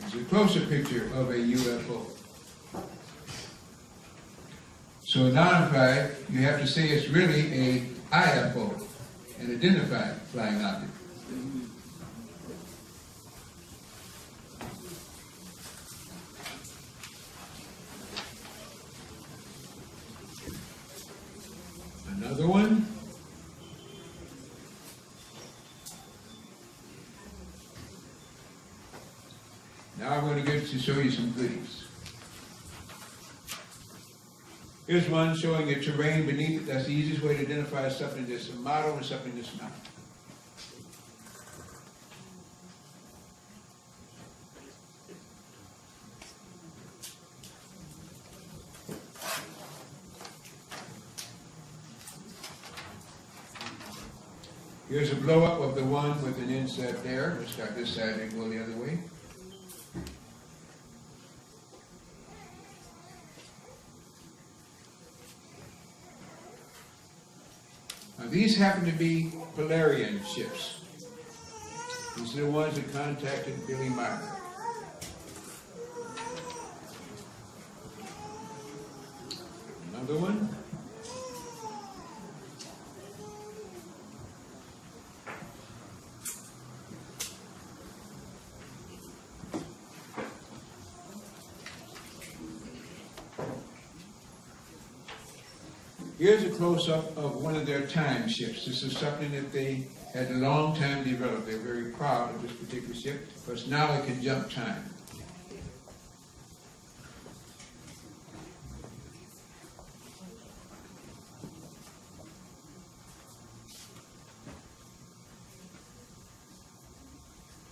Here's a closer picture of a UFO. So in identified, you have to say it's really a IFO, an identified flying object. Another one. Now I'm going to get to show you some goodies. Here's one showing the terrain beneath it. That's the easiest way to identify something that's a model and something that's not. Here's a blow-up of the one with an inset there. Let's start this side and go the other way. Now these happen to be Polarian ships. These are the ones that contacted Billy Meyer. Another one. Here's a close-up of one of their time ships. This is something that they had a long time developed. They're very proud of this particular ship because now it can jump time.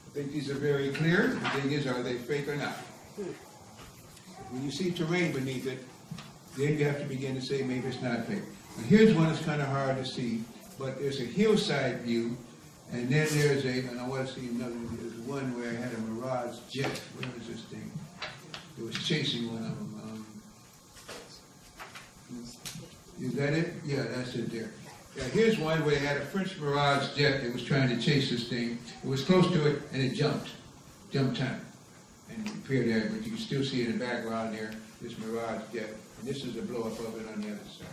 I think these are very clear. The thing is, are they fake or not? When you see terrain beneath it, then you have to begin to say maybe it's not fake. Now, here's one that's kind of hard to see, but there's a hillside view, and then there's and I want to see another, there's one where I had a Mirage jet. Where was this thing? It was chasing one of them. Is that it? Yeah, that's it there. Yeah, here's one where they had a French Mirage jet that was trying to chase this thing. It was close to it, and it jumped time, and it appeared there, but you can still see in the background there, this Mirage jet, and this is a blow-up of it on the other side.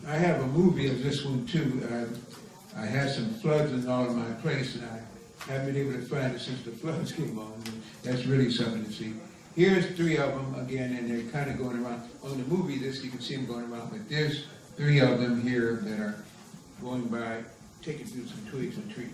I have a movie of this one too. I had some floods in all of my place, and I haven't been able to find it since the floods came on. That's really something to see. Here's 3 of them again, and they're kind of going around. On the movie, you can see them going around, but there's 3 of them here that are going by, taking through some twigs and trees.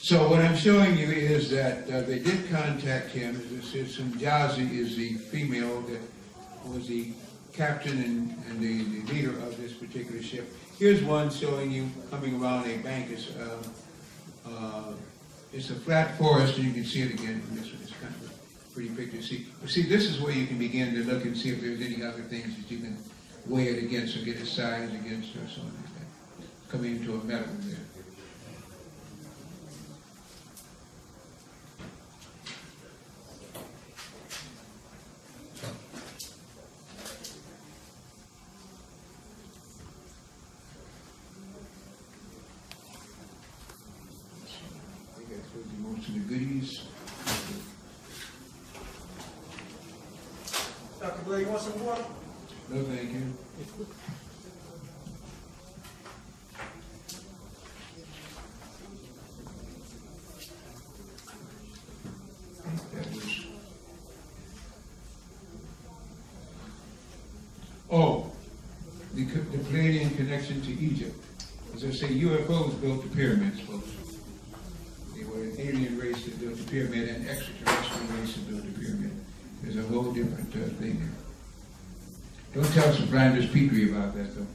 So what I'm showing you is that they did contact him. This is Sunjazi is the female that was the captain and the leader of this particular ship. Here's one showing you coming around a bank. It's a flat forest, and you can see it again in this one. It's kind of a pretty picture to see. But see, this is where you can begin to look and see if there's any other things that you can weigh it against or get its size against or something like that. Coming into a metal there. Most of the goodies. Dr. Blair, you want some water? No, thank you. The Palladian connection to Egypt. As I say, UFOs built the pyramids, folks. They were an alien race that built the pyramid and extraterrestrial race that built the pyramid. There's a whole different thing there. Don't tell some Flanders Petrie about that, though.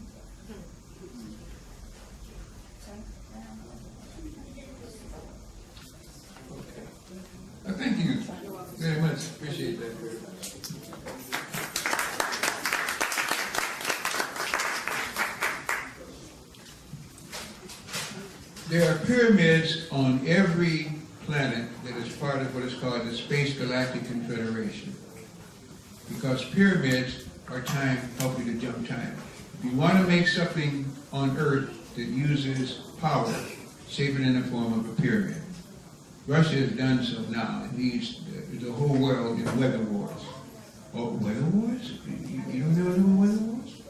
Okay. Thank you very much. Appreciate that very much. There are pyramids on every planet that is part of what is called the Space Galactic Confederation. Because pyramids are help you to jump time. If you want to make something on Earth that uses power, shape it in the form of a pyramid. Russia has done so now. It leads the whole world in weather wars. Oh, weather wars? You don't know weather wars?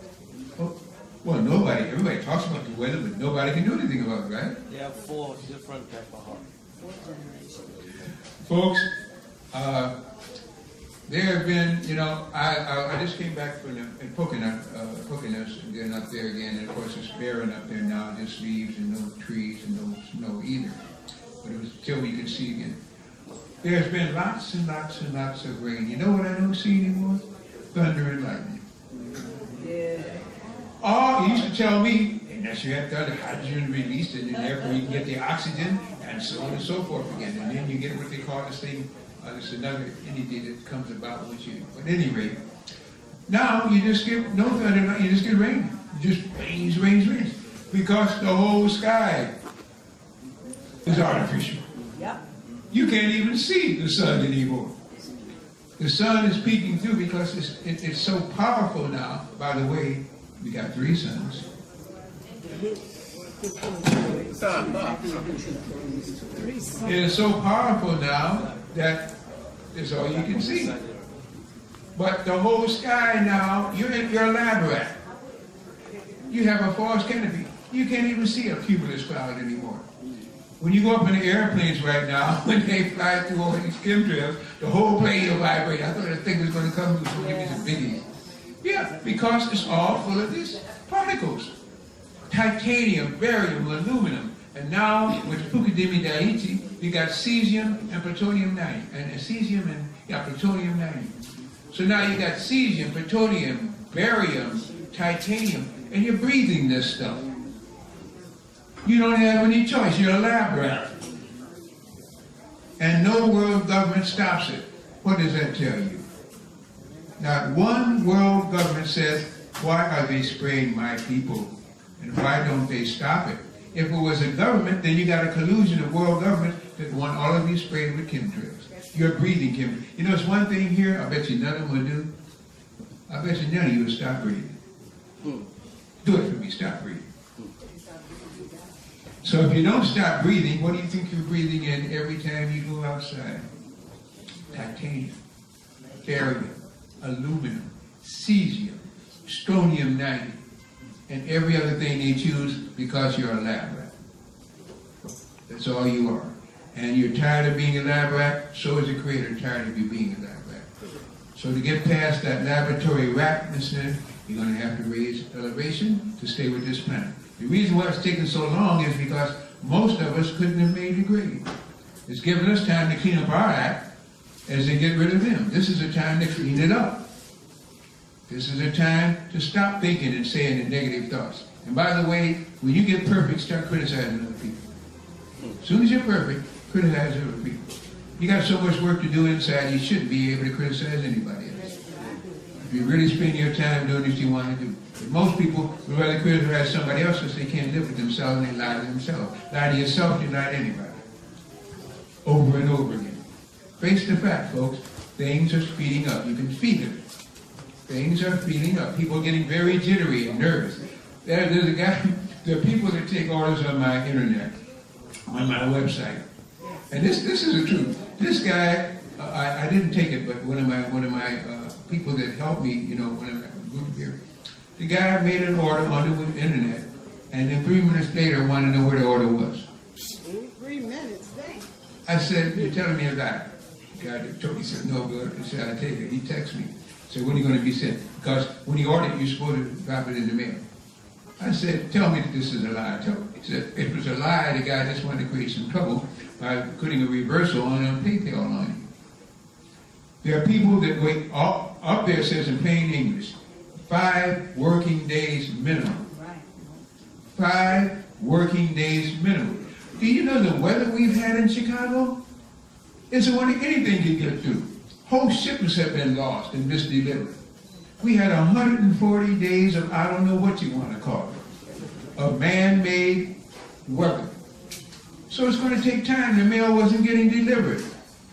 Oh, well, everybody talks about the weather, but nobody can do anything about it, right? There are 4 different types of heart. Folks, there have been, I just came back from Poconos again up there again, and of course it's barren up there now, just leaves and no trees and no snow either. But it was till we could see again. There's been lots and lots and lots of rain. You know what I don't see anymore? Thunder and lightning. Yeah. Oh, he used to tell me, unless you have thunder, hydrogen released, and then therefore you can get the oxygen, and so on and so forth again. And then you get what they call this thing, this another entity that comes about with you. But at any rate, now you just get no thunder, you just get rain. It just rains. Because the whole sky is artificial. Yep. You can't even see the sun anymore. The sun is peeking through because it's so powerful now. By the way, we got 3 suns. It is so powerful now that it's all you can see. But the whole sky now, you're in your lab rat. You have a false canopy. You can't even see a cumulus cloud anymore. When you go up in the airplanes right now, when they fly through all these chemtrails, the whole plane will vibrate. I thought that thing was going to come through, so give me some biggies. Yeah, because it's all full of these particles. Titanium, barium, aluminum. And now, with Fukudemi Daiichi, we got cesium and plutonium-90. And cesium and, plutonium-90. So now you got cesium, plutonium, barium, titanium, and you're breathing this stuff. You don't have any choice. You're a lab rat. And no world government stops it. What does that tell you? Not one world government says, why are they spraying my people? And why don't they stop it? If it was a government, then you got a collusion of world governments that want all of you sprayed with chemtrails. You're breathing chemtrails. You know, there's one thing here I bet you none of them will do. I bet you none of you will stop breathing. Do it for me, stop breathing. So if you don't stop breathing, what do you think you're breathing in every time you go outside? Titanium, barium, aluminum, cesium, strontium-90, and every other thing they choose because you're a lab rat. That's all you are. And you're tired of being a lab rat, so is the Creator tired of you being a lab rat. So to get past that laboratory ratness, you're going to have to raise elevation to stay with this planet. The reason why it's taking so long is because most of us couldn't have made the grade. It's given us time to clean up our act as they get rid of them. This is a time to clean it up. This is a time to stop thinking and saying the negative thoughts. And by the way, when you get perfect, start criticizing other people. As soon as you're perfect, criticize other people. You got so much work to do inside, you shouldn't be able to criticize anybody else. If you really spend your time doing what you want to do. But most people would rather criticize somebody else because they can't live with themselves and they lie to themselves. Lie to yourself, you lie to anybody. Over and over again. Face the fact, folks. Things are speeding up. You can feel it. Things are speeding up. People are getting very jittery and nervous. There's a guy, there are people that take orders on my internet, on my website. And this is the truth. This guy, I didn't take it, but one of my people that helped me, you know, when I moved here, the guy made an order on the internet, and then 3 minutes later wanted to know where the order was. 3 minutes, dang. I said, you're telling me a lie. The guy that told me, he said, no, good. He said, I tell you. He texted me. He said, when are you going to be sent? Because when you order it, you're supposed to drop it in the mail. I said, tell me that this is a lie. He said, if it was a lie, the guy just wanted to create some trouble by putting a reversal on PayPal on you. There are people that wait, up there says in plain English, 5 working days minimum. 5 working days minimum. Do you know the weather we've had in Chicago? It's one anything can get through. Whole shipments have been lost and misdelivered. We had 140 days of, I don't know what you want to call it, of man-made weather. So it's going to take time. The mail wasn't getting delivered.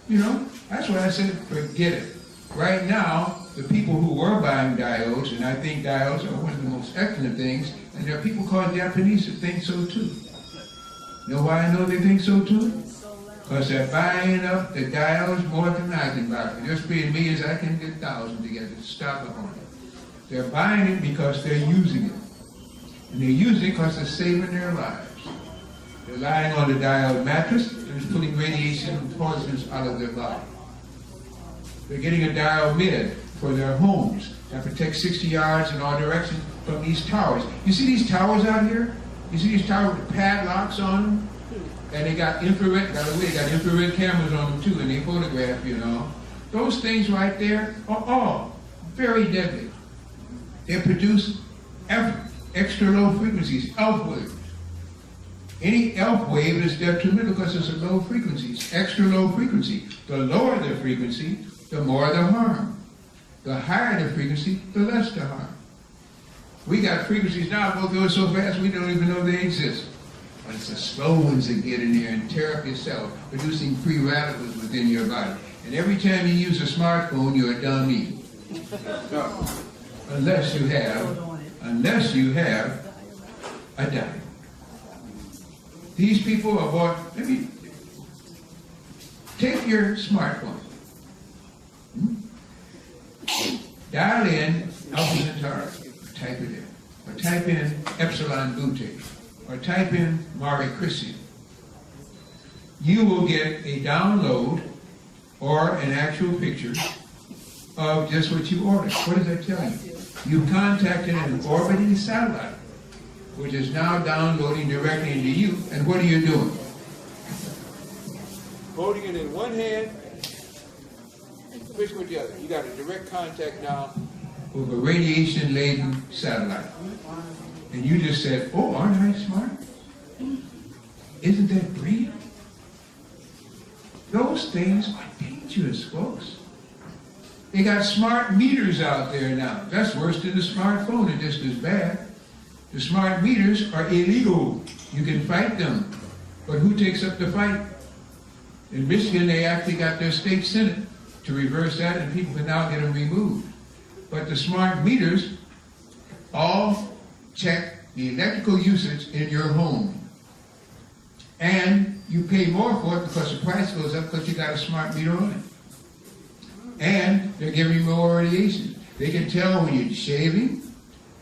You know, that's why I said, forget it. Right now, the people who were buying diodes, and I think diodes are one of the most excellent things, and there are people called Japanese that think so too. You know why I know they think so too? Because they're buying up the diodes more than I can buy. They're spraying millions, I can get thousands together to stop up on it. They're buying it because they're using it. And they're using it because they're saving their lives. They're lying on the diode mattress and it's pulling radiation and poisons out of their body. They're getting a diode mid for their homes that protects 60 yards in all directions from these towers. You see these towers out here? You see these towers with padlocks on them? And they got infrared, by the way, they got infrared cameras on them too, and they photograph, you know. Those things right there are all very deadly. They produce extra low frequencies, ELF waves. Any ELF wave is detrimental because it's a low frequency, it's extra low frequency. The lower the frequency, the more the harm. The higher the frequency, the less the harm. We got frequencies now go through it so fast we don't even know they exist. But it's the slow ones that get in there and tear up your cell, producing free radicals within your body. And every time you use a smartphone, you're a dummy. Unless you have a diet. These people are bought, maybe take your smartphone. Dial in Alpha Centauri, type it in. Or type in Epsilon Butte, or type in Mare Crisium. You will get a download or an actual picture of just what you ordered. What does that tell you? You've contacted an orbiting satellite, which is now downloading directly into you. And what are you doing? Holding it in one hand and pushing with the other. You got a direct contact now with a radiation-laden satellite. And you just said, oh, aren't I smart? Isn't that brilliant? Those things are dangerous, folks. They got smart meters out there now. That's worse than the smartphone. It's just as bad. The smart meters are illegal. You can fight them. But who takes up the fight? In Michigan, they actually got their state senate to reverse that, and people can now get them removed. But the smart meters all check the electrical usage in your home. And you pay more for it because the price goes up because you got a smart meter on it. And they're giving you more radiation. They can tell when you're shaving.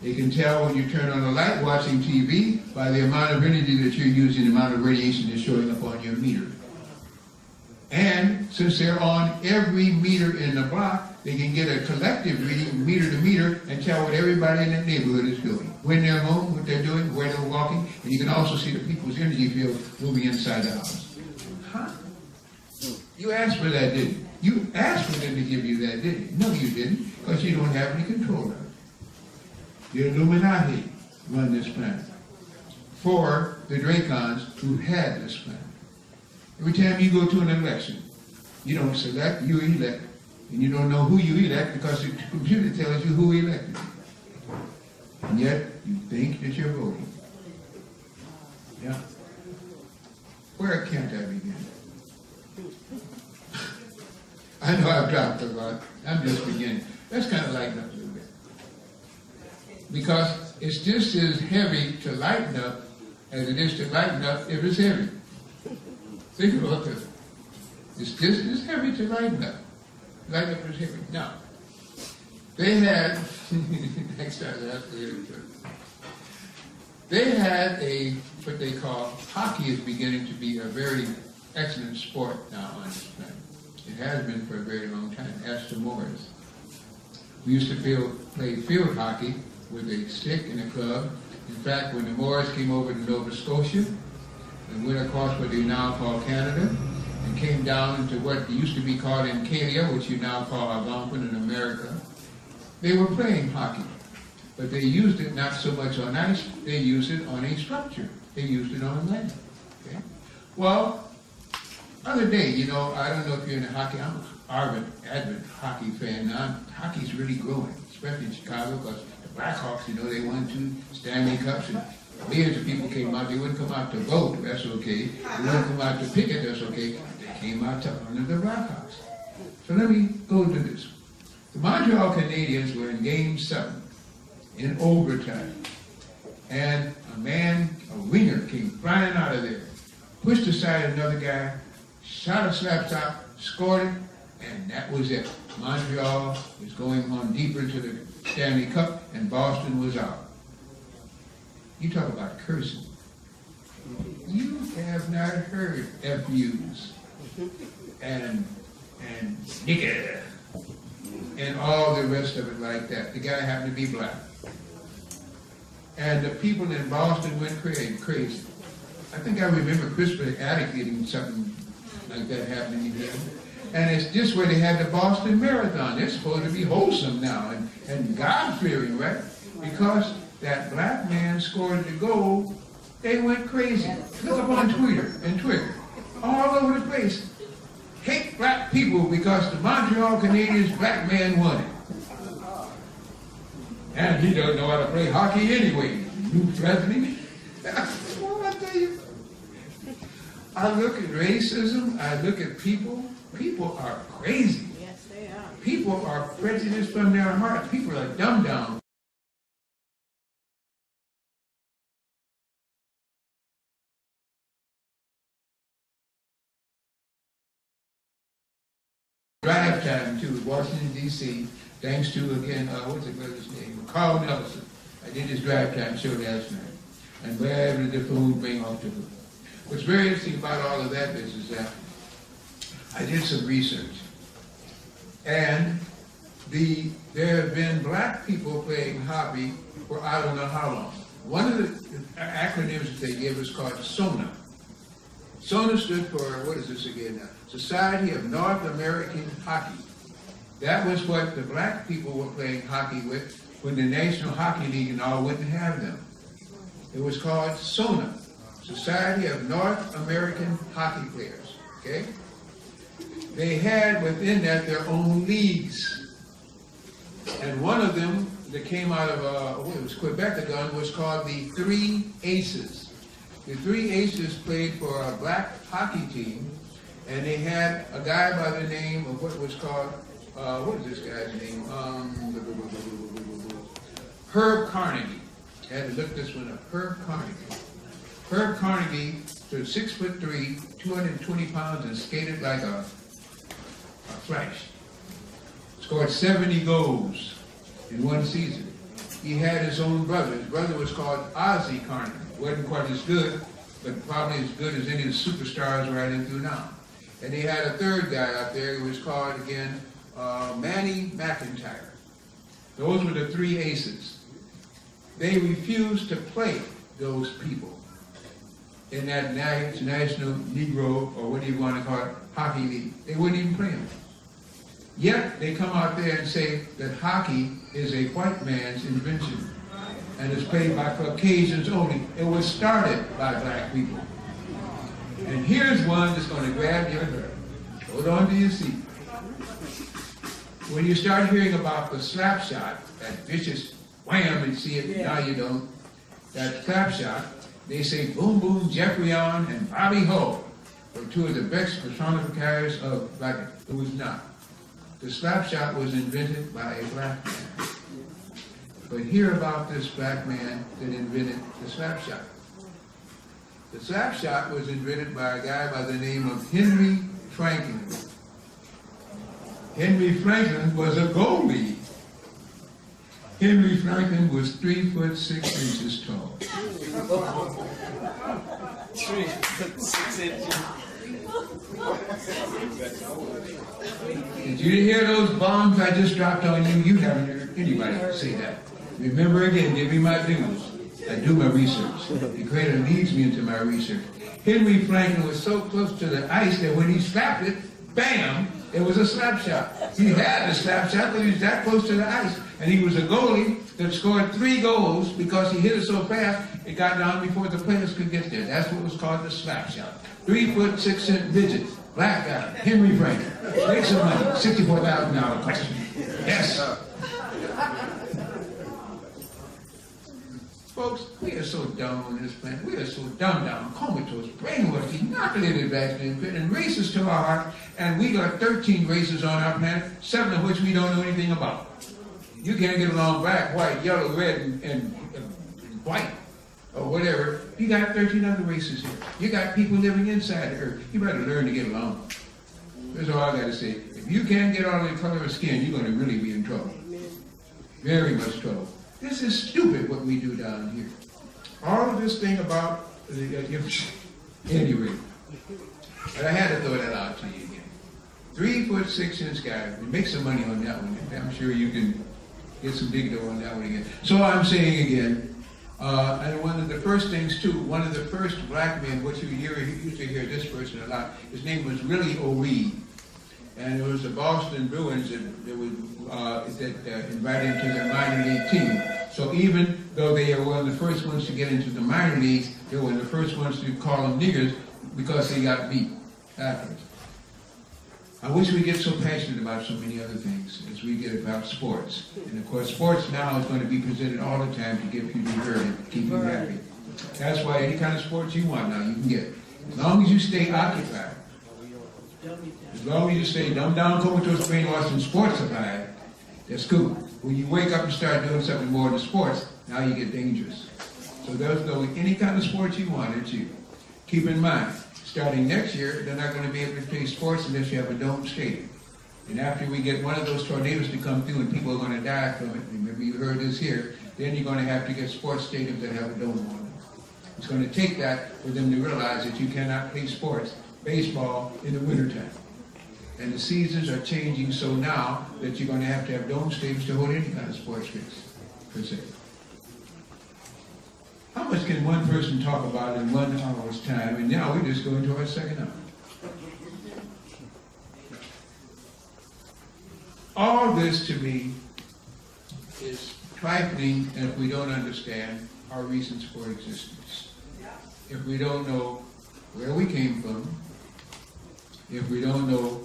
They can tell when you turn on the light watching TV by the amount of energy that you're using, the amount of radiation that's showing up on your meter. And since they're on every meter in the block, they can get a collective reading, meter to meter, and tell what everybody in that neighborhood is doing. When they're home, what they're doing, where they're walking, and you can also see the people's energy field moving inside the house. Huh? You asked for that, didn't you? You asked for them to give you that, didn't you? No, you didn't, because you don't have any control of it. The Illuminati run this planet for the Dracons who had this planet. Every time you go to an election, you don't select, you elect. And you don't know who you elect because the computer tells you who elected you. And yet, you think that you're voting. Yeah. Where can't I begin? I know I've dropped a lot. I'm just beginning. Let's kind of lighten up a little bit. Because it's just as heavy to lighten up as it is to lighten up if it's heavy. Think about this. It's just as heavy to lighten up. Lighten up is heavy. Now, they had, next time I have to hear it. They had what they call, hockey is beginning to be a very excellent sport now on this planet. It has been for a very long time. Ask the Moors. We used to play field hockey with a stick and a club. In fact, when the Moors came over to Nova Scotia and went across what they now call Canada and came down into what used to be called Encalia, which you now call Algonquin in America, they were playing hockey. But they used it not so much on ice, they used it on a structure. They used it on land. Okay? Well, other day, I don't know if you're into hockey. I'm an avid hockey fan now. Hockey's really growing, especially in Chicago, because the Blackhawks, they won 2 Stanley Cups, and millions of people came out. They wouldn't come out to vote, that's okay. They wouldn't come out to picket, that's okay. They came out to honor the Blackhawks. So let me go to this. The Montreal Canadiens were in Game 7 in overtime, and a winger, came flying out of there, pushed aside another guy, shot a slap shot, scored it, and that was it. Montreal was going on deeper into the Stanley Cup, and Boston was out. You talk about cursing. You have not heard FUs and nigger and all the rest of it like that. The guy happened to be black. And the people in Boston went crazy. I think I remember Crispin Attic getting something like that happening here. And it's just where they had the Boston Marathon. They're supposed to be wholesome now and God-fearing, right? Because that black man scored the goal, they went crazy. Look up on Twitter, all over the place. Hate black people because the Montreal Canadiens black man won it. And he doesn't know how to play hockey anyway. You threatening? Well, I tell you. I look at racism, I look at people. People are crazy. Yes, they are. People are prejudiced from their heart. People are dumbed down. Drive time to Washington, D.C., Thanks to, again, what's the brother's name? Carl Nelson. I did his drive time show last night. And wherever the food bring off to food. What's very interesting about all of that is that I did some research. And there have been black people playing hockey for I don't know how long. One of the acronyms that they gave was called SONA. SONA stood for, what is this again now? Society of North American Hockey. That was what the black people were playing hockey with when the National Hockey League and all wouldn't have them. It was called SONA, Society of North American Hockey Players, okay? They had within that their own leagues. And one of them that came out of, it was Quebec again, was called the Three Aces. The Three Aces played for a black hockey team, and they had a guy by the name of what was called, what is this guy's name? Herb Carnegie. I had to look this one up. Herb Carnegie. Herb Carnegie stood 6'3", 220 pounds, and skated like a flash. Scored 70 goals in one season. He had his own brother. His brother was called Ozzie Carnegie. Wasn't quite as good, but probably as good as any of the superstars we're right into now. And they had a third guy out there who was called, again, Manny McIntyre. Those were the Three Aces. They refused to play those people in that National Negro, or what do you want to call it, hockey league. They wouldn't even play them. Yet they come out there and say that hockey is a white man's invention and is played by Caucasians only. It was started by black people. And here's one that's going to grab your heart. Hold on to your seat. When you start hearing about the slap shot, that vicious wham and see it, now you don't, that slap shot, they say Boom Boom Jeffrey-On and Bobby Ho were two of the best personifiers of black. It was not. The slap shot was invented by a black man. But hear about this black man that invented the slap shot. The slap shot was invented by a guy by the name of Henry Franklin. Henry Franklin was a goalie. Henry Franklin was 3'6" tall. 3'6". Did you hear those bombs I just dropped on you? You haven't heard anybody say that. Remember again, give me my dues. I do my research. The Creator leads me into my research. Henry Franklin was so close to the ice that when he slapped it, bam, it was a slap shot. He had a slap shot, but he was that close to the ice. And he was a goalie that scored 3 goals because he hit it so fast, it got down before the players could get there. That's what was called the slap shot. 3'6" midget, black guy, Henry Franklin. Make some money, $64,000 question. Yes. Folks, we are so dumb on this planet. We are so dumb down, comatose, brainwashed, inoculated vaccine, and racist to our heart. And we got 13 races on our planet, 7 of which we don't know anything about. You can't get along black, white, yellow, red, and white, or whatever. You got 13 other races here. You got people living inside the earth. You better learn to get along. That's all I got to say. If you can't get all the color of skin, you're going to really be in trouble. Very much trouble. This is stupid what we do down here. All of this thing about anyway. But I had to throw that out to you again. 3'6" guy. Make some money on that one. I'm sure you can get some big dough on that one again. So I'm saying again, and one of the first things too, one of the first black men, which you used to hear this person a lot, his name was Willie O'Reed. And it was the Boston Bruins that invited him to their minor league team. So even though they were one of the first ones to get into the minor leagues, they were the first ones to call them niggers because they got beat afterwards. I wish we get so passionate about so many other things as we get about sports. And of course, sports now is going to be presented all the time to get people heard and keep you happy. That's why any kind of sports you want now, you can get. As long as you stay occupied. As long as you stay dumb down, comatose, brainwashed, and sports alive, that's cool. When you wake up and start doing something more than sports, now you get dangerous. So there's no any kind of sports you want to. Keep in mind, starting next year, they're not going to be able to play sports unless you have a dome stadium. And after we get one of those tornadoes to come through and people are going to die from it, remember you heard this here, then you're going to have to get sports stadiums that have a dome on them. It's going to take that for them to realize that you cannot play sports, baseball, in the wintertime. And the seasons are changing so now that you're going to have dome stadiums to hold any kind of sports race, per se. How much can one person talk about in 1 hour's time? And now we're just going to our second hour. All this to me is trifling if we don't understand our reasons for existence. If we don't know where we came from, if we don't know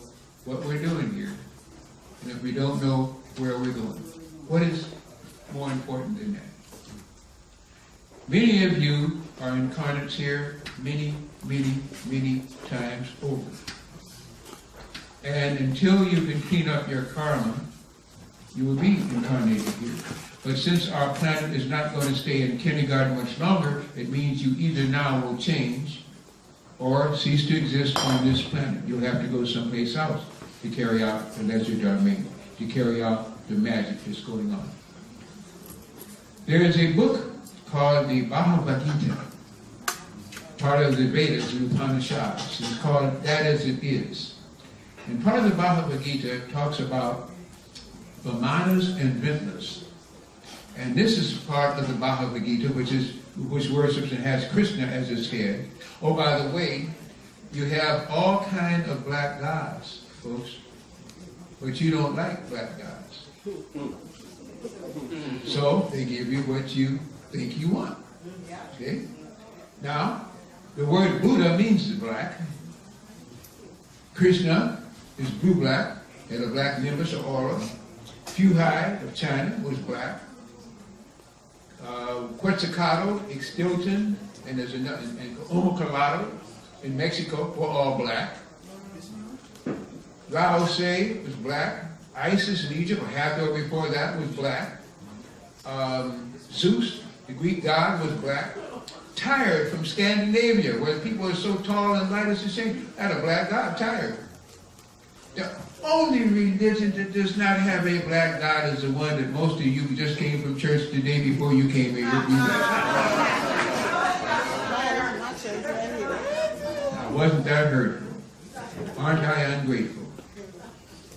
what we're doing here, and if we don't know where we're going. What is more important than that? Many of you are incarnates here many, many, many times over. And until you can clean up your karma, you will be incarnated here. But since our planet is not going to stay in kindergarten much longer, it means you either now will change or cease to exist on this planet. You'll have to go someplace else to carry out the lesser dharma, to carry out the magic that's going on. There is a book called the Bhagavad Gita, part of the Vedas, the Upanishads. It's called That As It Is. And part of the Bhagavad Gita talks about Vamanas and Vintlas. And this is part of the Bhagavad Gita, which worships and has Krishna as its head. Oh, by the way, you have all kinds of black gods, folks, but you don't like black gods. So they give you what you think you want. Okay? Now, the word Buddha means black. Krishna is blue-black, had a black nimbus or aura. Fuhai of China was black. Quetzalcoatl, Ixtilton, and there's another, and Omocalatl in Mexico were all black. Laos was black. Isis in Egypt, or Hathor before that, was black. Zeus, the Greek god, was black. Tyre from Scandinavia, where people are so tall and light as the same, had a black god, Tyre. The only religion that does not have a black god is the one that most of you just came from church the day before you came here. Now, wasn't that hurtful? Aren't I ungrateful?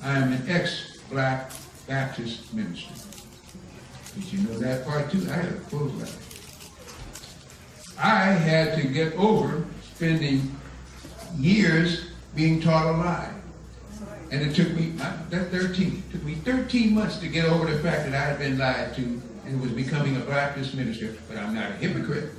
I am an ex-black Baptist minister. Did you know that part too? I had a full life. I had to get over spending years being taught a lie. And it took me, it took me 13 months to get over the fact that I had been lied to and was becoming a Baptist minister. But I'm not a hypocrite.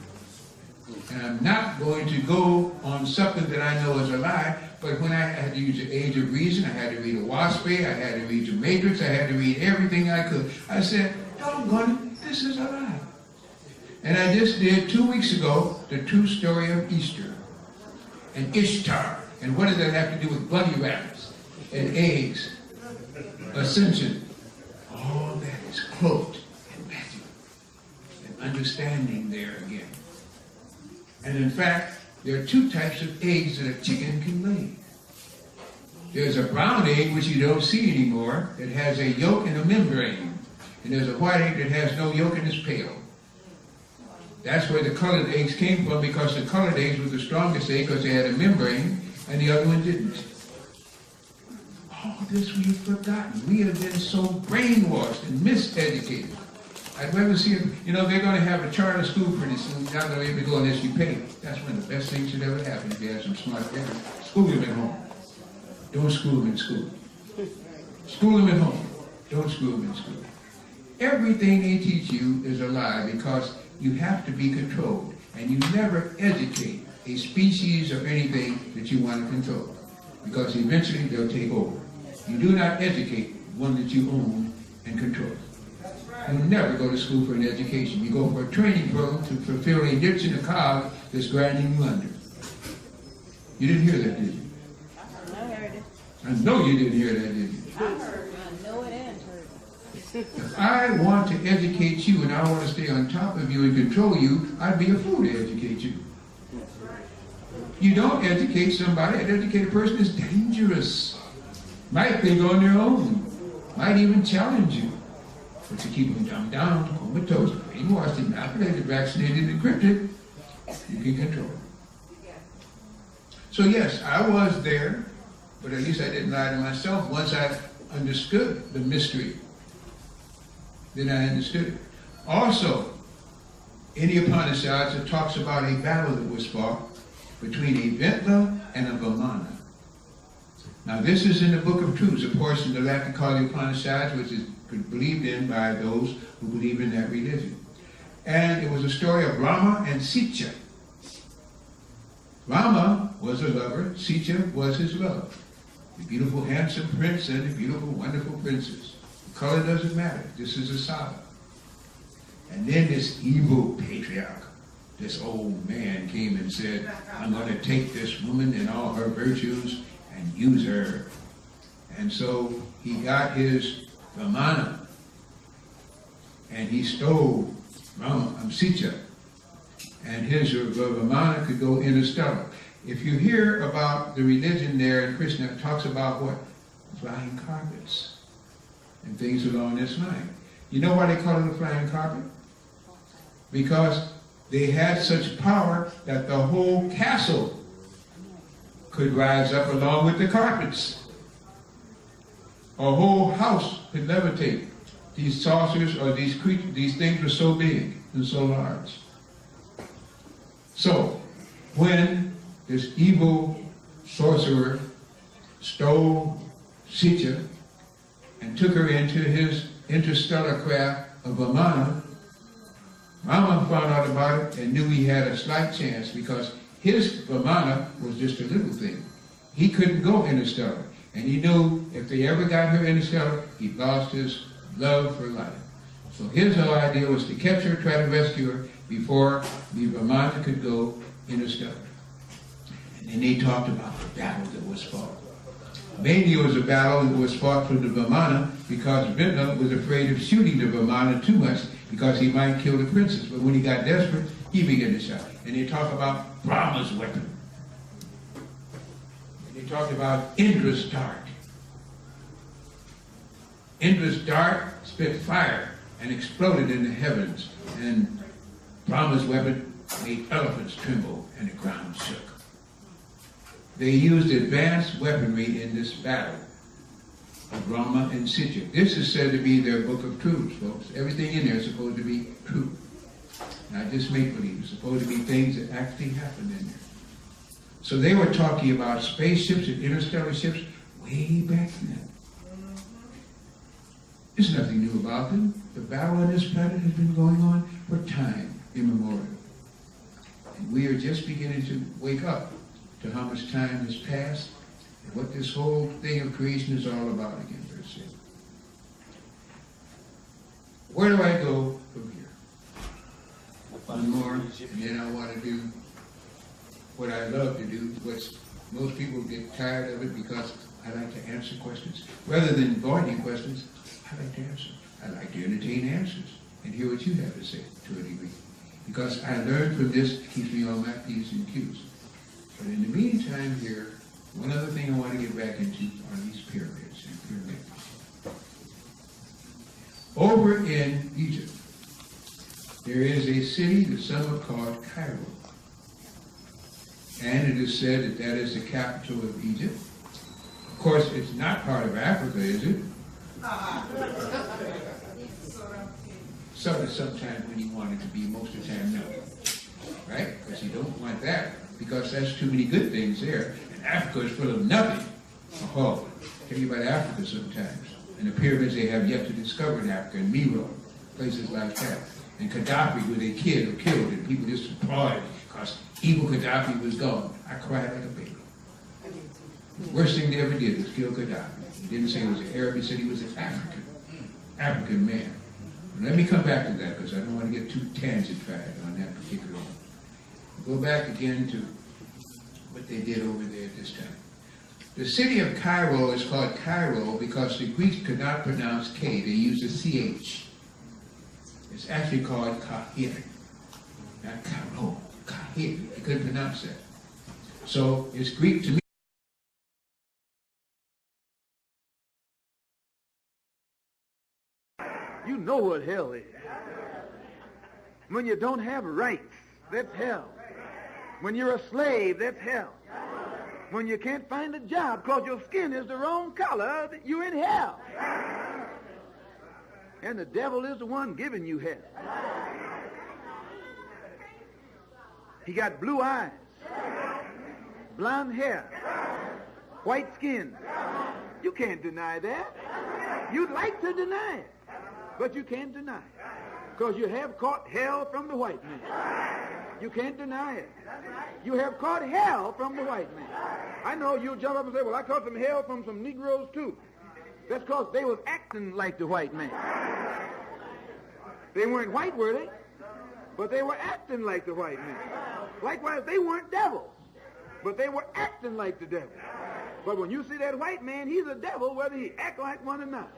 And I'm not going to go on something that I know is a lie. But when I had to use the age of reason, I had to read a WASPE, I had to read the Matrix, I had to read everything I could. I said, doggone it, this is a lie. And I just did 2 weeks ago the true story of Easter and Ishtar. And what does that have to do with bunny rabbits and eggs? Ascension. All that is cloaked in magic and understanding there again. And in fact, there are two types of eggs that a chicken can lay. There's a brown egg, which you don't see anymore, that has a yolk and a membrane. And there's a white egg that has no yolk and is pale. That's where the colored eggs came from, because the colored eggs were the strongest egg because they had a membrane and the other one didn't. All this we've forgotten. We have been so brainwashed and miseducated. I'd rather see it, they're going to have a charter school pretty soon. You're not going to be able to go unless you pay. That's one of the best things that ever happened if you have some smart parents. School them at home. Don't school them in school. School them at home. Don't school them in school. Everything they teach you is a lie, because you have to be controlled. And you never educate a species or anything that you want to control, because eventually they'll take over. You do not educate one that you own and control. You never go to school for an education. You go for a training program to fulfill a niche in the cog that's grinding you under. You didn't hear that, did you? I heard it. I know you didn't hear that, did you? I heard it. I know it and heard it. If I want to educate you and I want to stay on top of you and control you, I'd be a fool to educate you. You don't educate somebody. An educated person is dangerous. might think on their own, might even challenge you. But to keep them dumbed down, comatose, brainwashed, inoculated, vaccinated, encrypted, you can control them. So yes, I was there, but at least I didn't lie to myself. Once I understood the mystery, then I understood it. Also, in the Upanishads, it talks about a battle that was fought between a Vintla and a Vamana. Now this is in the Book of Truths, a portion of that we call the Upanishads, which is believed in by those who believe in that religion. And it was a story of Rama and Sita. Rama was a lover, Sita was his love. The beautiful, handsome prince and the beautiful, wonderful princess. The color doesn't matter. This is a saga. And then this evil patriarch, this old man came and said, I'm going to take this woman and all her virtues and use her. And so he got his Vamana and he stole Sita. And his Vamana could go interstellar. If you hear about the religion there in Krishna, it talks about what? Flying carpets and things along this line. You know why they call it a flying carpet? Because they had such power that the whole castle could rise up along with the carpets. A whole house could levitate. These saucers or these creatures, these things were so big and so large. So, when this evil sorcerer stole Sita and took her into his interstellar craft of Vamana, Rama found out about it and knew he had a slight chance because his Vamana was just a little thing. He couldn't go interstellar. And he knew if they ever got her interstellar, he lost his love for life. So his whole idea was to catch her, try to rescue her before the Vamana could go interstellar. And then they talked about the battle that was fought. Mainly it was a battle that was fought for the Vamana because Vintla was afraid of shooting the Vamana too much because he might kill the princess. But when he got desperate, he began to shout. And they talk about Brahma's weapon. And they talked about Indra's dart. Indra's dart spit fire and exploded in the heavens. And Brahma's weapon made elephants tremble and the ground shook. They used advanced weaponry in this battle of Rama and Sita. This is said to be their book of truths, folks. Everything in there is supposed to be true. Not just make-believe. It's supposed to be things that actually happened in there. So they were talking about spaceships and interstellar ships way back then. There's nothing new about them. The battle on this planet has been going on for time immemorial. And we are just beginning to wake up to how much time has passed and what this whole thing of creation is all about again, per se. Where do I go from here? One more, and then I want to do what I love to do, which most people get tired of it because I like to answer questions. Rather than avoiding questions, I like to answer. I like to entertain answers and hear what you have to say to a degree. Because I learned from this, it keeps me on my P's and Q's. But in the meantime here, one other thing I want to get back into are these pyramids and pyramids. Over in Egypt, there is a city that some have called Cairo. And it is said that that is the capital of Egypt. Of course, it's not part of Africa, is it? Sometimes when you want it to be, most of the time, no. Right? Because you don't want that, because that's too many good things there. And Africa is full of nothing. Oh, tell you about Africa sometimes. And the pyramids they have yet to discover in Africa, and Miro, places like that. And Gaddafi, where they killed, and people just applauded because evil Gaddafi was gone. I cried like a baby. The worst thing they ever did was kill Gaddafi. He didn't say he was an Arab, he said he was an African man. But let me come back to that because I don't want to get too tangent-fied on that particular one. Go back again to what they did over there at this time. The city of Cairo is called Cairo because the Greeks could not pronounce K. They used a CH. It's actually called Kahir. Not Cairo, Kahir. They couldn't pronounce that. So it's Greek to me. know what hell is. When you don't have rights, that's hell. When you're a slave, that's hell. When you can't find a job because your skin is the wrong color, you're in hell. And the devil is the one giving you hell. He got blue eyes, blonde hair, white skin. You can't deny that. You'd like to deny it, but you can't deny it. Because you have caught hell from the white man. You can't deny it. You have caught hell from the white man. I know you'll jump up and say, well, I caught some hell from some Negroes too. That's because they was acting like the white man. They weren't white, were they? But they were acting like the white man. Likewise, they weren't devils, but they were acting like the devil. But when you see that white man, he's a devil whether he act like one or not.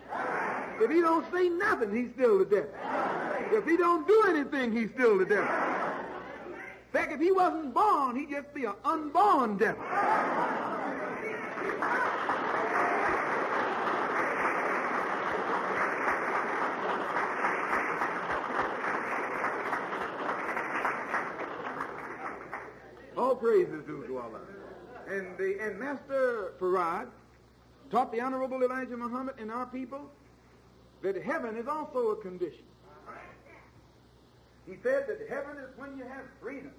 If he don't say nothing, he's still the devil. If he don't do anything, he's still the devil. In fact, if he wasn't born, he'd just be an unborn devil. All praise is due to Allah. And Master Farad taught the Honorable Elijah Muhammad and our people that heaven is also a condition. He said that heaven is when you have freedom.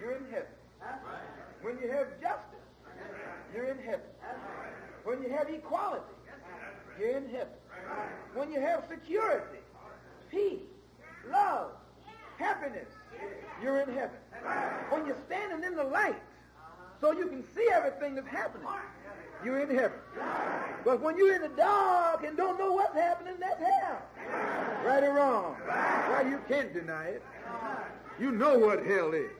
You're in heaven. When you have justice, you're in heaven. When you have equality, you're in heaven. When you have security, peace, love, happiness, you're in heaven. When you're standing in the light so you can see everything that's happening, you're in heaven. But when you're in the dark and don't know what's happening, that's hell. Right or wrong? Well, you can't deny it. You know what hell is.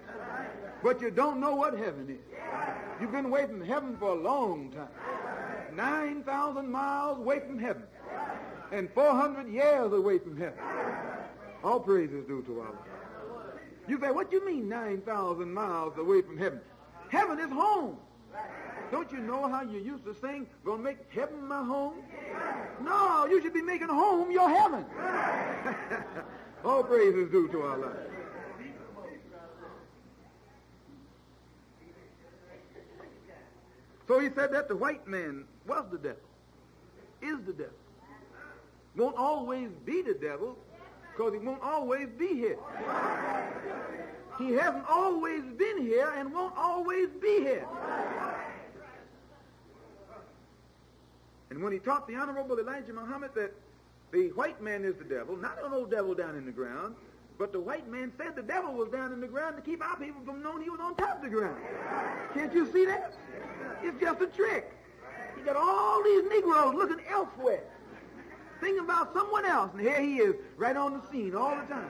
But you don't know what heaven is. You've been away from heaven for a long time. 9,000 miles away from heaven. And 400 years away from heaven. All praise is due to Allah. You say, what do you mean 9,000 miles away from heaven? Heaven is home. Don't you know how you used to sing, gonna make heaven my home? No, you should be making home your heaven. All praise is due to Allah. So he said that the white man was the devil, is the devil. Won't always be the devil, because he won't always be here. He hasn't always been here and won't always be here. And when he taught the Honorable Elijah Muhammad that the white man is the devil, not an old devil down in the ground, but the white man said the devil was down in the ground to keep our people from knowing he was on top of the ground. Can't you see that? It's just a trick. He got all these Negroes looking elsewhere, thinking about someone else, and here he is, right on the scene all the time.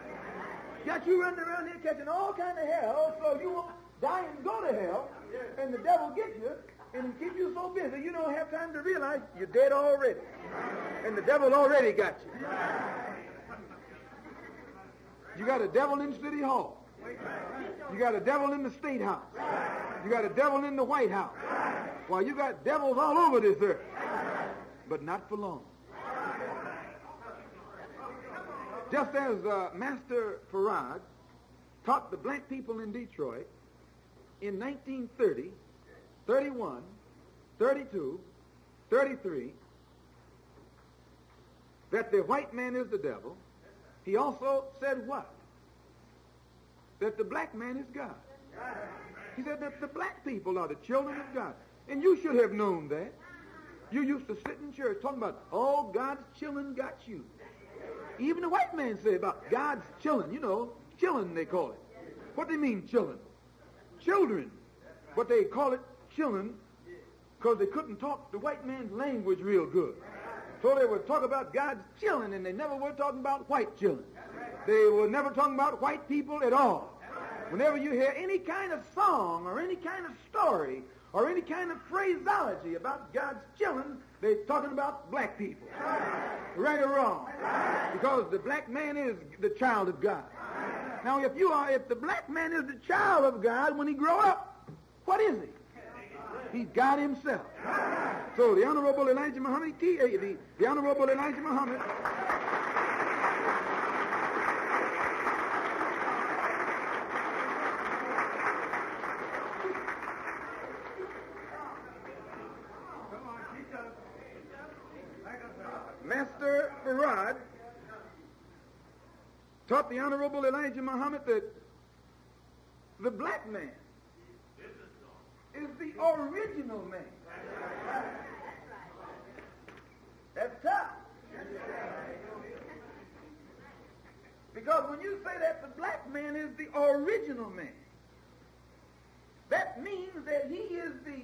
Got you running around here catching all kind of hell, so you won't die and go to hell, and the devil gets you, and he keeps you so busy you don't have time to realize you're dead already. And the devil already got you. You got a devil in City Hall. You got a devil in the State House. You got a devil in the White House. Well, you got devils all over this earth. But not for long. Just as Master Farad taught the black people in Detroit in 1930, 31, 32, 33, that the white man is the devil, he also said what? That the black man is God. He said that the black people are the children of God. And you should have known that. You used to sit in church talking about, oh, God's children got you. Even the white man say about God's children, you know, children they call it. What do they mean, children? Children. But they call it children because they couldn't talk the white man's language real good. So they would talk about God's children, and they never were talking about white children. They were never talking about white people at all. Whenever you hear any kind of song or any kind of story or any kind of phraseology about God's children, they're talking about black people. Right or wrong? Because the black man is the child of God. Now, if the black man is the child of God, when he grow up, what is he? He's God himself. So the Honorable Elijah Muhammad, the Honorable Elijah Muhammad taught the Honorable Elijah Muhammad that the black man is the original man. That's tough. Because when you say that the black man is the original man, that means that he is the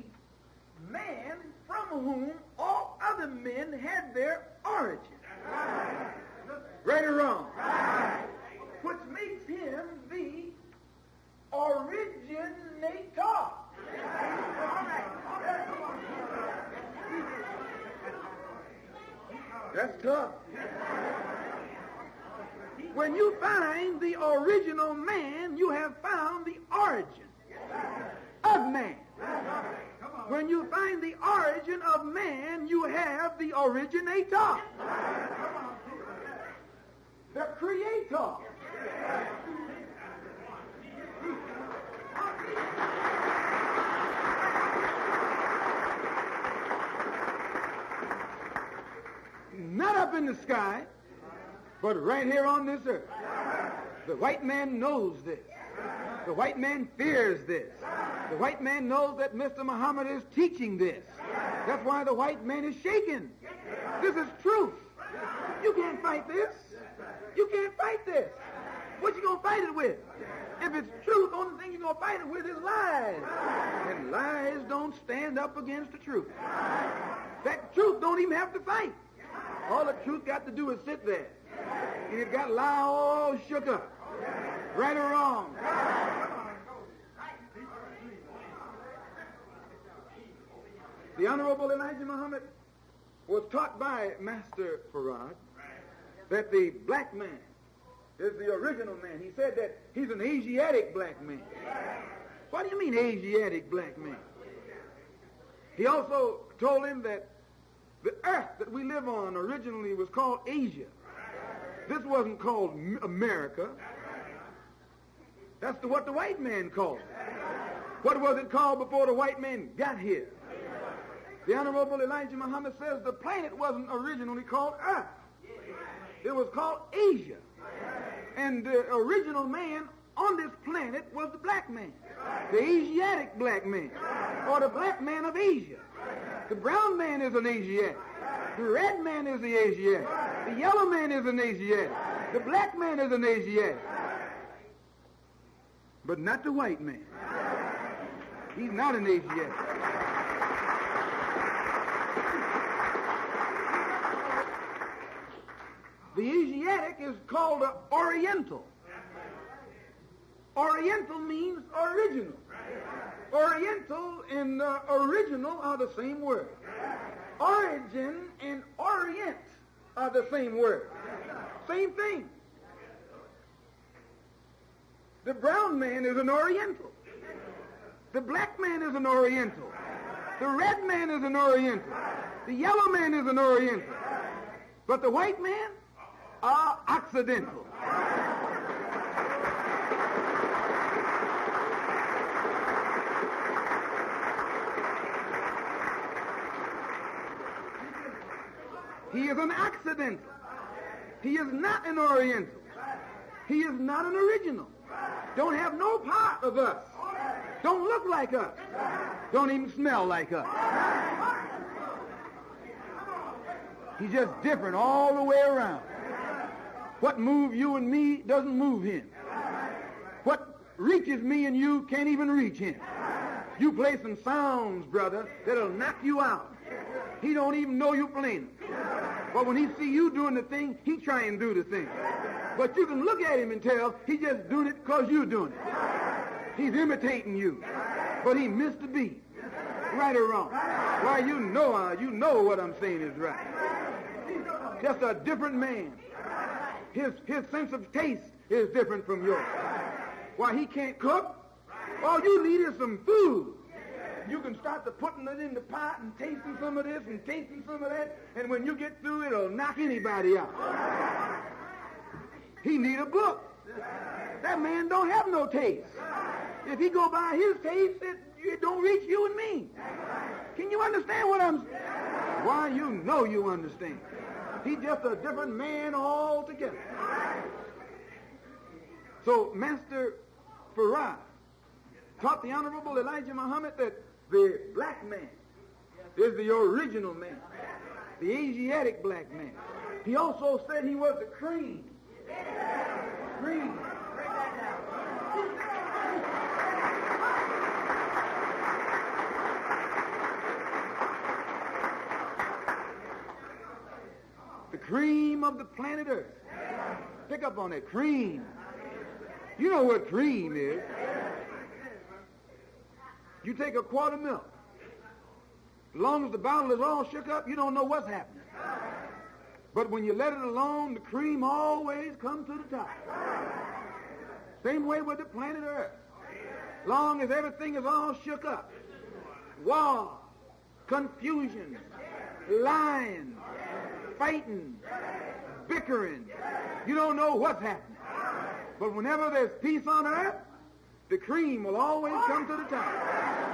man from whom all other men had their origin. Right or wrong? Which makes him the originator. That's tough. When you find the original man, you have found the origin of man. When you find the origin of man, you have the originator, the creator. Not up in the sky, but right here on this earth. The white man knows this. The white man fears this. The white man knows that Mr. Muhammad is teaching this. That's why the white man is shaken. This is truth. You can't fight this. You can't fight this. What you gonna fight it with? If it's truth, the only thing you're gonna fight it with is lies. And lies don't stand up against the truth. That truth don't even have to fight. All the truth got to do is sit there. And it got lie all shook up. Right or wrong? The Honorable Elijah Muhammad was taught by Master Farad that the black man is the original man. He said that he's an Asiatic black man. What do you mean Asiatic black man? He also told him that the earth that we live on originally was called Asia. This wasn't called America. That's what the white man called it. What was it called before the white man got here? The Honorable Elijah Muhammad says the planet wasn't originally called Earth. It was called Asia. And the original man on this planet was the black man, the Asiatic black man, or the black man of Asia. The brown man is an Asiatic. The red man is the Asiatic. The yellow man is an Asiatic. The black man is an Asiatic. But not the white man. He's not an Asiatic. The Asiatic is called an Oriental. Oriental means original. Oriental and original are the same word. Origin and orient are the same word. Same thing. The brown man is an Oriental. The black man is an Oriental. The red man is an Oriental. The yellow man is an Oriental. But the white man are Occidental. He is an Occidental. He is not an Oriental. He is not an original. Don't have no part of us. Don't look like us. Don't even smell like us. He's just different all the way around. What moves you and me doesn't move him. What reaches me and you can't even reach him. You play some sounds, brother, that'll knock you out. He don't even know you're playing them. But when he see you doing the thing, he try and do the thing. But you can look at him and tell he just doing it because you're doing it. He's imitating you. But he missed the beat. Right or wrong? Why, you know what I'm saying is right. Just a different man. His sense of taste is different from yours. Why, he can't cook. All you need is some food. You can start to putting it in the pot and tasting some of this and tasting some of that, and when you get through, it'll knock anybody out. He need a book. That man don't have no taste. If he go by his taste, it don't reach you and me. Can you understand what I'm saying? Why, you know you understand. He's just a different man altogether. So Master Farad taught the Honorable Elijah Muhammad that the black man is the original man, the Asiatic black man. He also said he was the cream. Cream. The cream of the planet Earth. Pick up on it. Cream. You know what cream is. You take a quart of milk. As long as the bottle is all shook up, you don't know what's happening. But when you let it alone, the cream always comes to the top. Same way with the planet Earth. As long as everything is all shook up. War, confusion, lying, fighting, bickering. You don't know what's happening. But whenever there's peace on earth, the cream will always come to the top.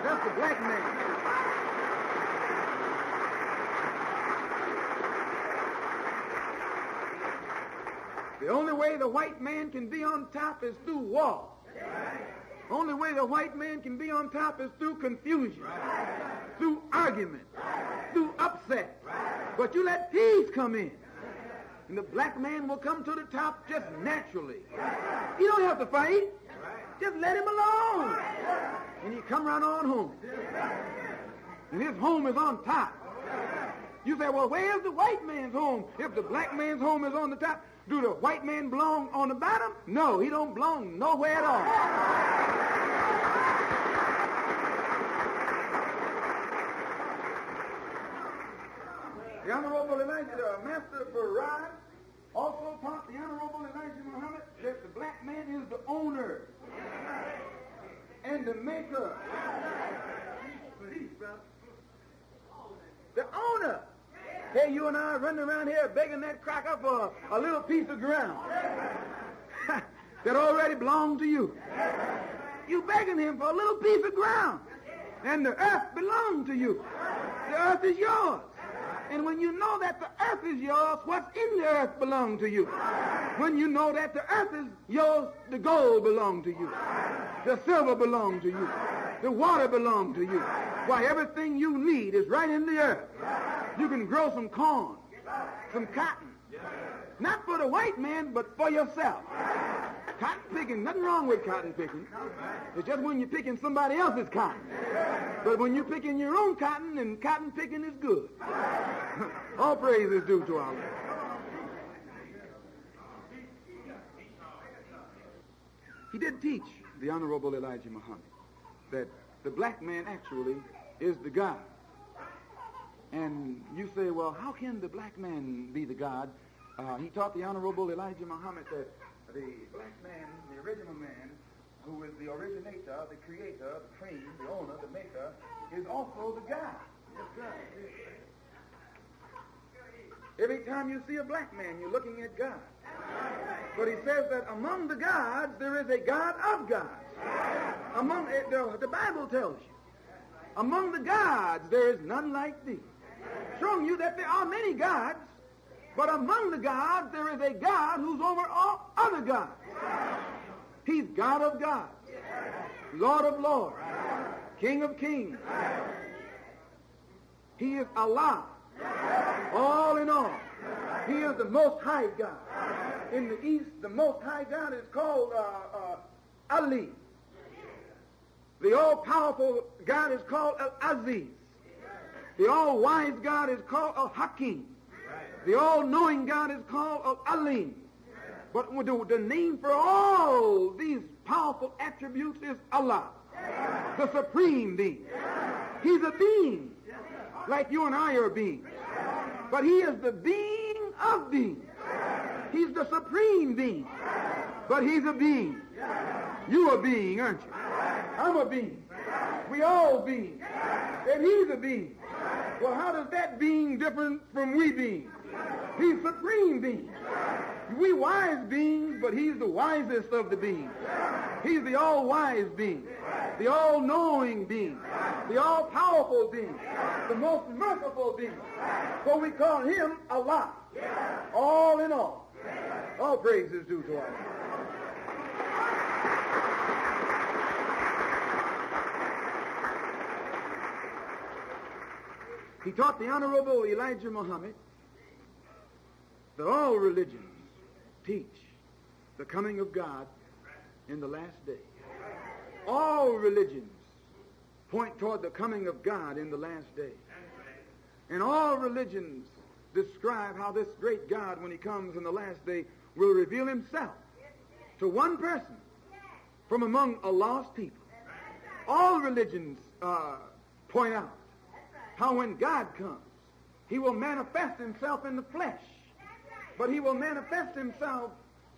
That's the black man. The only way the white man can be on top is through war. Only way the white man can be on top is through confusion, through argument, through upset. But you let peace come in, and the black man will come to the top just naturally. You don't have to fight. Just let him alone. And you come right on home. And his home is on top. You say, well, where's the white man's home? If the black man's home is on the top, do the white man belong on the bottom? No, he don't belong nowhere at all. The Honorable Elijah, Master Farad, also taught the Honorable Elijah Muhammad that the black man is the owner and the maker. The owner. Hey, you and I are running around here begging that cracker for a little piece of ground that already belongs to you. You begging him for a little piece of ground, and the earth belongs to you. The earth is yours. And when you know that the earth is yours, what's in the earth belongs to you. When you know that the earth is yours, the gold belongs to you. The silver belongs to you. The water belongs to you. Why, everything you need is right in the earth. You can grow some corn, some cotton. Not for the white man, but for yourself. Cotton picking, nothing wrong with cotton picking. It's just when you're picking somebody else's cotton. But when you're picking your own cotton, and cotton picking is good. All praise is due to our Lord. He did teach the Honorable Elijah Muhammad that the black man actually is the God. And you say, well, how can the black man be the God? He taught the Honorable Elijah Muhammad that the black man, the original man, who is the originator, the creator, the cream, the owner, the maker, is also the God. Every time you see a black man, you're looking at God. But he says that among the gods, there is a God of gods. The Bible tells you, among the gods, there is none like thee. Showing you that there are many gods, but among the gods, there is a God who's over all other gods. He's God of gods, Lord of lords, King of kings. He is Allah, all in all. He is the Most High God. In the East, the Most High God is called Ali. The all-powerful God is called Al-Aziz. The all-wise God is called Al-Hakim. The all-knowing God is called Al-Alim. But the name for all these powerful attributes is Allah, the supreme being. He's a being, like you and I are beings. But he is the being of beings. He's the supreme being. But he's a being. You're a being, aren't you? I'm a being. We all beings. And he's a being. Well, how does that being different from we beings? He's supreme being. We wise beings, but he's the wisest of the beings. He's the all-wise being, the all-knowing being, the all-powerful being, the most merciful being. So we call him Allah, all in all. All praise is due to Allah. He taught the Honorable Elijah Muhammad that all religions teach the coming of God in the last day. All religions point toward the coming of God in the last day. And all religions describe how this great God, when he comes in the last day, will reveal himself to one person from among a lost people. All religions point out how when God comes, he will manifest himself in the flesh, but he will manifest himself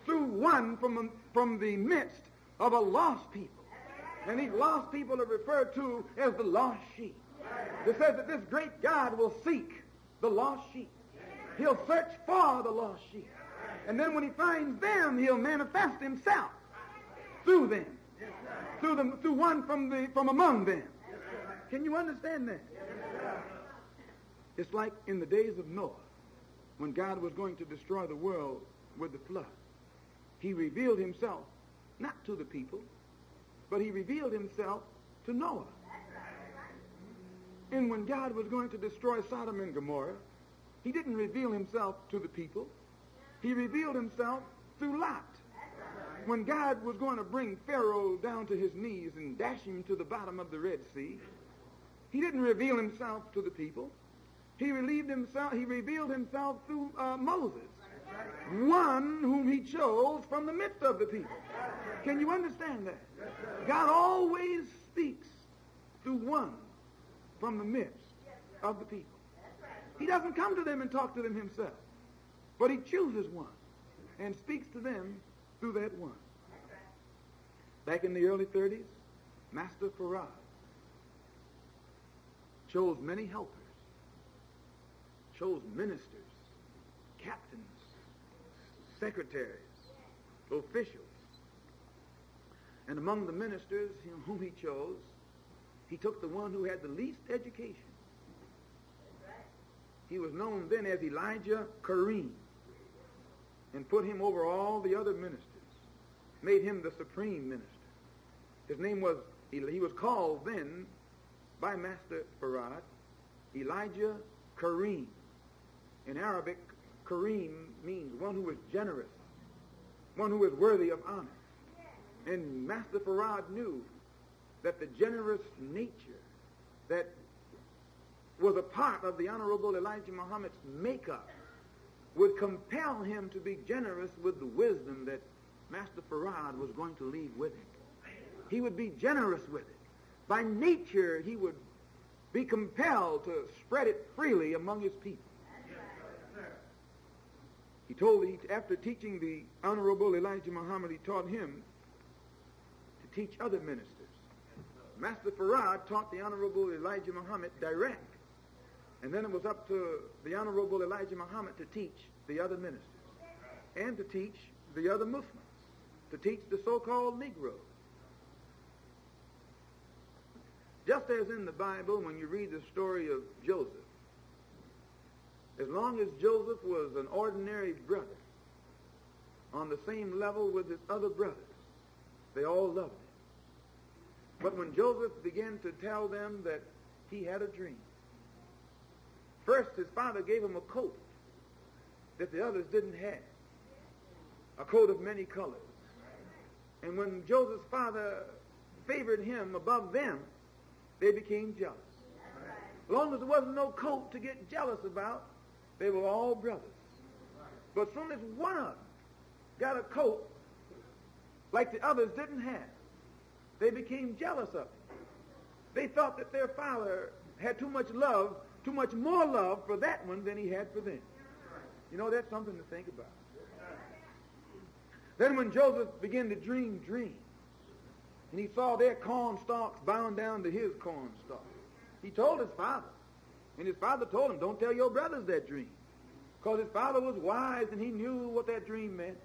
through one from the midst of a lost people. And these lost people are referred to as the lost sheep. It says that this great God will seek the lost sheep. He'll search for the lost sheep. And then when he finds them, he'll manifest himself through them. Through one from among them. Can you understand that? It's like in the days of Noah, when God was going to destroy the world with the flood. He revealed himself not to the people, but he revealed himself to Noah. And when God was going to destroy Sodom and Gomorrah, he didn't reveal himself to the people. He revealed himself through Lot. When God was going to bring Pharaoh down to his knees and dash him to the bottom of the Red Sea, he didn't reveal himself to the people. He revealed himself through Moses, one whom he chose from the midst of the people. Can you understand that? God always speaks through one from the midst of the people. He doesn't come to them and talk to them himself, but he chooses one and speaks to them through that one. Back in the early 30s, Master Farad chose many helpers, chose ministers, captains, secretaries, officials. And among the ministers whom he chose, he took the one who had the least education. He was known then as Elijah Kareem, and put him over all the other ministers, made him the supreme minister. His name was, he was called then by Master Farad, Elijah Kareem. In Arabic, Kareem means one who is generous, one who is worthy of honor. And Master Farad knew that the generous nature that was a part of the Honorable Elijah Muhammad's makeup would compel him to be generous with the wisdom that Master Farad was going to leave with him. He would be generous with it. By nature, he would be compelled to spread it freely among his people. He told, after teaching the Honorable Elijah Muhammad, he taught him to teach other ministers. Master Farad taught the Honorable Elijah Muhammad direct. And then it was up to the Honorable Elijah Muhammad to teach the other ministers and to teach the other Muslims, to teach the so-called Negroes. Just as in the Bible, when you read the story of Joseph, as long as Joseph was an ordinary brother, on the same level with his other brothers, they all loved him. But when Joseph began to tell them that he had a dream, first his father gave him a coat that the others didn't have, a coat of many colors. And when Joseph's father favored him above them, they became jealous. As long as there wasn't no coat to get jealous about, they were all brothers. But as soon as one of them got a coat like the others didn't have, they became jealous of him. They thought that their father had too much love, too much more love for that one than he had for them. You know, that's something to think about. Then when Joseph began to dream dreams, and he saw their corn stalks bound down to his corn stalks, he told his father. And his father told him, don't tell your brothers that dream. Because his father was wise and he knew what that dream meant.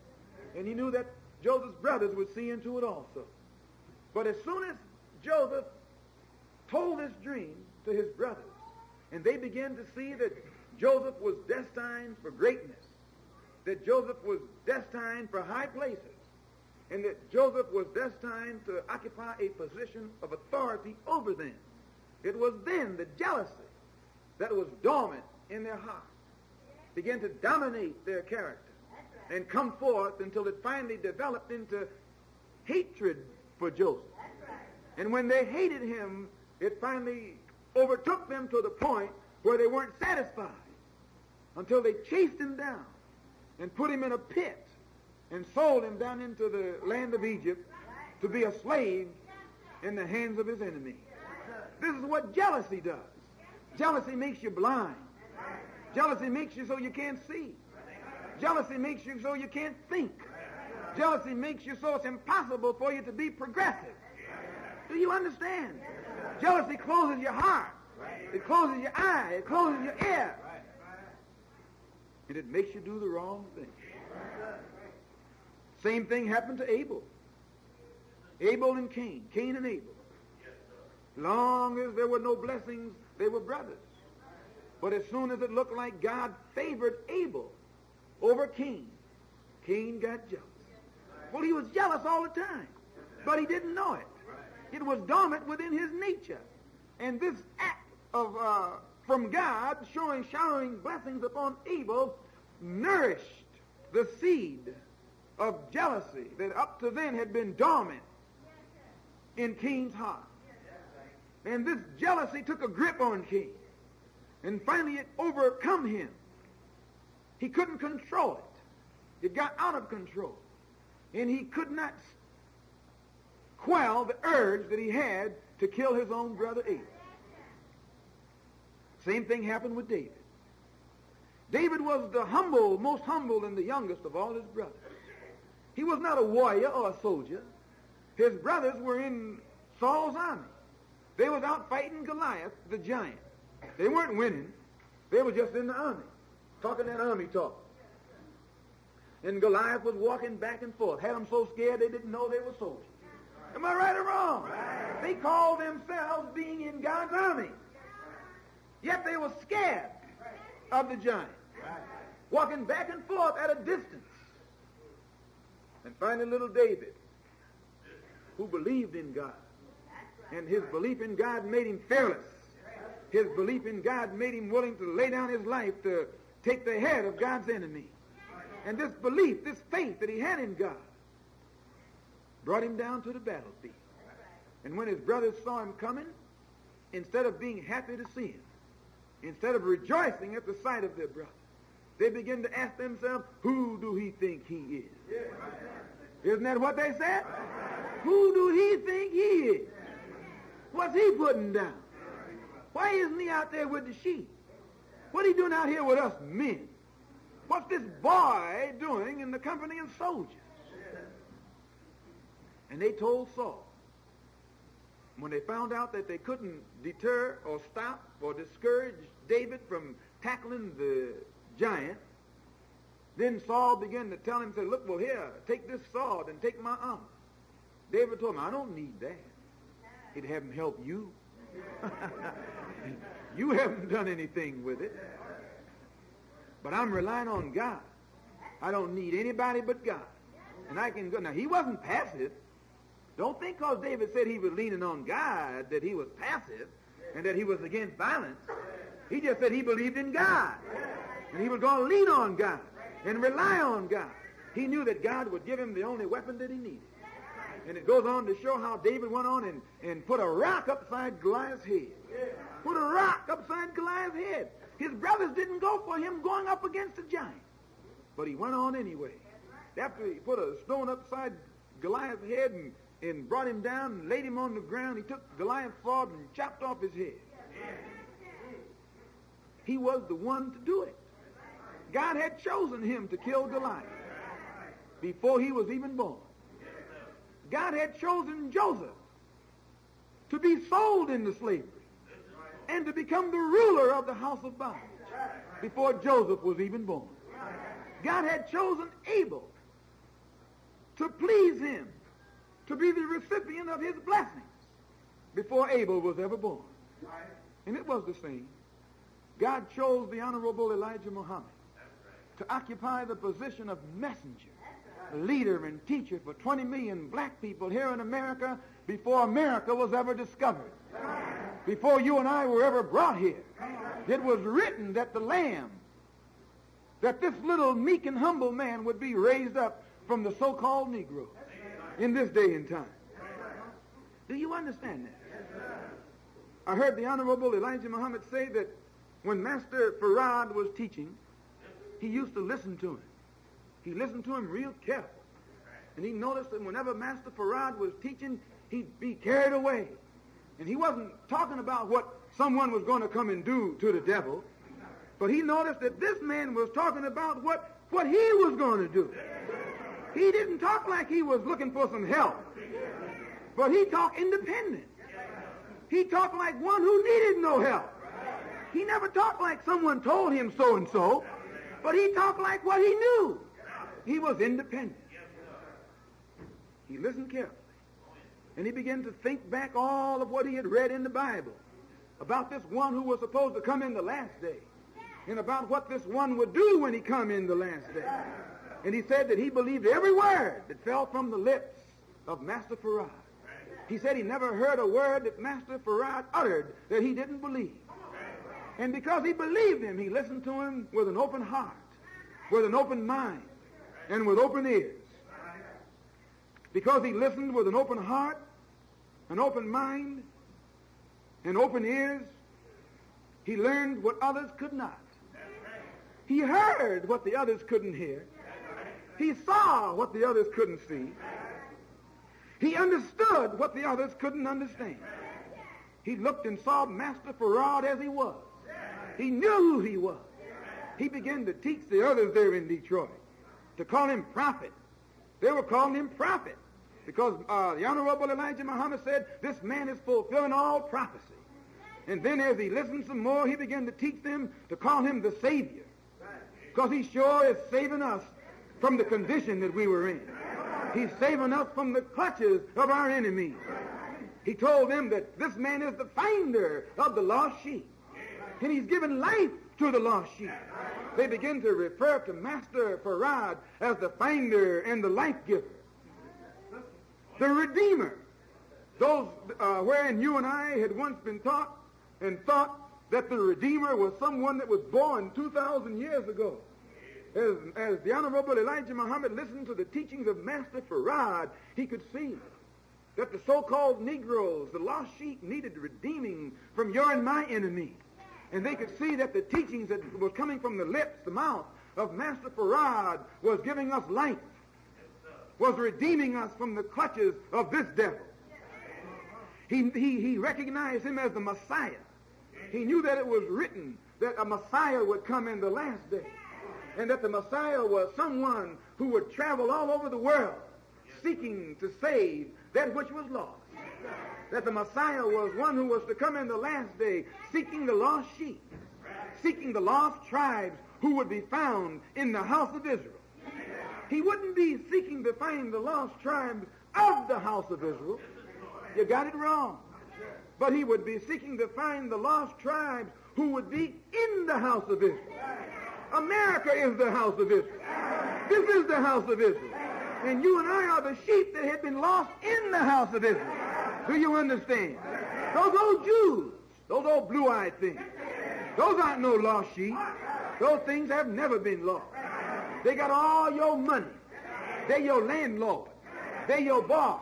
And he knew that Joseph's brothers would see into it also. But as soon as Joseph told this dream to his brothers, and they began to see that Joseph was destined for greatness, that Joseph was destined for high places, and that Joseph was destined to occupy a position of authority over them, it was then the jealousy that was dormant in their heart began to dominate their character and come forth until it finally developed into hatred for Joseph. And when they hated him, it finally overtook them to the point where they weren't satisfied until they chased him down and put him in a pit and sold him down into the land of Egypt to be a slave in the hands of his enemy. This is what jealousy does. Jealousy makes you blind. Jealousy makes you so you can't see. Jealousy makes you so you can't think. Jealousy makes you so it's impossible for you to be progressive. Do you understand? Jealousy closes your heart. It closes your eye. It closes your ear. And it makes you do the wrong thing. Same thing happened to Abel. Abel and Cain. Cain and Abel. Long as there were no blessings, they were brothers. But as soon as it looked like God favored Abel over Cain, Cain got jealous. Well, he was jealous all the time, but he didn't know it. It was dormant within his nature. And this act of from God showering blessings upon Abel nourished the seed of jealousy that up to then had been dormant in Cain's heart. And this jealousy took a grip on Cain. And finally it overcome him. He couldn't control it. It got out of control. And he could not quell the urge that he had to kill his own brother Abel. Same thing happened with David. David was the most humble and the youngest of all his brothers. He was not a warrior or a soldier. His brothers were in Saul's army. They was out fighting Goliath, the giant. They weren't winning. They were just in the army, talking that army talk. And Goliath was walking back and forth, had them so scared they didn't know they were soldiers. Am I right or wrong? Right. They called themselves being in God's army. Yet they were scared of the giant, walking back and forth at a distance. And finally little David, who believed in God, and his belief in God made him fearless. His belief in God made him willing to lay down his life to take the head of God's enemy. And this belief, this faith that he had in God, brought him down to the battlefield. And when his brothers saw him coming, instead of being happy to see him, instead of rejoicing at the sight of their brother, they began to ask themselves, who do he think he is? Isn't that what they said? Who do he think he is? What's he putting down? Why isn't he out there with the sheep? What are he doing out here with us men? What's this boy doing in the company of soldiers? And they told Saul, when they found out that they couldn't deter or stop or discourage David from tackling the giant, then Saul began to tell him, say, look, well, here, take this sword and take my armor. David told him, I don't need that. It haven't helped you. You haven't done anything with it. But I'm relying on God. I don't need anybody but God. And I can go. Now, he wasn't passive. Don't think because David said he was leaning on God that he was passive and that he was against violence. He just said he believed in God. And he was going to lean on God and rely on God. He knew that God would give him the only weapon that he needed. And it goes on to show how David went on and put a rock upside Goliath's head. Put a rock upside Goliath's head. His brothers didn't go for him going up against the giant. But he went on anyway. After he put a stone upside Goliath's head and brought him down and laid him on the ground, he took Goliath's sword and chopped off his head. He was the one to do it. God had chosen him to kill Goliath before he was even born. God had chosen Joseph to be sold into slavery and to become the ruler of the house of bondage before Joseph was even born. God had chosen Abel to please him, to be the recipient of his blessings before Abel was ever born. And it was the same. God chose the Honorable Elijah Muhammad to occupy the position of messenger, leader and teacher for 20 million black people here in America before America was ever discovered. before you and I were ever brought here. It was written that the Lamb, that this little meek and humble man would be raised up from the so-called Negro in this day and time. Do you understand that? I heard the Honorable Elijah Muhammad say that when Master Farad was teaching, he used to listen to him. He listened to him real careful. And he noticed that whenever Master Farad was teaching, he'd be carried away. And he wasn't talking about what someone was going to come and do to the devil, but he noticed that this man was talking about what he was going to do. He didn't talk like he was looking for some help, but he talked independent. He talked like one who needed no help. He never talked like someone told him so and so, but he talked like what he knew. He was independent. He listened carefully, and he began to think back all of what he had read in the Bible about this one who was supposed to come in the last day, and about what this one would do when he come in the last day. And he said that he believed every word that fell from the lips of Master Farad. He said he never heard a word that Master Farad uttered that he didn't believe. And because he believed him, he listened to him with an open heart, with an open mind, and with open ears. Because he listened with an open heart, an open mind, and open ears, he learned what others could not. He heard what the others couldn't hear. He saw what the others couldn't see. He understood what the others couldn't understand. He looked and saw Master Farad as he was. He knew who he was. He began to teach the others there in Detroit to call him prophet. They were calling him prophet because the Honorable Elijah Muhammad said, this man is fulfilling all prophecy. And then as he listened some more, he began to teach them to call him the Savior, because he sure is saving us from the condition that we were in. He's saving us from the clutches of our enemies. He told them that this man is the finder of the lost sheep, and he's given life to the lost sheep. They begin to refer to Master Farad as the finder and the life giver, the Redeemer. Those wherein you and I had once been taught and thought that the Redeemer was someone that was born 2,000 years ago. As the Honorable Elijah Muhammad listened to the teachings of Master Farad, he could see that the so-called Negroes, the lost sheep, needed redeeming from your and my enemy. And they could see that the teachings that was coming from the lips, the mouth of Master Farad was giving us life, was redeeming us from the clutches of this devil. He recognized him as the Messiah. He knew that it was written that a Messiah would come in the last day, and that the Messiah was someone who would travel all over the world seeking to save that which was lost. That the Messiah was one who was to come in the last day seeking the lost sheep, seeking the lost tribes who would be found in the house of Israel. He wouldn't be seeking to find the lost tribes of the house of Israel. You got it wrong. But he would be seeking to find the lost tribes who would be in the house of Israel. America is the house of Israel. This is the house of Israel. And you and I are the sheep that had been lost in the house of Israel. Do you understand? Those old Jews, those old blue-eyed things, those aren't no lost sheep. Those things have never been lost. They got all your money. They're your landlord. They're your boss.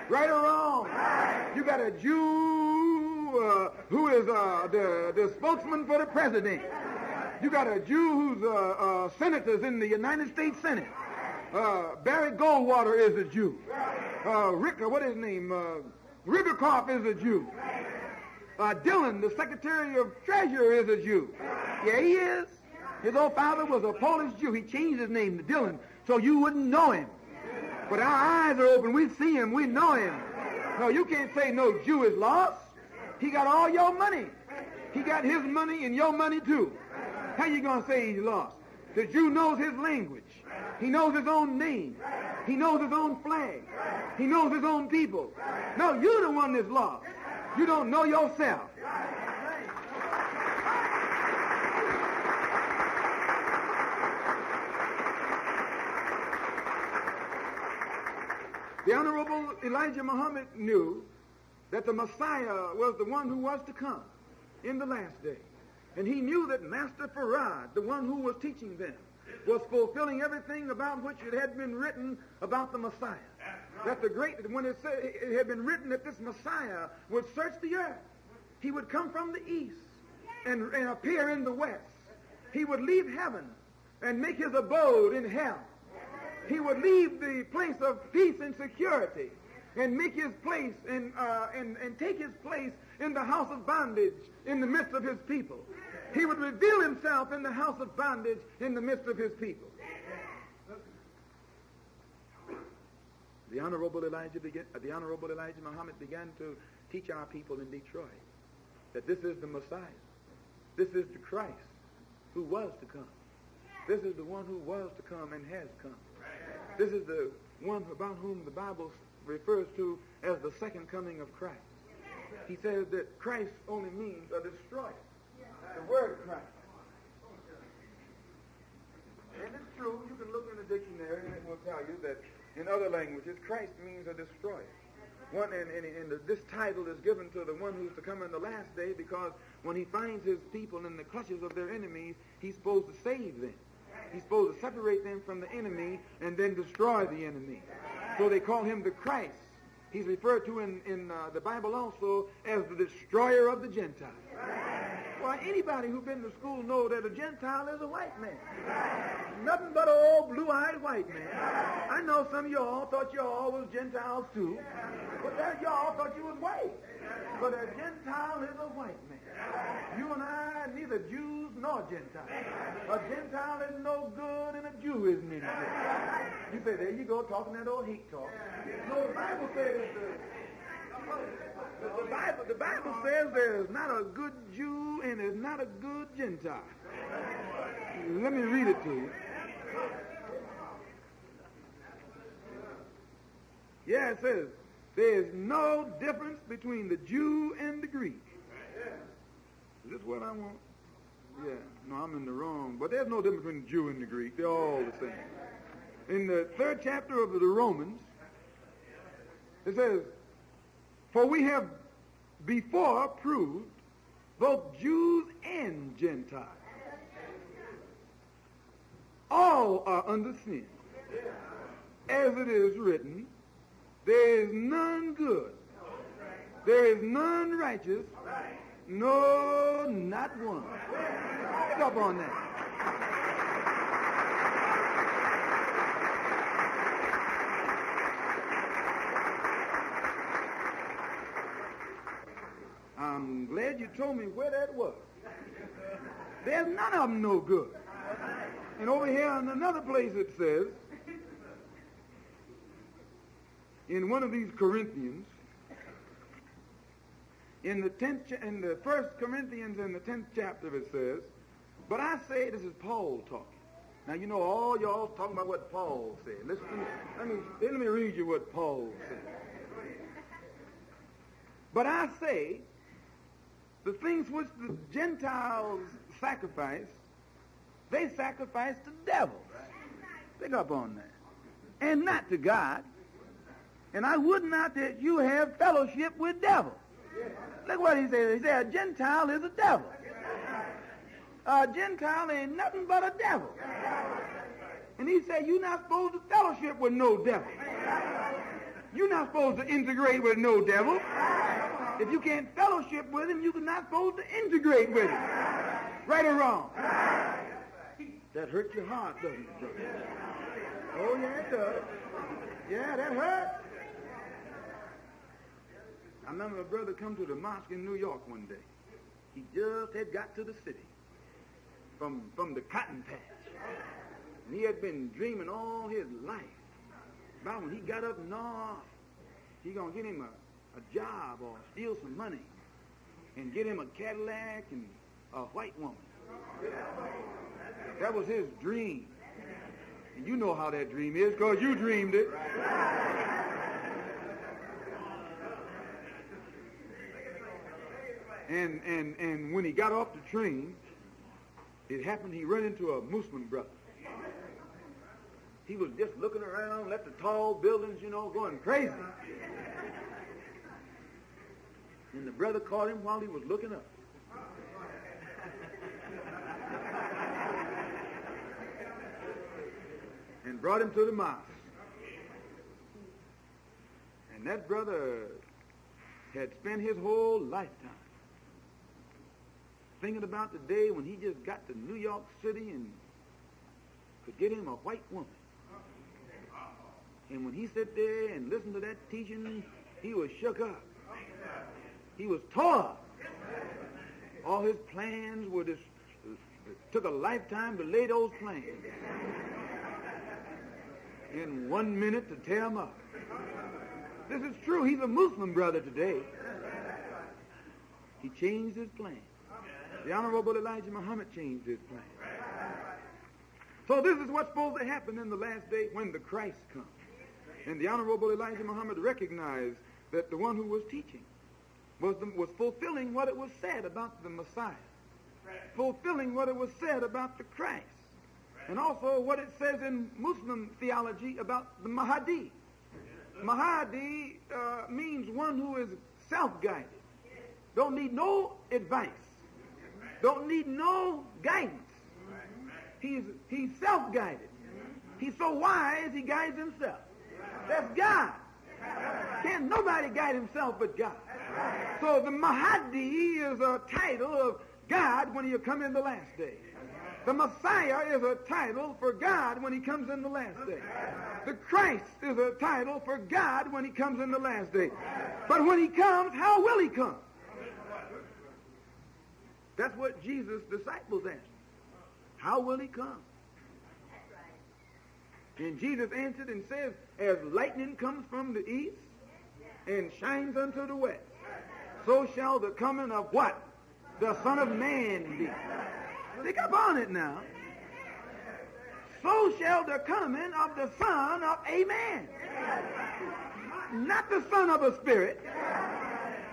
Right or wrong? You got a Jew who is the spokesman for the president. You got a Jew who's senators in the United States Senate. Barry Goldwater is a Jew. What is his name? Riverkoff is a Jew. Dillon, the Secretary of Treasury, is a Jew. Yeah, he is. His old father was a Polish Jew. He changed his name to Dillon so you wouldn't know him. But our eyes are open. We see him. We know him. No, you can't say no Jew is lost. He got all your money. He got his money and your money too. How you going to say he's lost? The Jew knows his language. He knows his own name. He knows his own flag. He knows his own people. No, you're the one that's lost. You don't know yourself. The Honorable Elijah Muhammad knew that the Messiah was the one who was to come in the last day. And he knew that Master Farad, the one who was teaching them, was fulfilling everything about which it had been written about the Messiah. That when it said it had been written that this Messiah would search the earth, he would come from the east and appear in the west. He would leave heaven and make his abode in hell. He would leave the place of peace and security and make his place and take his place in the house of bondage in the midst of his people. He would reveal himself in the house of bondage in the midst of his people. The Honorable Elijah Muhammad began to teach our people in Detroit that this is the Messiah. This is the Christ who was to come. This is the one who was to come and has come. This is the one about whom the Bible refers to as the second coming of Christ. He says that Christ only means a destroyer. The word Christ. And it's true, you can look in the dictionary and it will tell you that in other languages, Christ means a destroyer. This title is given to the one who's to come in the last day because when he finds his people in the clutches of their enemies, he's supposed to save them. He's supposed to separate them from the enemy and then destroy the enemy. So they call him the Christ. He's referred to in the Bible also as the destroyer of the Gentiles. Well, anybody who's been to school knows that a Gentile is a white man. Nothing but an old blue-eyed white man. I know some of y'all thought y'all was Gentiles too, but that y'all thought you was white. But a Gentile is a white man. You and I are neither Jews nor Gentiles. A Gentile is no good and a Jew isn't any good. You say, there you go, talking that old hate talk. No, the Bible says the Bible says there's not a good Jew and there's not a good Gentile. Let me read it to you. Yeah, it says, there's no difference between the Jew and the Greek. Is this what I want? Yeah, no, I'm in the wrong. But there's no difference between the Jew and the Greek. They're all the same. In the 3rd chapter of the Romans, it says, for we have before proved both Jews and Gentiles. All are under sin. As it is written, there is none good. There is none righteous. No, not one. Pick up on that. I'm glad you told me where that was. There's none of them no good. And over here in another place it says, in one of these Corinthians, in the 1 Corinthians in the 10th chapter it says, but I say, this is Paul talking. Now you know all y'all talking about what Paul said. Listen, let me read you what Paul said. But I say, the things which the Gentiles sacrifice, they sacrifice to devils. Pick up on that. And not to God. And I would not that you have fellowship with devils. Look what he said. He said a Gentile is a devil. A Gentile ain't nothing but a devil. And he said you're not supposed to fellowship with no devil. You're not supposed to integrate with no devil. If you can't fellowship with him, you're not supposed to integrate with him. Right or wrong? That hurts your heart, doesn't it, brother? Oh, yeah, it does. Yeah, that hurts. I remember a brother come to the mosque in New York one day. He just had got to the city from the cotton patch. And he had been dreaming all his life about when he got up north, he going to get him a job or steal some money and get him a Cadillac and a white woman. That was his dream. And you know how that dream is because you dreamed it. And when he got off the train, it happened he ran into a Muslim brother. He was just looking around at the tall buildings, going crazy. And the brother caught him while he was looking up. And brought him to the mosque. And that brother had spent his whole lifetime thinking about the day when he just got to New York City and could get him a white woman. And when he sat there and listened to that teaching, he was shook up. He was tore up. All his plans were just, it took a lifetime to lay those plans. In 1 minute to tear them up. This is true. He's a Muslim brother today. He changed his plan. The Honorable Elijah Muhammad changed his plan. So this is what's supposed to happen in the last day when the Christ comes. And the Honorable Elijah Muhammad recognized that the one who was teaching was fulfilling what it was said about the Messiah, fulfilling what it was said about the Christ, and also what it says in Muslim theology about the Mahdi. Mahdi means one who is self-guided, don't need no advice, don't need no guidance. He's self-guided. He's so wise he guides himself. That's God. Can't nobody guide himself but God. So the Mahdi is a title of God when he'll come in the last day. The Messiah is a title for God when he comes in the last day. The Christ is a title for God when he comes in the last day. But when he comes, how will he come? That's what Jesus' disciples asked. How will he come? And Jesus answered and says, as lightning comes from the east and shines unto the west, so shall the coming of what? The Son of Man be. Pick up on it now. So shall the coming of the Son of a Man. Not the Son of a Spirit.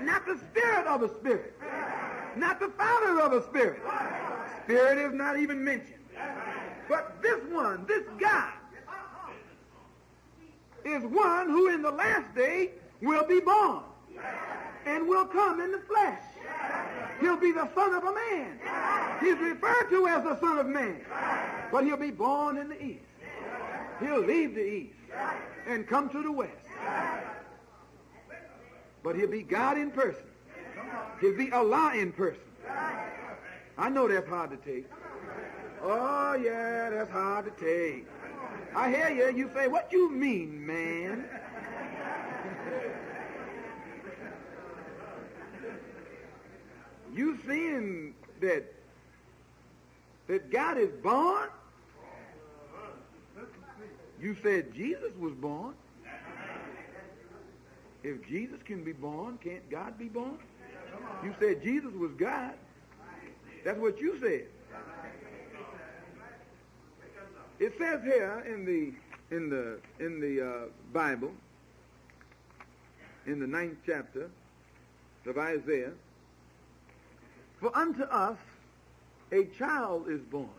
Not the Spirit of a Spirit. Not the Father of a Spirit. Spirit is not even mentioned. But this one, this God, is one who in the last day will be born and will come in the flesh. He'll be the Son of a Man. He's referred to as the Son of Man. But he'll be born in the east. He'll leave the east and come to the west. But he'll be God in person. He'll be Allah in person. I know that's hard to take. Oh, yeah, that's hard to take. I hear you. You say, what you mean, man? You seeing that God is born? You said Jesus was born. If Jesus can be born, can't God be born? You said Jesus was God. That's what you said. It says here in the Bible, in the 9th chapter of Isaiah, for unto us a child is born.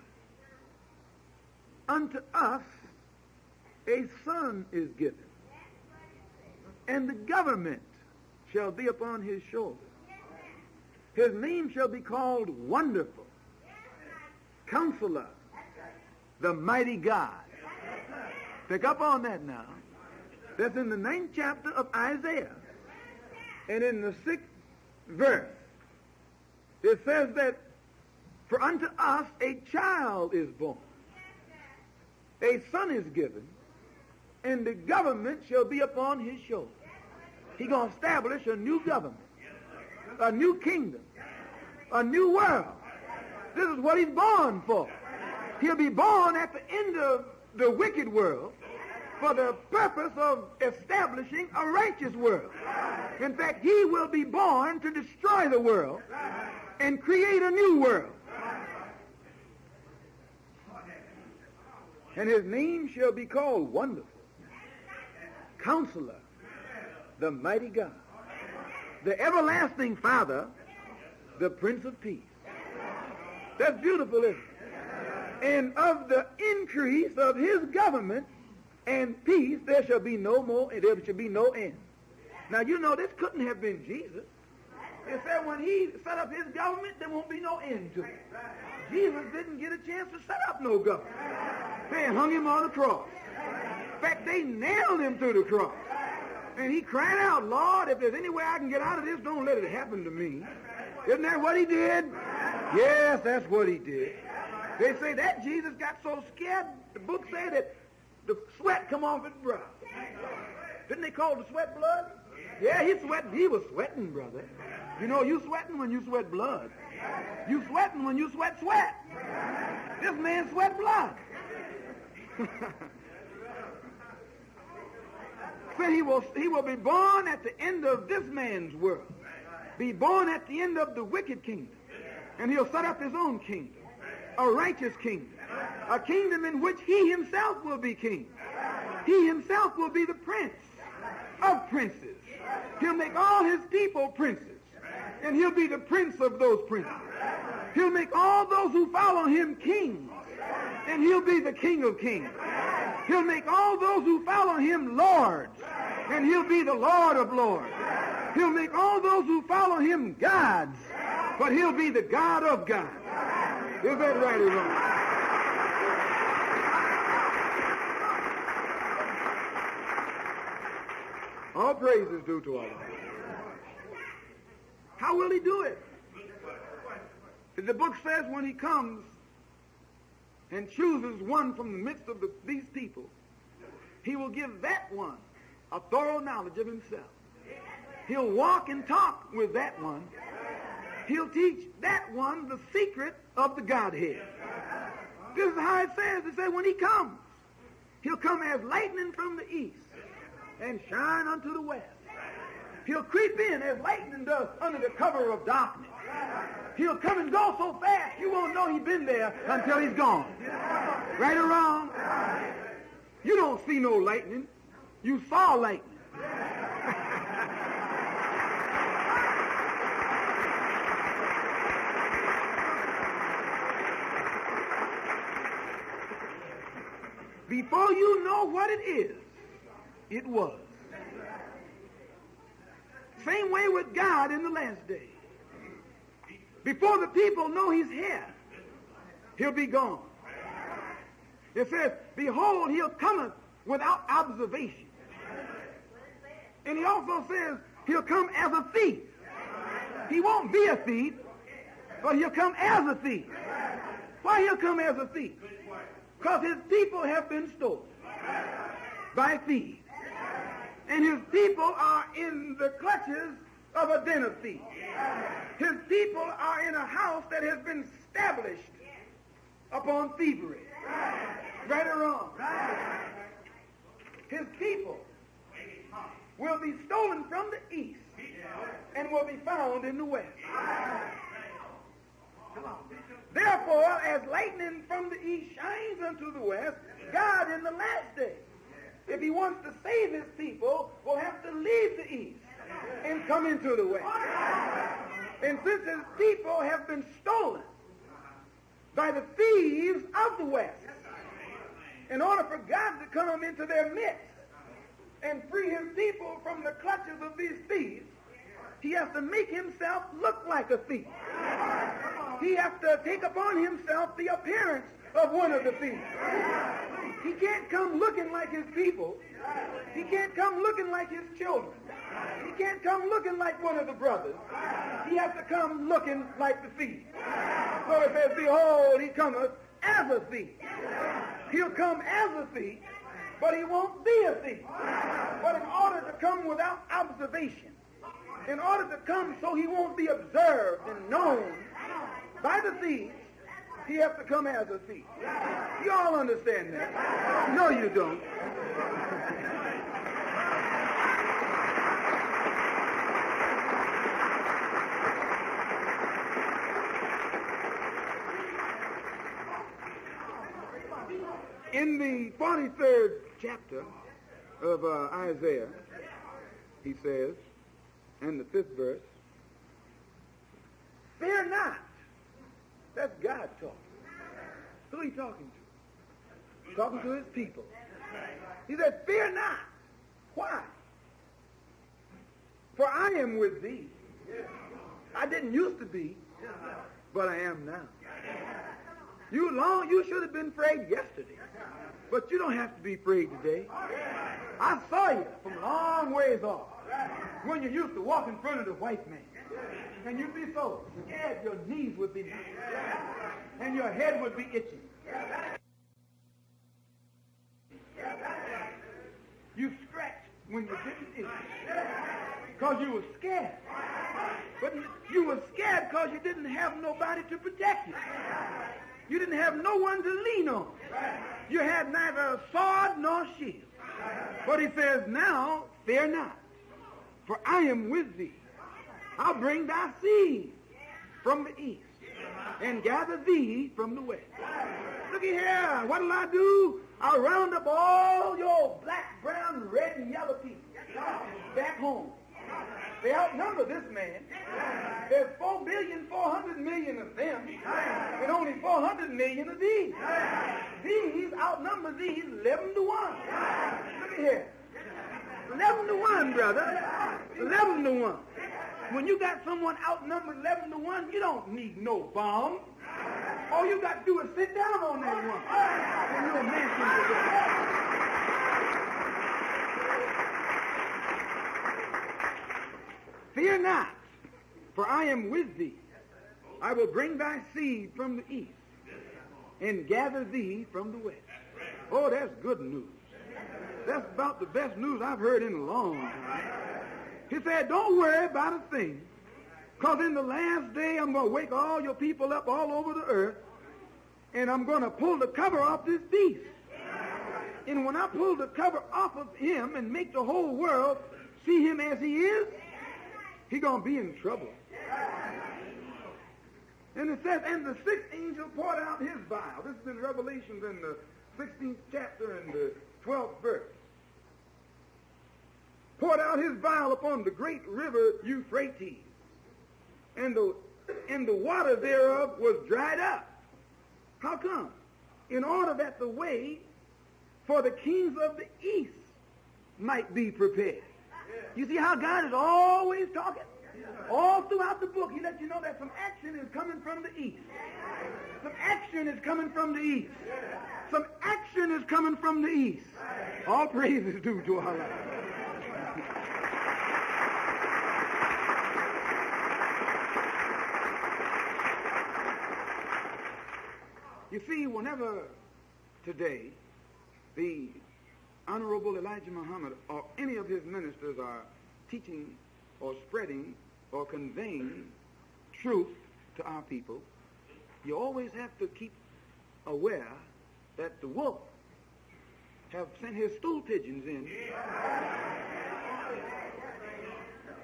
Unto us a son is given. And the government shall be upon his shoulder. His name shall be called Wonderful, Counselor, the Mighty God. Pick up on that now. That's in the 9th chapter of Isaiah. And in the 6th verse, it says that for unto us a child is born, a son is given, and the government shall be upon his shoulder. He's going to establish a new government, a new kingdom, a new world. This is what he's born for. He'll be born at the end of the wicked world for the purpose of establishing a righteous world. In fact, he will be born to destroy the world and create a new world. And his name shall be called Wonderful, Counselor, the Mighty God, the Everlasting Father, the Prince of Peace. That's beautiful, isn't it? And of the increase of his government and peace there shall be no more, and there shall be no end. Now you know this couldn't have been Jesus. It said when he set up his government, there won't be no end to it. Jesus didn't get a chance to set up no government. They hung him on the cross. In fact, they nailed him to the cross. And he cried out, Lord, if there's any way I can get out of this, don't let it happen to me. Isn't that what he did? Yes, that's what he did. They say that Jesus got so scared, the book said that the sweat come off his brow. Didn't they call the sweat blood? Yeah, he was sweating, brother. You know, you sweating when you sweat blood. You sweating when you sweat sweat. This man sweat blood. So he will be born at the end of this man's world. Be born at the end of the wicked kingdom. And he'll set up his own kingdom. A righteous kingdom. A kingdom in which he himself will be king. He himself will be the prince of princes. He'll make all his people princes. And he'll be the prince of those princes. He'll make all those who follow him kings. And he'll be the king of kings. He'll make all those who follow him lords. And he'll be the Lord of lords. He'll make all those who follow him gods. But he'll be the God of gods. Is that right or wrong? All praise is due to Allah. How will he do it? The book says when he comes and chooses one from the midst of these people, he will give that one a thorough knowledge of himself. He'll walk and talk with that one. He'll teach that one the secret of the Godhead. This is how it says. It says when he comes, he'll come as lightning from the east and shine unto the west. He'll creep in as lightning does under the cover of darkness. He'll come and go so fast you won't know he's been there until he's gone. Right or wrong? You don't see no lightning. You saw lightning. Before you know what it is, it was. Same way with God in the last day. Before the people know he's here, he'll be gone. It says, behold, he'll come without observation. And he also says, he'll come as a thief. He won't be a thief, but he'll come as a thief. Why he'll come as a thief? Because his people have been stolen by thieves. And his people are in the clutches of a den of thieves. His people are in a house that has been established upon thievery. Right or wrong? His people will be stolen from the east and will be found in the west. Therefore, as lightning from the east shines unto the west, God in the last day, if he wants to save his people, will have to leave the east and come into the west. And since his people have been stolen by the thieves of the west, in order for God to come into their midst and free his people from the clutches of these thieves, he has to make himself look like a thief. He has to take upon himself the appearance of one of the thieves. He can't come looking like his people. He can't come looking like his children. He can't come looking like one of the brothers. He has to come looking like the thief. So it says, behold, he cometh as a thief. He'll come as a thief, but he won't be a thief. But in order to come without observation, in order to come so he won't be observed and known by the thieves, he has to come as a thief. You all understand that? No, you don't. In the 43rd chapter of Isaiah, he says, and the 5th verse, fear not. That's God talking. Who are he talking to? Talking to his people. He said, fear not. Why? For I am with thee. I didn't used to be, but I am now. You should have been afraid yesterday, but you don't have to be afraid today. I saw you from a long ways off when you used to walk in front of the white man, and you'd be so scared your knees would be knocked and your head would be itching. You scratched when you didn't itch because you were scared. But you were scared because you didn't have nobody to protect you. You didn't have no one to lean on. You had neither a sword nor shield. But he says, now fear not, for I am with thee. I'll bring thy seed from the east and gather thee from the west. Looky here, what'll I do? I'll round up all your black, brown, red, and yellow people back home. They outnumber this man. There's 4,400,000,000 of them, and only 400 million of these. These outnumber these 11 to 1. Look at here. 11 to 1, brother. 11 to 1. When you got someone outnumbered 11 to 1, you don't need no bomb. All you got to do is sit down on that one, and you're a man. Fear not, for I am with thee. I will bring thy seed from the east and gather thee from the west. Oh, that's good news. That's about the best news I've heard in a long time. He said, don't worry about a thing, because in the last day I'm going to wake all your people up all over the earth, and I'm going to pull the cover off this beast. And when I pull the cover off of him and make the whole world see him as he is, he's going to be in trouble. And it says, and the sixth angel poured out his vial. This is in Revelations in the 16th chapter and the 12th verse. Poured out his vial upon the great river Euphrates, and the water thereof was dried up. How come? In order that the way for the kings of the east might be prepared. You see how God is always talking? All throughout the book, he lets you know that some action is coming from the east. Some action is coming from the east. Some action is coming from the east. All praise is due to Allah. You see, whenever today the Honorable Elijah Muhammad or any of his ministers are teaching or spreading or conveying truth to our people, you always have to keep aware that the wolf have sent his stool pigeons in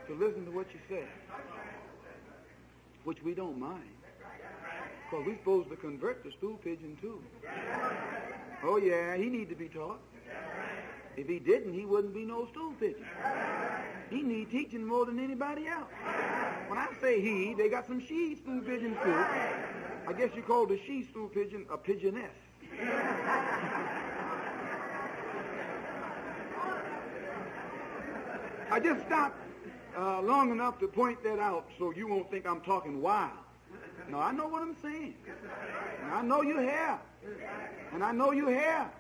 to listen to what you say, which we don't mind, because we're supposed to convert the stool pigeon too. Oh yeah, he need to be taught. If he didn't, he wouldn't be no stool pigeon. He need teaching more than anybody else. When I say he, they got some she stool pigeons too. I guess you call the she stool pigeon a pigeoness. I just stopped long enough to point that out so you won't think I'm talking wild. No, I know what I'm saying. And I know you have. And I know you have.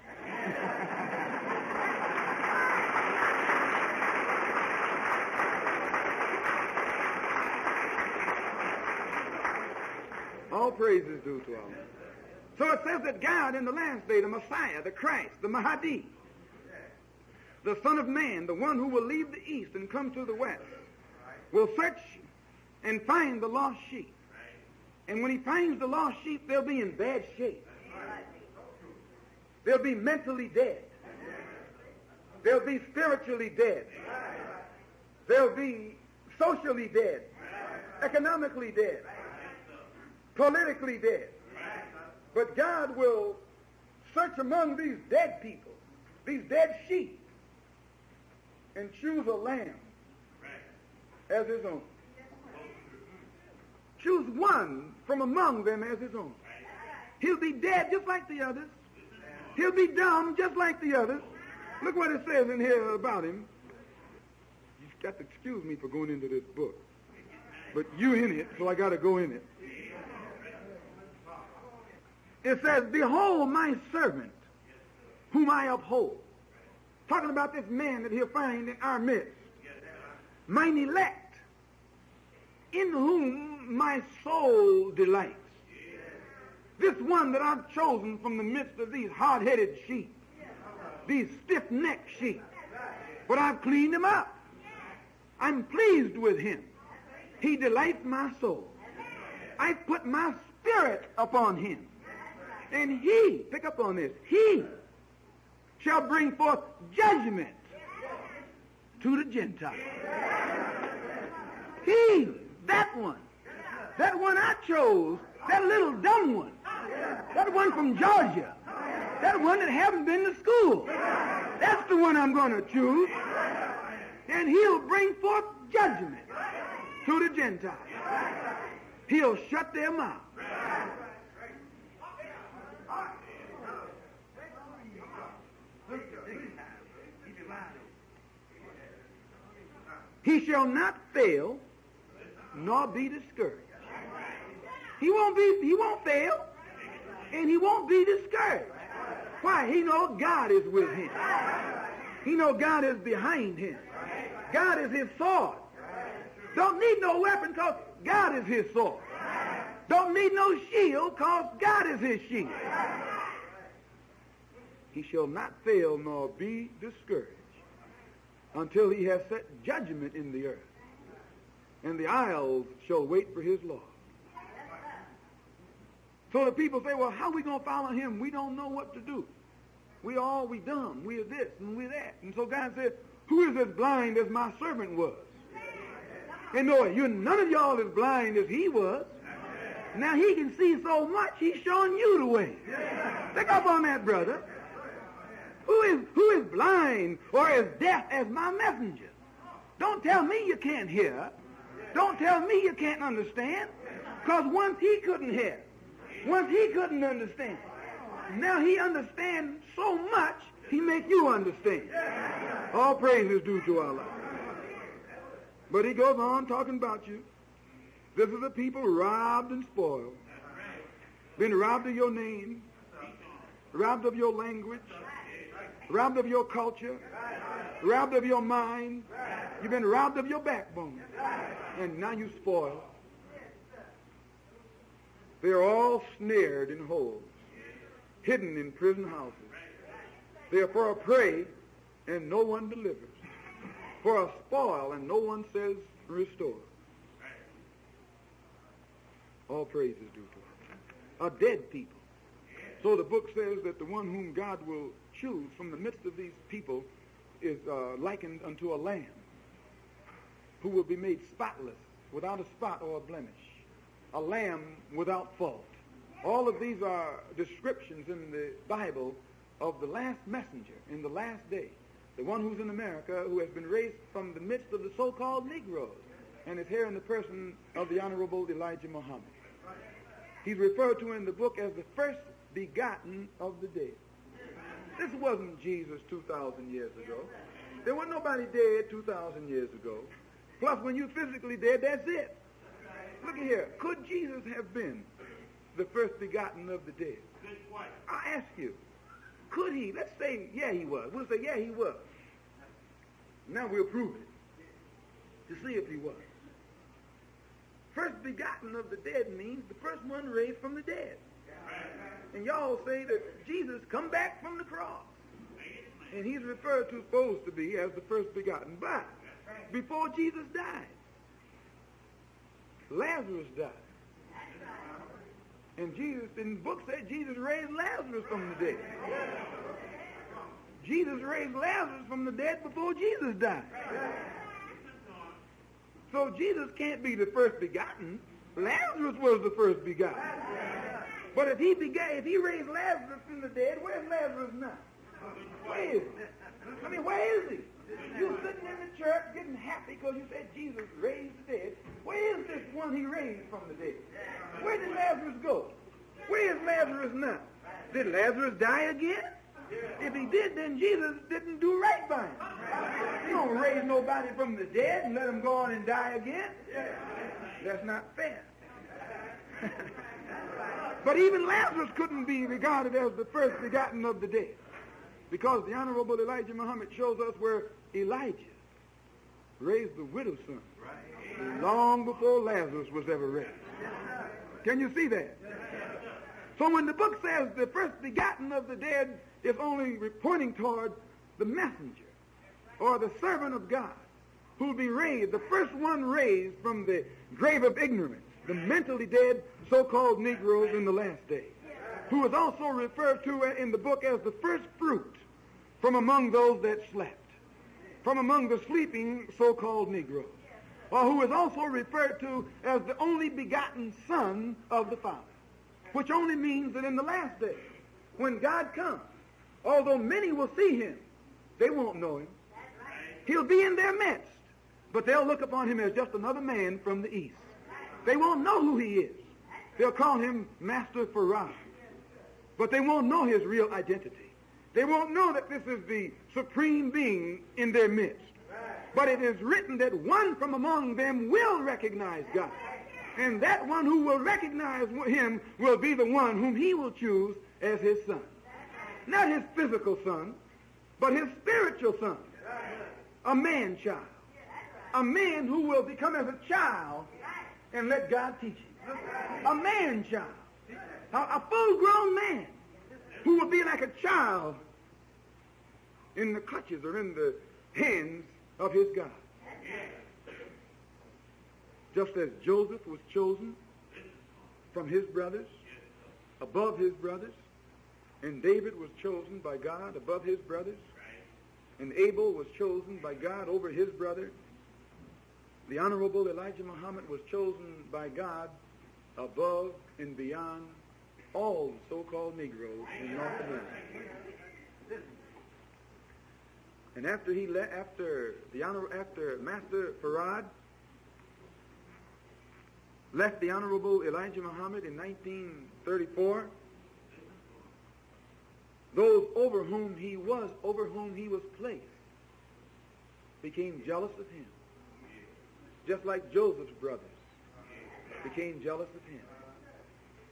All praise is due to Allah. So it says that God in the last day, the Messiah, the Christ, the Mahdi, the Son of Man, the one who will leave the east and come to the west, will search and find the lost sheep. And when he finds the lost sheep, they'll be in bad shape. They'll be mentally dead. They'll be spiritually dead. They'll be socially dead, economically dead, politically dead. But God will search among these dead people, these dead sheep, and choose a lamb as his own. Choose one from among them as his own. He'll be dead just like the others. He'll be dumb just like the others. Look what it says in here about him. You've got to excuse me for going into this book. but you in it, so I got to go in it. It says, behold my servant, whom I uphold. Talking about this man that he'll find in our midst. Mine elect, in whom my soul delights. This one that I've chosen from the midst of these hard-headed sheep, these stiff-necked sheep. But I've cleaned him up. I'm pleased with him. He delights my soul. I've put my spirit upon him. And he, pick up on this, he shall bring forth judgment to the Gentiles. He, that one I chose, that little dumb one, that one from Georgia, that one that haven't been to school, that's the one I'm going to choose. And he'll bring forth judgment to the Gentiles. He'll shut their mouth. He shall not fail, nor be discouraged. He won't fail, and he won't be discouraged. Why? He knows God is with him. He knows God is behind him. God is his sword. Don't need no weapon because God is his sword. Don't need no shield because God is his shield. He shall not fail nor be discouraged until he has set judgment in the earth. And the isles shall wait for his law. So the people say, well, how are we going to follow him? We don't know what to do. We dumb. We are this and we that. And so God said, who is as blind as my servant was? And no, none of y'all as blind as he was. Now he can see so much, he's showing you the way. Pick up on that, brother. Who is blind or as deaf as my messenger? Don't tell me you can't hear. Don't tell me you can't understand. Because once he couldn't hear. Once he couldn't understand. Now he understands so much, he make you understand. All praise is due to Allah. But he goes on talking about you. This is a people robbed and spoiled. Been robbed of your name. Robbed of your language. Robbed of your culture. Robbed of your mind. You've been robbed of your backbone. And now you spoiled. They're all snared in holes, hidden in prison houses. They are for a prey, and no one delivers. For a spoil, and no one says restore. All praise is due to it. A dead people. So the book says that the one whom God will choose from the midst of these people is likened unto a lamb who will be made spotless, without a spot or a blemish. A lamb without fault. All of these are descriptions in the Bible of the last messenger in the last day. The one who's in America who has been raised from the midst of the so-called Negroes and is here in the person of the Honorable Elijah Muhammad. He's referred to in the book as the first begotten of the dead. This wasn't Jesus 2,000 years ago. There wasn't nobody dead 2,000 years ago. Plus, when you're physically dead, that's it. Look at here. Could Jesus have been the first begotten of the dead? I ask you, could he? Let's say, yeah, he was. We'll say, yeah, he was. Now we'll prove it to see if he was. First begotten of the dead means the first one raised from the dead. And y'all say that Jesus come back from the cross. And he's referred to, supposed to be, as the first begotten. But before Jesus died, Lazarus died. And Jesus, in the book said Jesus raised Lazarus from the dead. Jesus raised Lazarus from the dead before Jesus died. So Jesus can't be the first begotten. Lazarus was the first begotten. But if he raised Lazarus from the dead, where's Lazarus now? Where is he? I mean, where is he? You're sitting in the church getting happy because you said Jesus raised the dead. Where is this one he raised from the dead? Where did Lazarus go? Where is Lazarus now? Did Lazarus die again? If he did, then Jesus didn't do right by him. You don't raise nobody from the dead and let him go on and die again. That's not fair. But even Lazarus couldn't be regarded as the first begotten of the dead, because the Honorable Elijah Muhammad shows us where Elijah raised the widow's son long before Lazarus was ever raised. Can you see that? So when the book says the first begotten of the dead is only pointing toward the messenger or the servant of God who will be raised, the first one raised from the grave of ignorance, the mentally dead so-called Negroes in the last day, who is also referred to in the book as the first fruit from among those that slept, from among the sleeping so-called Negroes, or who is also referred to as the only begotten Son of the Father, which only means that in the last day, when God comes, although many will see him, they won't know him. He'll be in their midst, but they'll look upon him as just another man from the east. They won't know who he is. They'll call him Master Farad, but they won't know his real identity. They won't know that this is the supreme being in their midst. But it is written that one from among them will recognize God. And that one who will recognize him will be the one whom he will choose as his son. Not his physical son, but his spiritual son. A man-child. A man who will become as a child and let God teach him. A man-child. A full-grown man who will be like a child in the clutches or in the hands of his God. Just as Joseph was chosen from his brothers, above his brothers, and David was chosen by God above his brothers, and Abel was chosen by God over his brother, the Honorable Elijah Muhammad was chosen by God above and beyond all the so-called Negroes in North America. And after Master Farad left the Honorable Elijah Muhammad in 1934, those over whom he was placed, became jealous of him. Just like Joseph's brothers became jealous of him.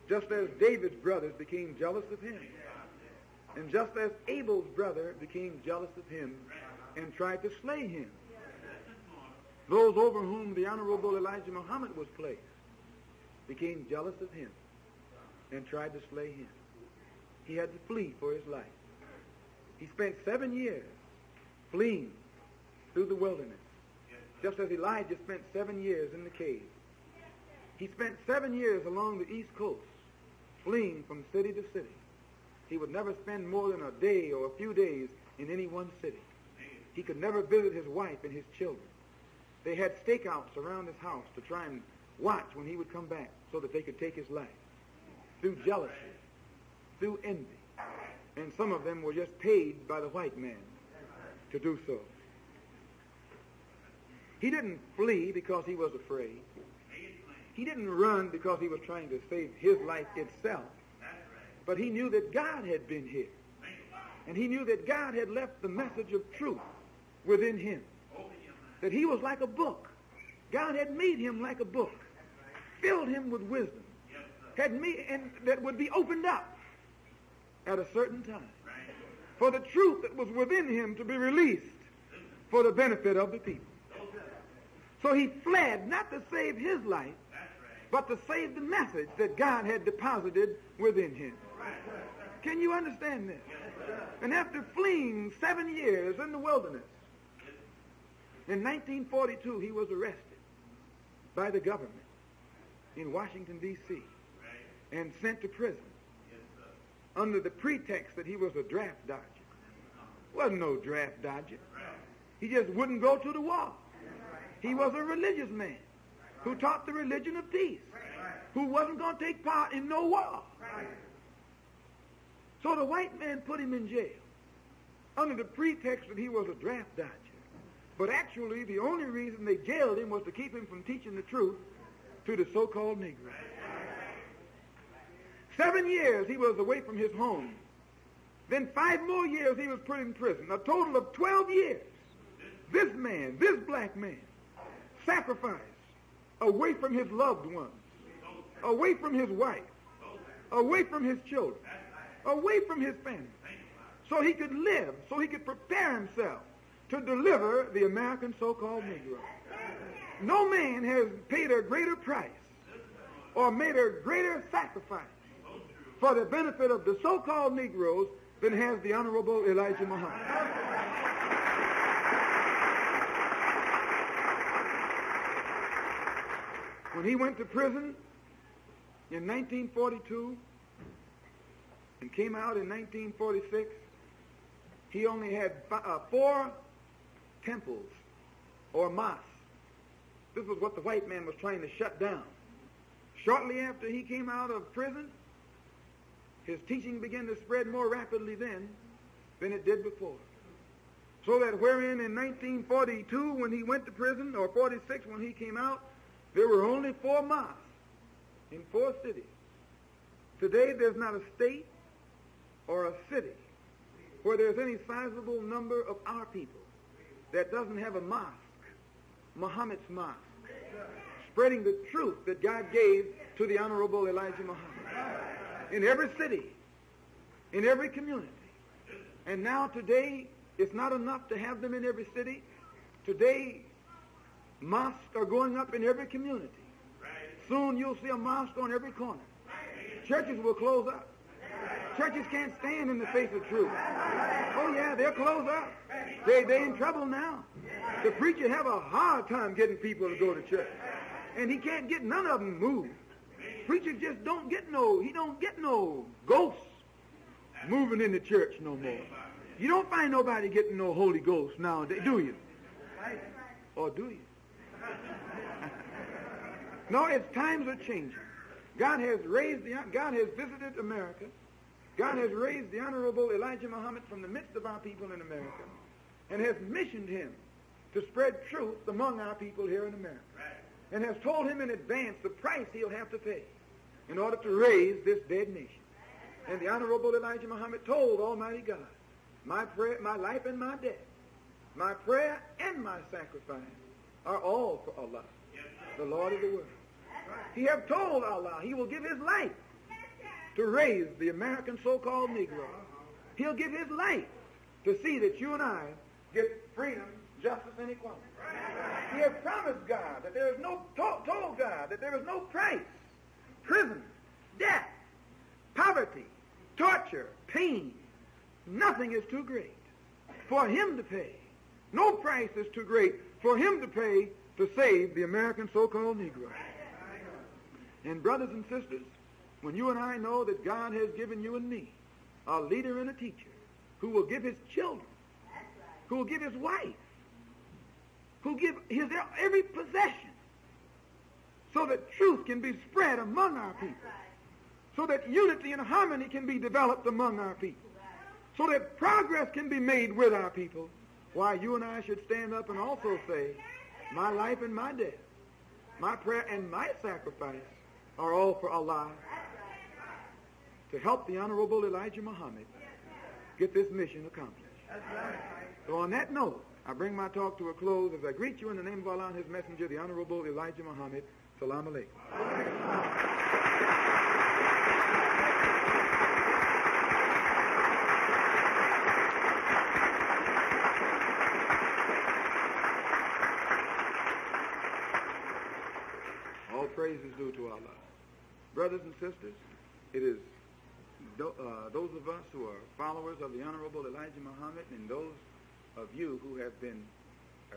Just as David's brothers became jealous of him. And just as Abel's brother became jealous of him and tried to slay him. Those over whom the Honorable Elijah Muhammad was placed became jealous of him and tried to slay him. He had to flee for his life. He spent 7 years fleeing through the wilderness, just as Elijah spent 7 years in the cave. He spent 7 years along the East Coast, fleeing from city to city. He would never spend more than a day or a few days in any one city. He could never visit his wife and his children. They had stakeouts around his house to try and watch when he would come back so that they could take his life. Through jealousy, through envy. And some of them were just paid by the white man to do so. He didn't flee because he was afraid. He didn't run because he was trying to save his life itself. But he knew that God had been here. And he knew that God had left the message of truth within him. That he was like a book. God had made him like a book. Filled him with wisdom. And that would be opened up at a certain time. For the truth that was within him to be released for the benefit of the people. So he fled not to save his life, but to save the message that God had deposited within him. Can you understand this? And after fleeing 7 years in the wilderness, in 1942 he was arrested by the government in Washington, D.C. and sent to prison under the pretext that he was a draft dodger. Wasn't no draft dodger. He just wouldn't go to the war. He was a religious man who taught the religion of peace, who wasn't going to take part in no war. So the white man put him in jail under the pretext that he was a draft dodger. But actually, the only reason they jailed him was to keep him from teaching the truth to the so-called Negro. 7 years he was away from his home. Then 5 more years he was put in prison. A total of 12 years. This man, this black man, sacrificed away from his loved ones, away from his wife, away from his children, away from his family, so he could live, so he could prepare himself to deliver the American so-called Negro. No man has paid a greater price or made a greater sacrifice for the benefit of the so-called Negroes than has the Honorable Elijah Muhammad. When he went to prison in 1942 and came out in 1946, he only had 4 temples or mosques. This was what the white man was trying to shut down. Shortly after he came out of prison, his teaching began to spread more rapidly then than it did before. So that wherein in 1942 when he went to prison, or 46 when he came out, there were only 4 mosques in 4 cities. Today there's not a state or a city where there's any sizable number of our people that doesn't have a mosque, Muhammad's mosque, spreading the truth that God gave to the Honorable Elijah Muhammad. In every city, in every community. And now today, it's not enough to have them in every city. Today, mosques are going up in every community. Soon you'll see a mosque on every corner. Churches will close up. Churches can't stand in the face of truth. Oh yeah, they'll close up. They're in trouble now. The preacher have a hard time getting people to go to church. And he can't get none of them moved. Preacher just don't get no ghosts moving in the church no more. You don't find nobody getting no Holy Ghost nowadays, do you? Or do you? No, it's times are changing. God has visited America. God has raised the Honorable Elijah Muhammad from the midst of our people in America and has missioned him to spread truth among our people here in America. And has told him in advance the price he'll have to pay in order to raise this dead nation. And the Honorable Elijah Muhammad told Almighty God, my prayer, my life and my death, my prayer and my sacrifice are all for Allah, the Lord of the world. He have told Allah he will give his life to raise the American so-called Negro. He'll give his life to see that you and I get freedom, justice, and equality. He has promised God that there is no, told God that there is no price, prison, death, poverty, torture, pain. Nothing is too great for him to pay. No price is too great for him to pay to save the American so-called Negro. And brothers and sisters, when you and I know that God has given you and me a leader and a teacher who will give his children, who will give his wife, who give his every possession so that truth can be spread among our people, so that unity and harmony can be developed among our people, so that progress can be made with our people, why you and I should stand up and also say, my life and my death, my prayer and my sacrifice are all for Allah to help the Honorable Elijah Muhammad get this mission accomplished. So on that note, I bring my talk to a close as I greet you in the name of Allah and His Messenger, the Honorable Elijah Muhammad. Salam alaikum. All praise is due to Allah. Brothers and sisters, it is those of us who are followers of the Honorable Elijah Muhammad and those of you who have been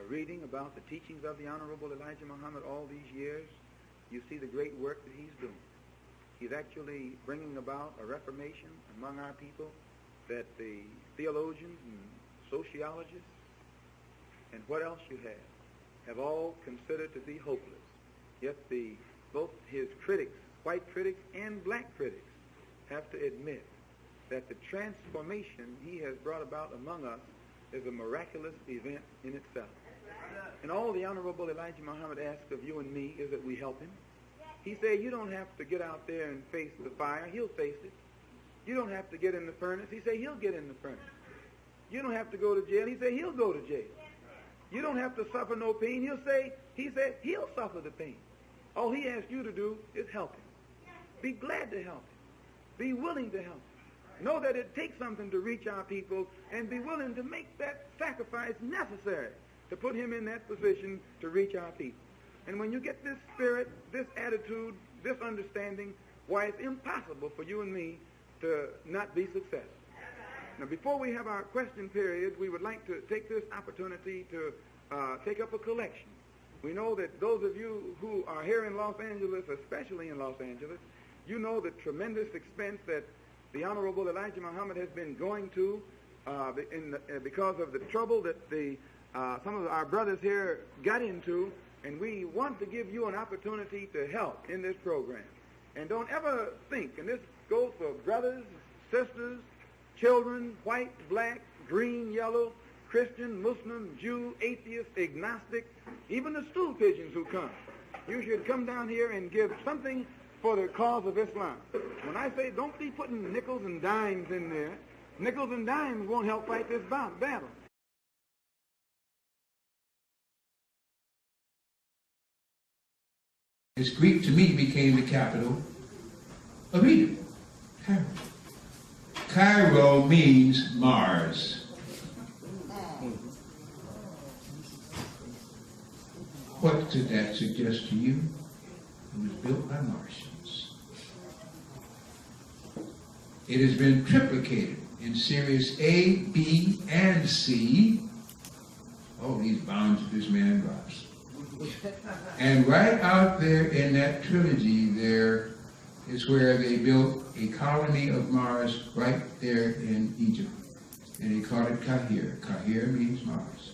reading about the teachings of the Honorable Elijah Muhammad all these years, you see the great work that he's doing. He's actually bringing about a reformation among our people that the theologians and sociologists and what else you have all considered to be hopeless. Yet both his critics, white critics and black critics, have to admit that the transformation he has brought about among us is a miraculous event in itself. And all the Honorable Elijah Muhammad asks of you and me is that we help him. He said, you don't have to get out there and face the fire. He'll face it. You don't have to get in the furnace. He said, he'll get in the furnace. You don't have to go to jail. He said, he'll go to jail. You don't have to suffer no pain. He said, he'll suffer the pain. All he asks you to do is help him. Be glad to help him. Be willing to help him. Know that it takes something to reach our people, and be willing to make that sacrifice necessary to put him in that position to reach our people. And when you get this spirit, this attitude, this understanding, why it's impossible for you and me to not be successful. Now, before we have our question period, we would like to take this opportunity to take up a collection. We know that those of you who are here in Los Angeles, especially in Los Angeles, you know the tremendous expense that the Honorable Elijah Muhammad has been going to because of the trouble that some of our brothers here got into, and we want to give you an opportunity to help in this program. And don't ever think, and this goes for brothers, sisters, children, white, black, green, yellow, Christian, Muslim, Jew, atheist, agnostic, even the stool pigeons who come. You should come down here and give something for the cause of Islam. When I say don't be putting nickels and dimes in there, nickels and dimes won't help fight this battle. It's Greek to me became the capital of Egypt, Cairo. Cairo means Mars. What did that suggest to you? It was built by Martians. It has been triplicated in series A, B, and C. Oh, these bombs that this man drops. And right out there in that trilogy there is where they built a colony of Mars right there in Egypt. And they called it Kahir. Kahir means Mars.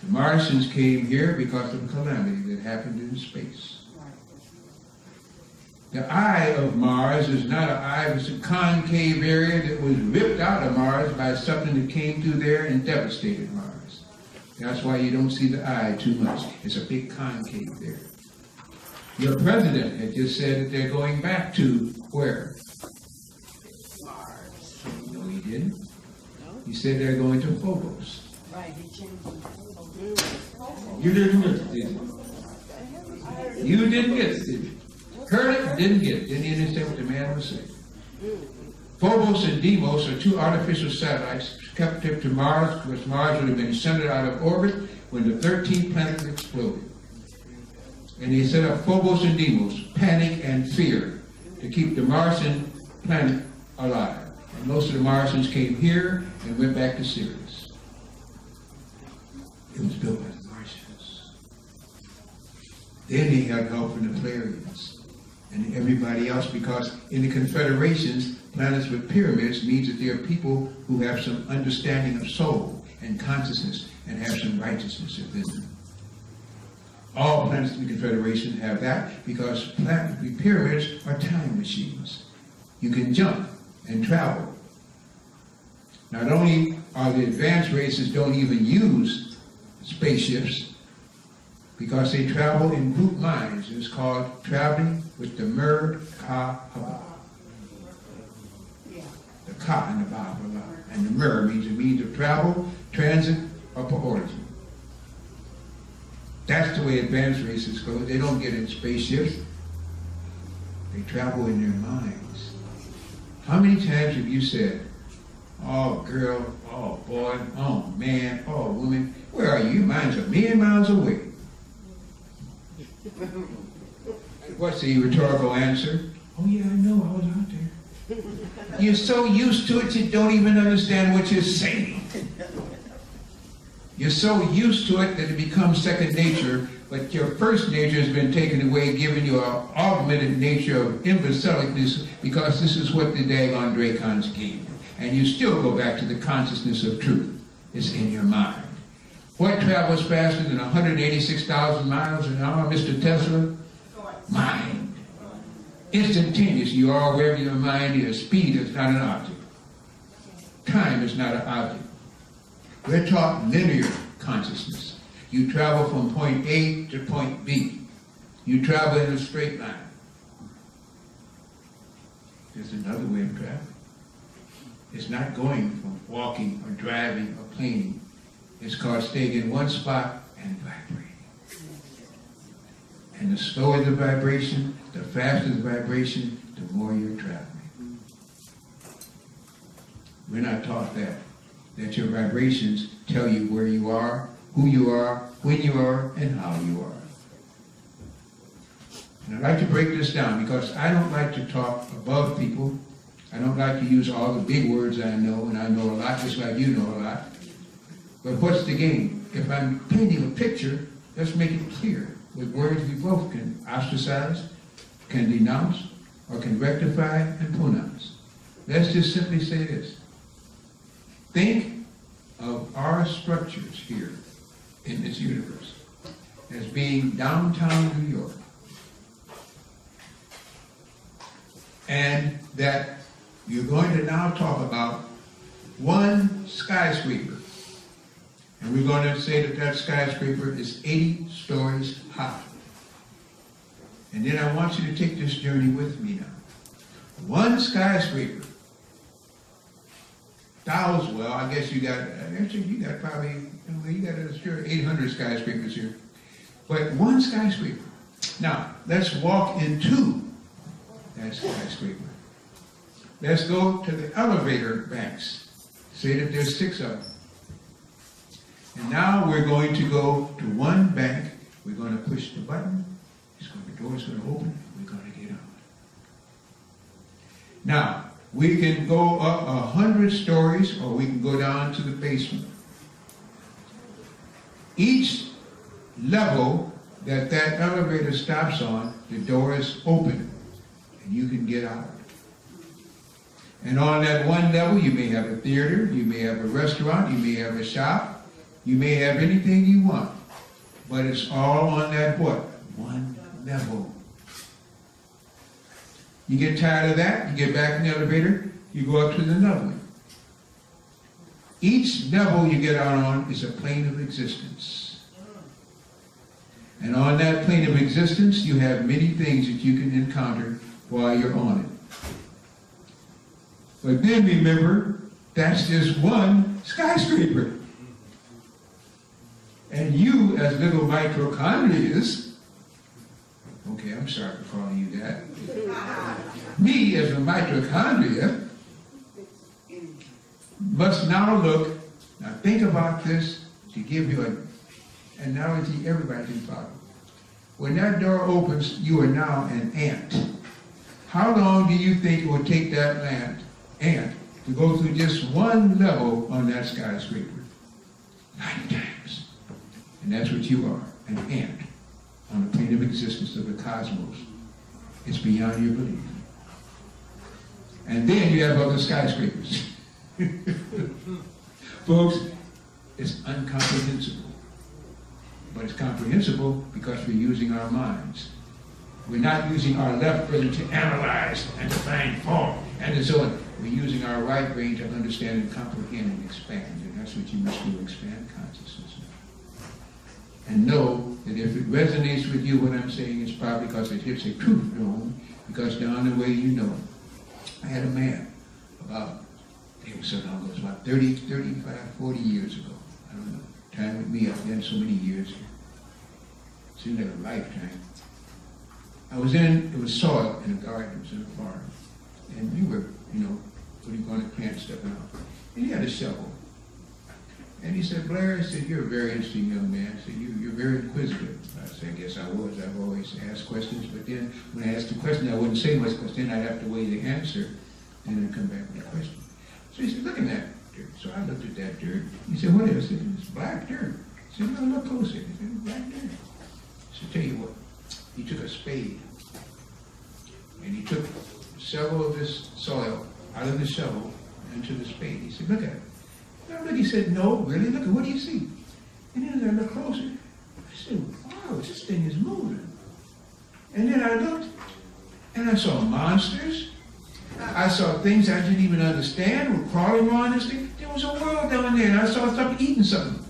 The Martians came here because of a calamity that happened in space. The eye of Mars is not an eye, it's a concave area that was ripped out of Mars by something that came through there and devastated Mars. That's why you don't see the eye too much. It's a big concave there. Your president had just said that they're going back to where? Mars. No, he didn't. He said they're going to Phobos. Right, he changed it. You didn't get it, did you? You didn't get it, did you? Heard it, didn't get it. Didn't you understand what the man was saying? Phobos and Deimos are two artificial satellites kept to Mars, because Mars would have been centered out of orbit when the 13th planet exploded. And he set up Phobos and Deimos, panic and fear, to keep the Martian planet alive. And most of the Martians came here and went back to Sirius. It was built by the Martians. Then he had help from the Pleiadians and everybody else, because in the confederations, planets with pyramids means that there are people who have some understanding of soul and consciousness and have some righteousness within them. All planets in the confederation have that, because pyramids are time machines. You can jump and travel. Not only are the advanced races don't even use spaceships, because they travel in group minds. It's called traveling with the Merkaba. The Ka and the Ba. And the Mer means a means of travel, transit, or origin. That's the way advanced races go. They don't get in spaceships. They travel in their minds. How many times have you said, oh girl, oh boy, oh man, oh woman, where are you? Your mind's a million miles away. What's the rhetorical answer? Oh yeah, I know, I was out there. You're so used to it, you don't even understand what you're saying. You're so used to it that it becomes second nature, but your first nature has been taken away, giving you an augmented nature of imbecilicness, because this is what the daggone Dracons gave you. And you still go back to the consciousness of truth. It's in your mind. What travels faster than 186,000 miles an hour, Mr. Tesla? Mind. Instantaneous. You are wherever your mind is. Speed is not an object. Time is not an object. We're taught linear consciousness. You travel from point A to point B. You travel in a straight line. There's another way of traveling. It's not going from walking or driving or planing. It's called staying in one spot and vibrating. And the slower the vibration, the faster the vibration, the more you're traveling. We're not taught that your vibrations tell you where you are, who you are, when you are, and how you are. And I'd like to break this down because I don't like to talk above people. I don't like to use all the big words I know, and I know a lot just like you know a lot. But what's the game? If I'm painting a picture, let's make it clear. With words we both can ostracize, can denounce, or can rectify and pronounce. Let's just simply say this. Think of our structures here in this universe as being downtown New York. And that you're going to now talk about one skyscraper. And we're going to say that skyscraper is 80 stories high. And then I want you to take this journey with me now. One skyscraper. Well, I guess you got probably, you got 800 skyscrapers here. But one skyscraper. Now, let's walk into that skyscraper. Let's go to the elevator banks. Say that there's 6 of them. And now we're going to go to one bank. We're going to push the button. The door's going to open. We're going to get out. Now, we can go up 100 stories or we can go down to the basement. Each level that elevator stops on, the door is open and you can get out. And on that one level, you may have a theater, you may have a restaurant, you may have a shop, you may have anything you want. But it's all on that what? One level. You get tired of that, you get back in the elevator, you go up to another one. Each level you get out on is a plane of existence. And on that plane of existence, you have many things that you can encounter while you're on it. But then remember, that's just one skyscraper. And you, as little mitochondrias, okay, I'm sorry for calling you that. Me, as a mitochondria, must now look, now think about this to give you an analogy everybody can follow. When that door opens, you are now an ant. How long do you think it would take that ant to go through just one level on that skyscraper? 9 times. And that's what you are, an ant on the plane of existence of the cosmos. It's beyond your belief. And then you have other skyscrapers. Folks, it's incomprehensible. But it's comprehensible because we're using our minds. We're not using our left brain to analyze and to find fault and so on. We're using our right brain to understand and comprehend and expand. And that's what you must do, expand consciousness. And know that if it resonates with you, what I'm saying is probably because it hits a truth zone, because down the way you know it. I had a man about, it was so long ago, it was about 30, 35, 40 years ago. I don't know. Time with me, I've done so many years here. Seemed like a lifetime. It was soil in a garden, it was in a farm. And we were, putting on the plant stuff out. And he had a shovel. And he said, Blair, I said, you're a very interesting young man. I said, you're very inquisitive. I said, I guess I was. I've always asked questions, but then when I asked the question, I wouldn't say much because then I'd have to weigh the answer and then come back with the question. So he said, look at that dirt. So I looked at that dirt. He said, what is it? I said, it's black dirt. I said, no, look closer. He said, it's black dirt. So tell you what, he took a spade and he took several of this soil out of the shovel into the spade. He said, look at it. Now look, he said, no, really, look at what do you see? And then as I looked closer, I said, wow, this thing is moving. And then I looked and I saw monsters. I saw things I didn't even understand were crawling around this thing. There was a world down there and I saw something eating something.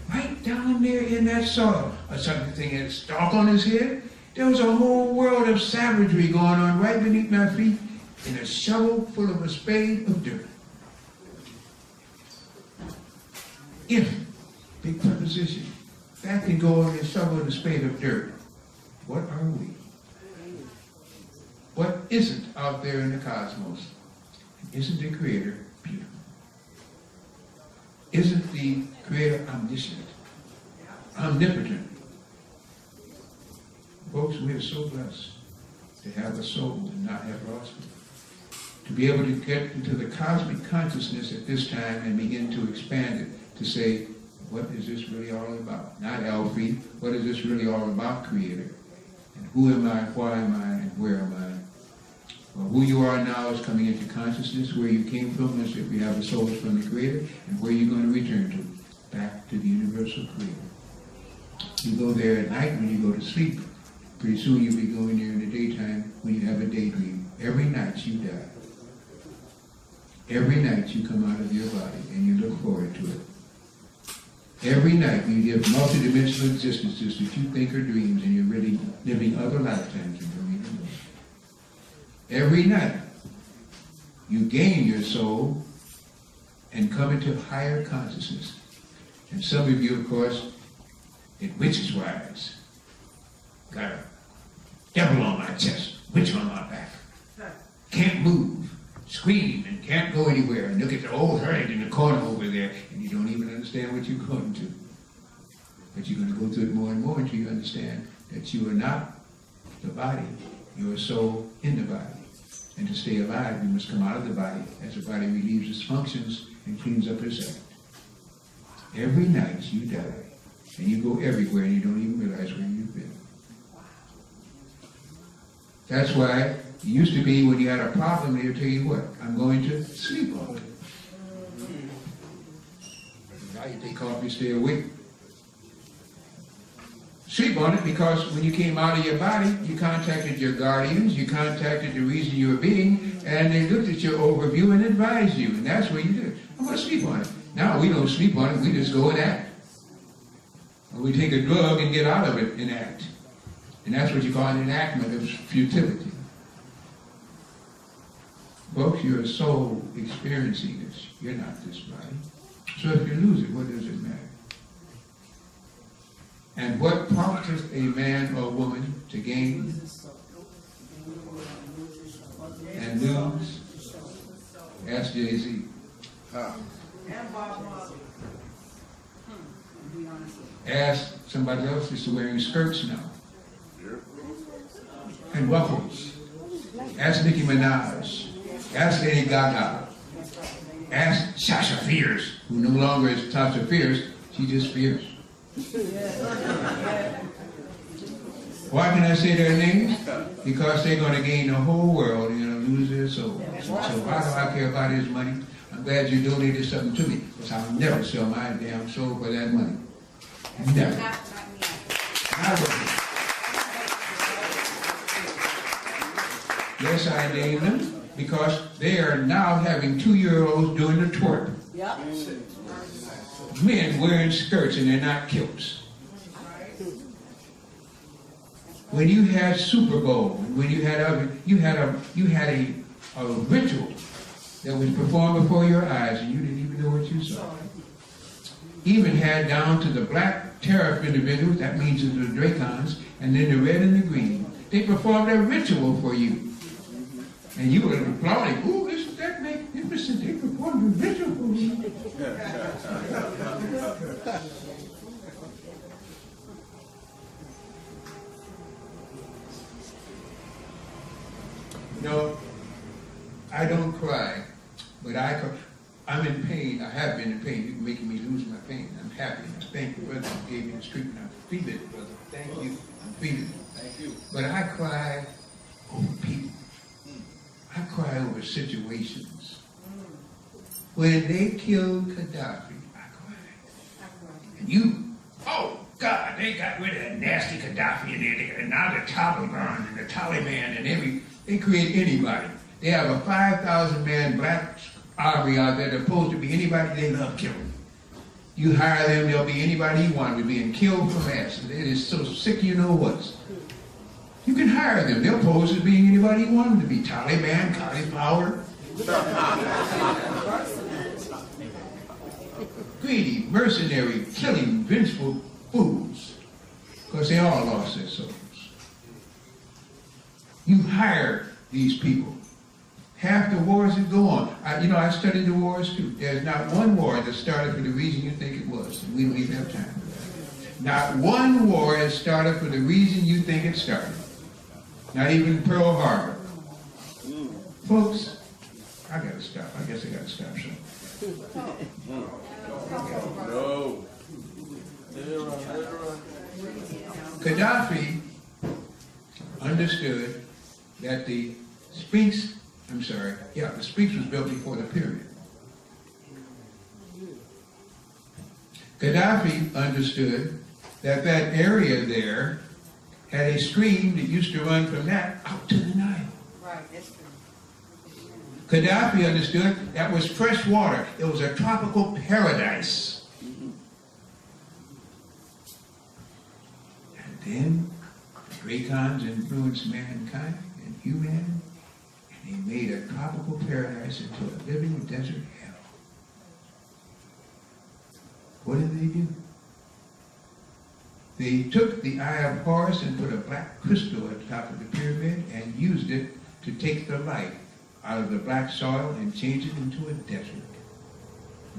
Right down there in that soil. Or something had a stalk on his head. There was a whole world of savagery going on right beneath my feet in a shovel full of a spade of dirt. If, big preposition, that can go in a shovel and a spade of dirt, isn't out there in the cosmos? Isn't the Creator beautiful? Isn't the Creator omniscient, omnipotent? Folks, we are so blessed to have a soul and not have lost it. To be able to get into the cosmic consciousness at this time and begin to expand it, to say, what is this really all about? Not Alfie, what is this really all about, Creator? And who am I, why am I, and where am I? Well, who you are now is coming into consciousness, where you came from, as if you have a soul from the Creator, and where you're going to return to, back to the universal Creator. You go there at night when you go to sleep. Pretty soon you'll be going there in the daytime when you have a daydream. Every night you die. Every night you come out of your body and you look forward to it. Every night you live multidimensional existences that you think are dreams, and you're really living other lifetimes and don't even know. Every night you gain your soul and come into higher consciousness. And some of you, of course, in witches' wise, got a devil on my chest, witch on my back, can't move, screaming, and can't go anywhere, and look at the old hermit in the corner over there, and you don't even understand what you're going to. But you're going to go through it more and more until you understand that you are not the body, you are a soul in the body. And to stay alive, you must come out of the body as the body relieves its functions and cleans up its act. Every night you die, and you go everywhere, and you don't even realize where you've been. That's why it used to be when you had a problem, they would tell you what, I'm going to sleep on it. Now you take coffee, stay awake. Sleep on it, because when you came out of your body, you contacted your guardians, you contacted the reason you were being, and they looked at your overview and advised you, and that's what you did. I'm going to sleep on it. Now we don't sleep on it, we just go and act. Or we take a drug and get out of it and act. And that's what you call an enactment of futility. Folks, you're a soul experiencing this. You're not this body. So if you lose it, what does it matter? And what profiteth a man or woman to gain and lose? Ask Jay-Z. Ask somebody else who's wearing skirts now. And waffles. Ask Nicki Minaj. Ask Lady Gaga. Ask Sasha Fierce, who no longer is Sasha Fierce, she just fierce. Why can I say their names? Because they're going to gain the whole world and going to lose their soul. So why do I care about his money? I'm glad you donated something to me, because I'll never sell my damn soul for that money. Never. Yes, I named them because they are now having 2-year-olds doing the twerk. Yep. Men wearing skirts and they're not kilts. When you had Super Bowl, when you had a ritual that was performed before your eyes, and you didn't even know what you saw. Even had down to the black tariff individuals, that means the Dracons, and then the red and the green. They performed a ritual for you. And you were applauding, ooh, isn't that magnificent? They performed a ritual for me. No, I don't cry, but I'm in pain. I have been in pain. You're making me lose my pain. I'm happy. I thank you, brother, you gave me this treatment. I'm feeling it, brother. Thank you. I'm feeling it. Thank you. But I cry over people. I cry over situations. When they killed Gaddafi, I cried. And you, oh God, they got rid of that nasty Gaddafi and now the Taliban and the Taliban and they create anybody. They have a 5,000-man black army out there that's supposed to be anybody they love killing. You hire them, they'll be anybody you want to be, and killed for mass. It is so sick you know what. You can hire them. They'll pose as being anybody you want them to be. Taliban, cauliflower. Greedy, mercenary, killing, vengeful fools. Because they all lost their souls. You hire these people. Half the wars that go on, I studied the wars too. There's not one war that started for the reason you think it was, and we don't even have time for that. Not one war has started for the reason you think it started. Not even Pearl Harbor. Folks, I gotta stop. I guess I gotta stop something. No. Gaddafi understood that the Sphinx was built before the pyramid. Gaddafi understood that that area there had a stream that used to run from that out to the Nile. Right, that's true. Gaddafi understood that was fresh water. It was a tropical paradise. And then the Great Khans influenced mankind and humanity, and they made a tropical paradise into a living desert hell. What did they do? They took the Eye of Horus and put a black crystal at the top of the pyramid and used it to take the life out of the black soil and change it into a desert.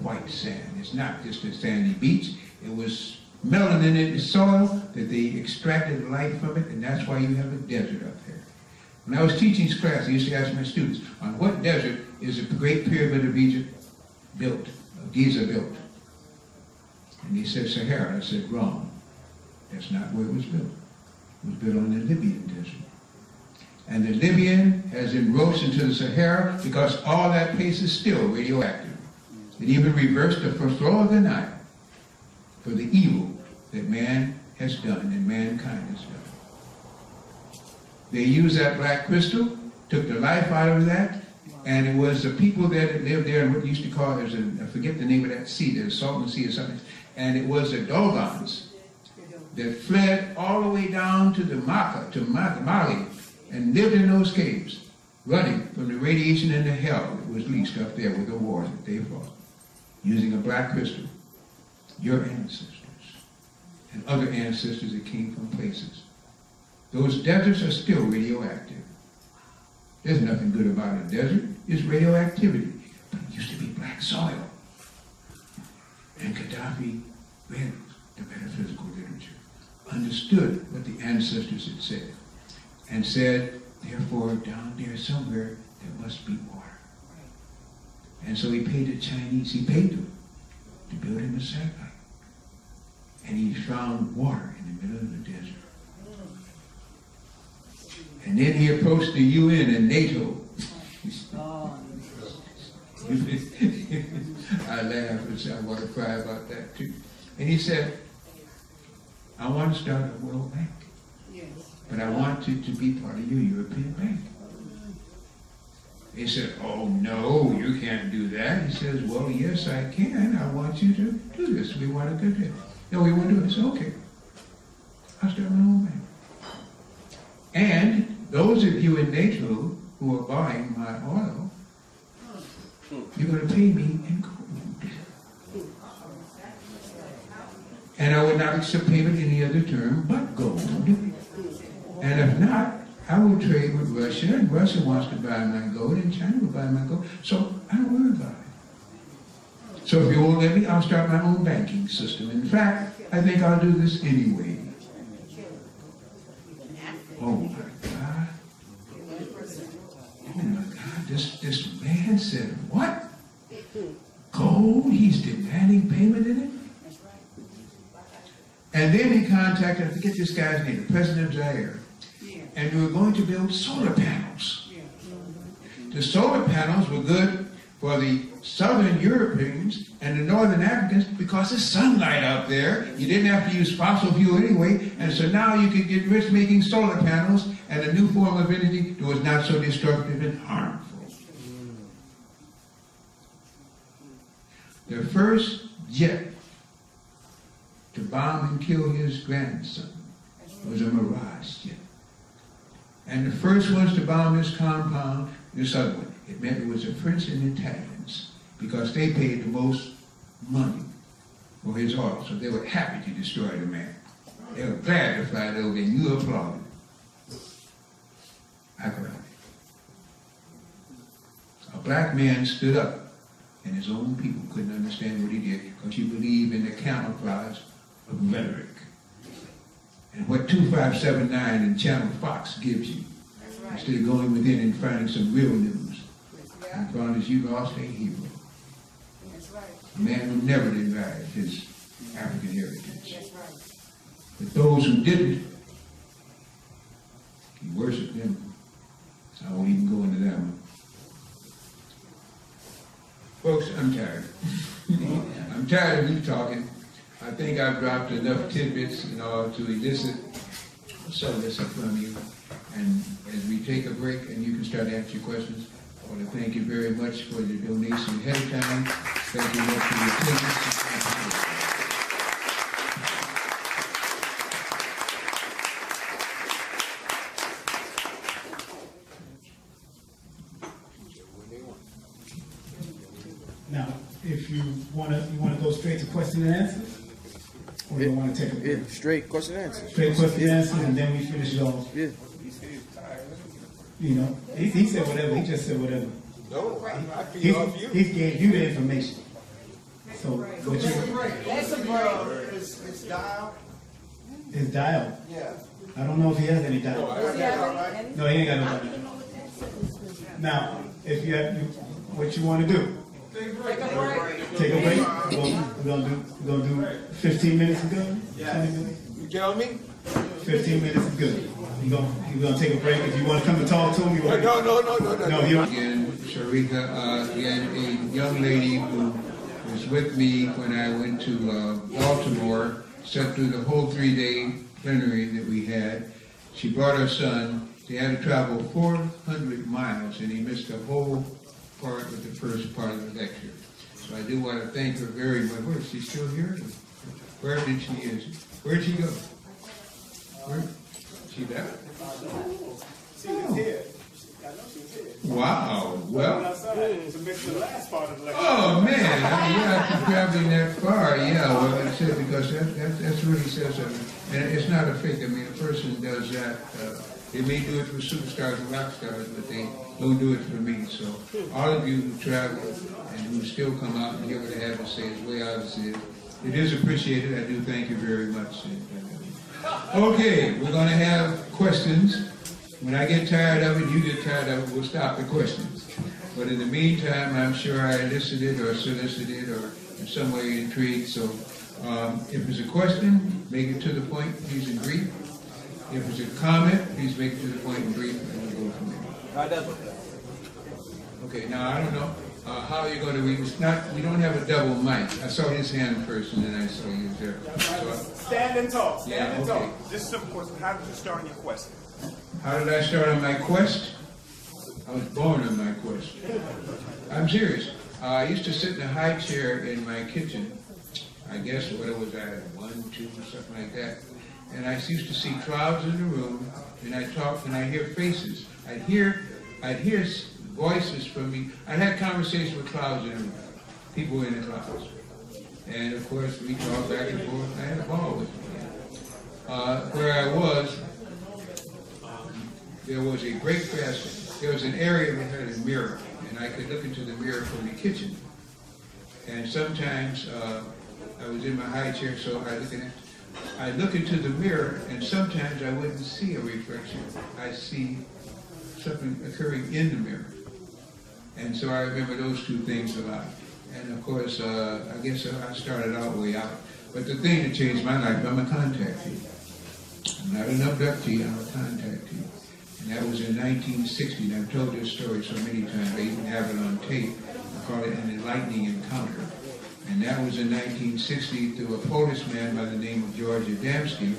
White sand. It's not just a sandy beach. It was melanin in the soil that they extracted life from it, and that's why you have a desert up there. When I was teaching this class, I used to ask my students, on what desert is the Great Pyramid of Egypt built, of Giza built? And he said Sahara. I said, wrong. That's not where it was built. It was built on the Libyan desert. And the Libyan has enroached into the Sahara because all that place is still radioactive. It even reversed the flow of the Nile for the evil that man has done and mankind has done. They used that black crystal, took the life out of that, and it was the people that lived there in what they used to call, I forget the name of that sea, there's Salton Sea or something, and it was the Dogons that fled all the way down to Mali, and lived in those caves, running from the radiation and the hell that was leased up there with the wars that they fought, using a black crystal. Your ancestors and other ancestors that came from places. Those deserts are still radioactive. There's nothing good about a desert. It's radioactivity. But it used to be black soil. And Gaddafi read the metaphysical literature, understood what the ancestors had said, and said, therefore, down there somewhere, there must be water. And so he paid the Chinese, he paid them to build him a satellite. And he found water in the middle of the desert. And then he approached the UN and NATO. I laugh and say, I want to cry about that too. And he said, I want to start a World Bank. But I want it to be part of your European Bank. They said, oh no, you can't do that. He says, well, yes, I can. I want you to do this. We want to do this. No, we want to do it. I said, okay. I'll start my own bank. And those of you in NATO who are buying my oil, you're going to pay me in gold. And I would not accept payment any other term but gold. And if not, I will trade with Russia, and Russia wants to buy my gold, and China will buy my gold. So I don't worry about it. So if you won't let me, I'll start my own banking system. In fact, I think I'll do this anyway. Oh my God. Oh my God, this man said, what? Gold? He's demanding payment in it? And then he contacted, I forget this guy's name, the president of Zaire. And we were going to build solar panels. The solar panels were good for the southern Europeans and the northern Africans because there's sunlight out there. You didn't have to use fossil fuel anyway, and so now you could get rich making solar panels and a new form of energy that was not so destructive and harmful. The first jet to bomb and kill his grandson was a Mirage jet. And the first ones to bomb this compound, this other one, it meant it was the French and Italians because they paid the most money for his oil. So they were happy to destroy the man. They were glad to fly it over and you applauded. I cried. black man stood up, and his own people couldn't understand what he did because he believed in the camouflage of rhetoric. And what 2579 and Channel Fox gives you, instead of going within and finding some real news, and found as you lost a hero. A man who never denied his African heritage. But those who didn't, he worshiped them. I won't even go into that one. Folks, I'm tired. I'm tired of you talking. I think I've dropped enough tidbits in order to elicit some of this from you. And as we take a break and you can start to answer your questions, I want to thank you very much for your donation ahead of time. Thank you much for your attendance. Now, if you want to go straight to question and answers, or you want to take a break? Yeah, straight question and answer. Straight question and answers, and then we finish it off. Yeah. You know, he said whatever. He just said whatever. No, I feed off you. He gave you the information. So what you? What's the break? His dial? His dial. Yeah. I don't know if he has any dial. No, he ain't got no dial. Now, if you have, what you want to do? Take a break. We're gonna do 15 minutes is good. Yeah. You tell me? 15 minutes is good. You're gonna take a break. If you want to come and talk to me, No. No, you don't. Again, Sharika, again, a young lady who was with me when I went to Baltimore, sat through the whole 3-day plenary that we had. She brought her son. They had to travel 400 miles, and he missed the whole part of the first part of the lecture. So I do want to thank her very much. Where is she still here? Where did she is? Where'd she go? Where? She left? She was here. I know she was here. Wow. Well. To miss the last part of the lecture. Oh man, I mean, you're not traveling that far. Yeah, well, that's it, because that's really says something. And it's not a fake. I mean, a person does that. They may do it for superstars and rock stars, but they don't do it for me. So all of you who travel and who still come out and hear what I have to say, as way out as it is appreciated. I do thank you very much. Okay, we're going to have questions. When I get tired of it, you get tired of it, we'll stop the questions. But in the meantime, I'm sure I elicited or solicited or in some way intrigued. So if there's a question, make it to the point, please, and brief. If there's a comment, please make it to the point and brief, and we'll go from there. Okay, now I don't know how you're going to read. It's not, we don't have a double mic. I saw his hand first, and then I saw you there. So, Stand and talk. Stand and okay. talk. Just a simple question. How did you start on your quest? How did I start on my quest? I was born on my quest. I'm serious. I used to sit in a high chair in my kitchen. I guess what it was, I had 1, 2, something like that. And I used to see clouds in the room, and I talked, and I hear faces. I'd hear voices from me. I had conversations with clouds in the room. People in the clouds. And of course, we talked back and forth. I had a ball with me. Where I was, there was a break fast. There was an area that had a mirror, and I could look into the mirror from the kitchen. And sometimes I was in my high chair, so I look into the mirror, and sometimes I wouldn't see a reflection. I see something occurring in the mirror. And so I remember those two things a lot. And of course, I guess I started out way out. But the thing that changed my life, I'm a contactee. I'm not an abductee, I'm a contactee. And that was in 1960, and I've told this story so many times, I even have it on tape. I call it an enlightening encounter. And that was in 1960 through a Polish man by the name of George Adamski.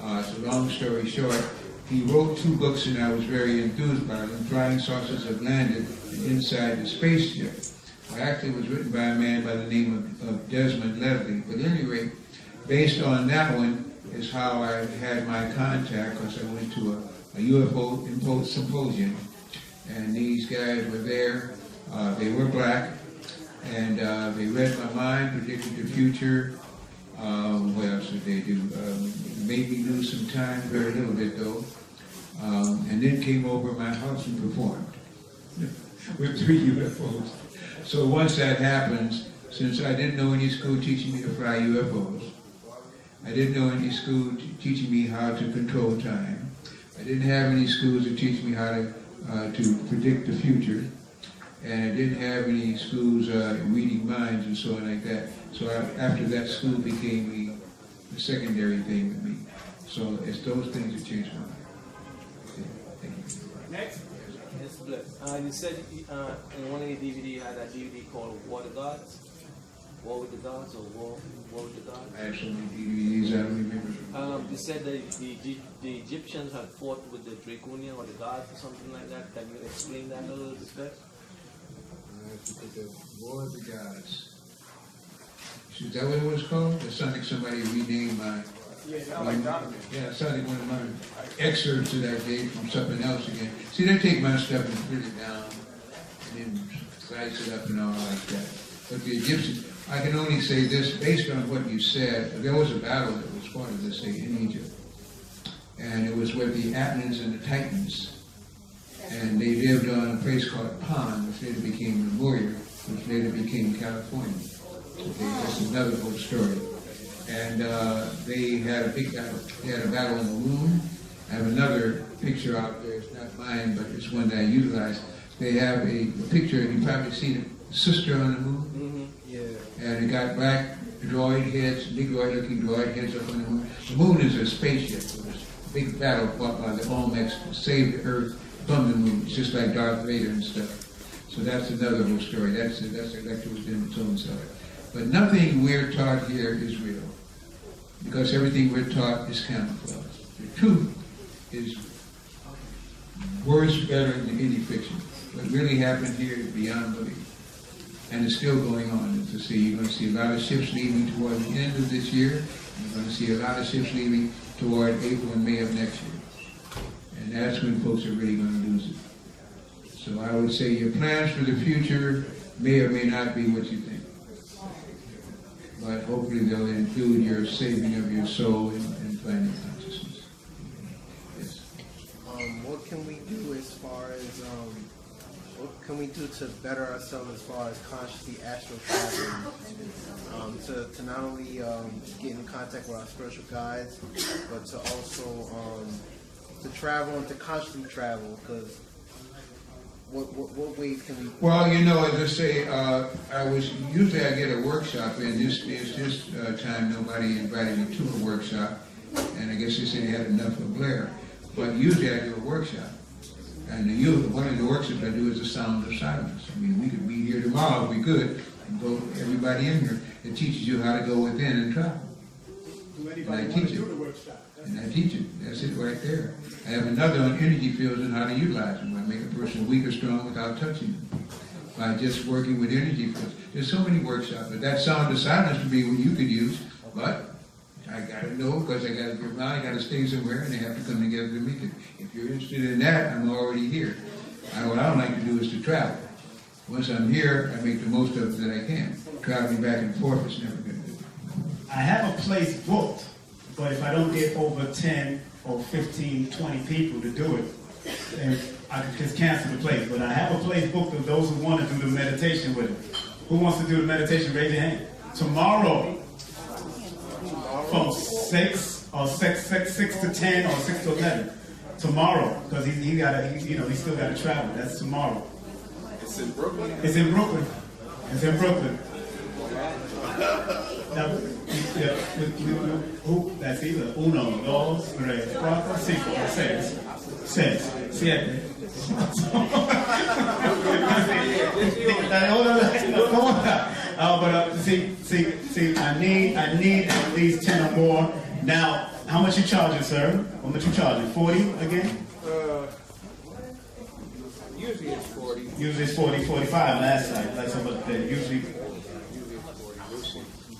It's a long story short. He wrote 2 books, and I was very enthused by them. Flying Saucers Have Landed and Inside the Spaceship. Well, actually, it was written by a man by the name of Desmond Leslie. But at any rate, based on that one is how I had my contact, because I went to a UFO symposium, and these guys were there. They were black, and they read my mind, predicted the future. What else did they do? Made me lose some time, very little bit though. And then came over my house and performed. with 3 UFOs. So once that happens, since I didn't know any school teaching me to fly UFOs, I didn't know any school teaching me how to control time, I didn't have any schools to teach me how to predict the future, and I didn't have any schools reading minds and so on like that. So after that, school became the secondary thing with me. So it's those things that changed my life. Okay, thank you. Next. Yes, bless. You said in one of your DVD you had that DVD called War the Gods? War with the Gods or War with the Gods? I have so many DVDs, I don't remember. You said that the Egyptians had fought with the Draconian or the gods or something like that. Can you explain that a little bit better? The War of the Gods. Is that what it was called? It sounded like somebody renamed my... Yeah, it sounded like Donovan. Yeah, it sounded like one of my excerpts that I gave from something else again. See, they take my stuff and put it down and then slice it up and all like that. But the Egyptians, I can only say this, based on what you said, there was a battle that was fought, as I say, in Egypt. And it was with the Athens and the Titans. And they lived on a place called Pond, which later became Lemuria, which later became California. Okay, that's another whole story. And they had a big battle. They had a battle on the moon. I have another picture out there. It's not mine, but it's one that I utilize. They have a picture, and you've probably seen a sister on the moon. Mm-hmm. Yeah. And it got black droid heads, Negroid-looking droid heads up on the moon. The moon is a spaceship. It was a big battle fought by the Olmecs to save the Earth from the moon. It's just like Darth Vader and stuff. So that's another whole story. That's a lecture within its own self. But nothing we're taught here is real, because everything we're taught is camouflage. The truth is worse, better than any fiction. What really happened here is beyond belief. And it's still going on. As I say, you're going to see a lot of ships leaving toward the end of this year. You're going to see a lot of ships leaving toward April and May of next year. And that's when folks are really going to lose it. So I would say your plans for the future may or may not be what you think. But hopefully they'll include your saving of your soul and finding consciousness. Yes. What can we do as far as what can we do to better ourselves as far as consciously astral traveling? To not only get in contact with our spiritual guides, but to also to travel and to consciously travel, because what ways can we... Well, you know, as I say, usually I get a workshop, and this time nobody invited me to a workshop, and I guess they said they had enough of Blair. But usually I do a workshop, and one of the workshops I do is the sound of silence. I mean, we could meet here tomorrow if we could, and go everybody in here. It teaches you how to go within and travel. Do anybody want to do the workshop? And I teach it. That's it right there. I have another on energy fields and how to utilize them. I make a person weak or strong without touching them, by just working with energy fields. There's so many workshops, but that sound of silence would be what you could use. But I got to know, because I got to stay somewhere, and they have to come together to meet it. If you're interested in that, I'm already here. What I don't like to do is to travel. Once I'm here, I make the most of it that I can. Traveling back and forth is never going to do. I have a place booked, but if I don't get over 10 or 15, 20 people to do it, then I could just cancel the place. But I have a place booked of those who want to do the meditation with it. Who wants to do the meditation? Raise your hand. Tomorrow, from 6 to 10 or 6 to 11. Tomorrow, because he still got to travel. That's tomorrow. It's in Brooklyn. It's in Brooklyn. It's in Brooklyn. Now, that's either uno, dos, tres, cuatro, cinco, seis, siete. See, I need at least 10 or more. Now, how much you charging, sir? How much you charging? 40 again? Usually it's 40. Usually it's 40, 45 last night. Like somebody usually.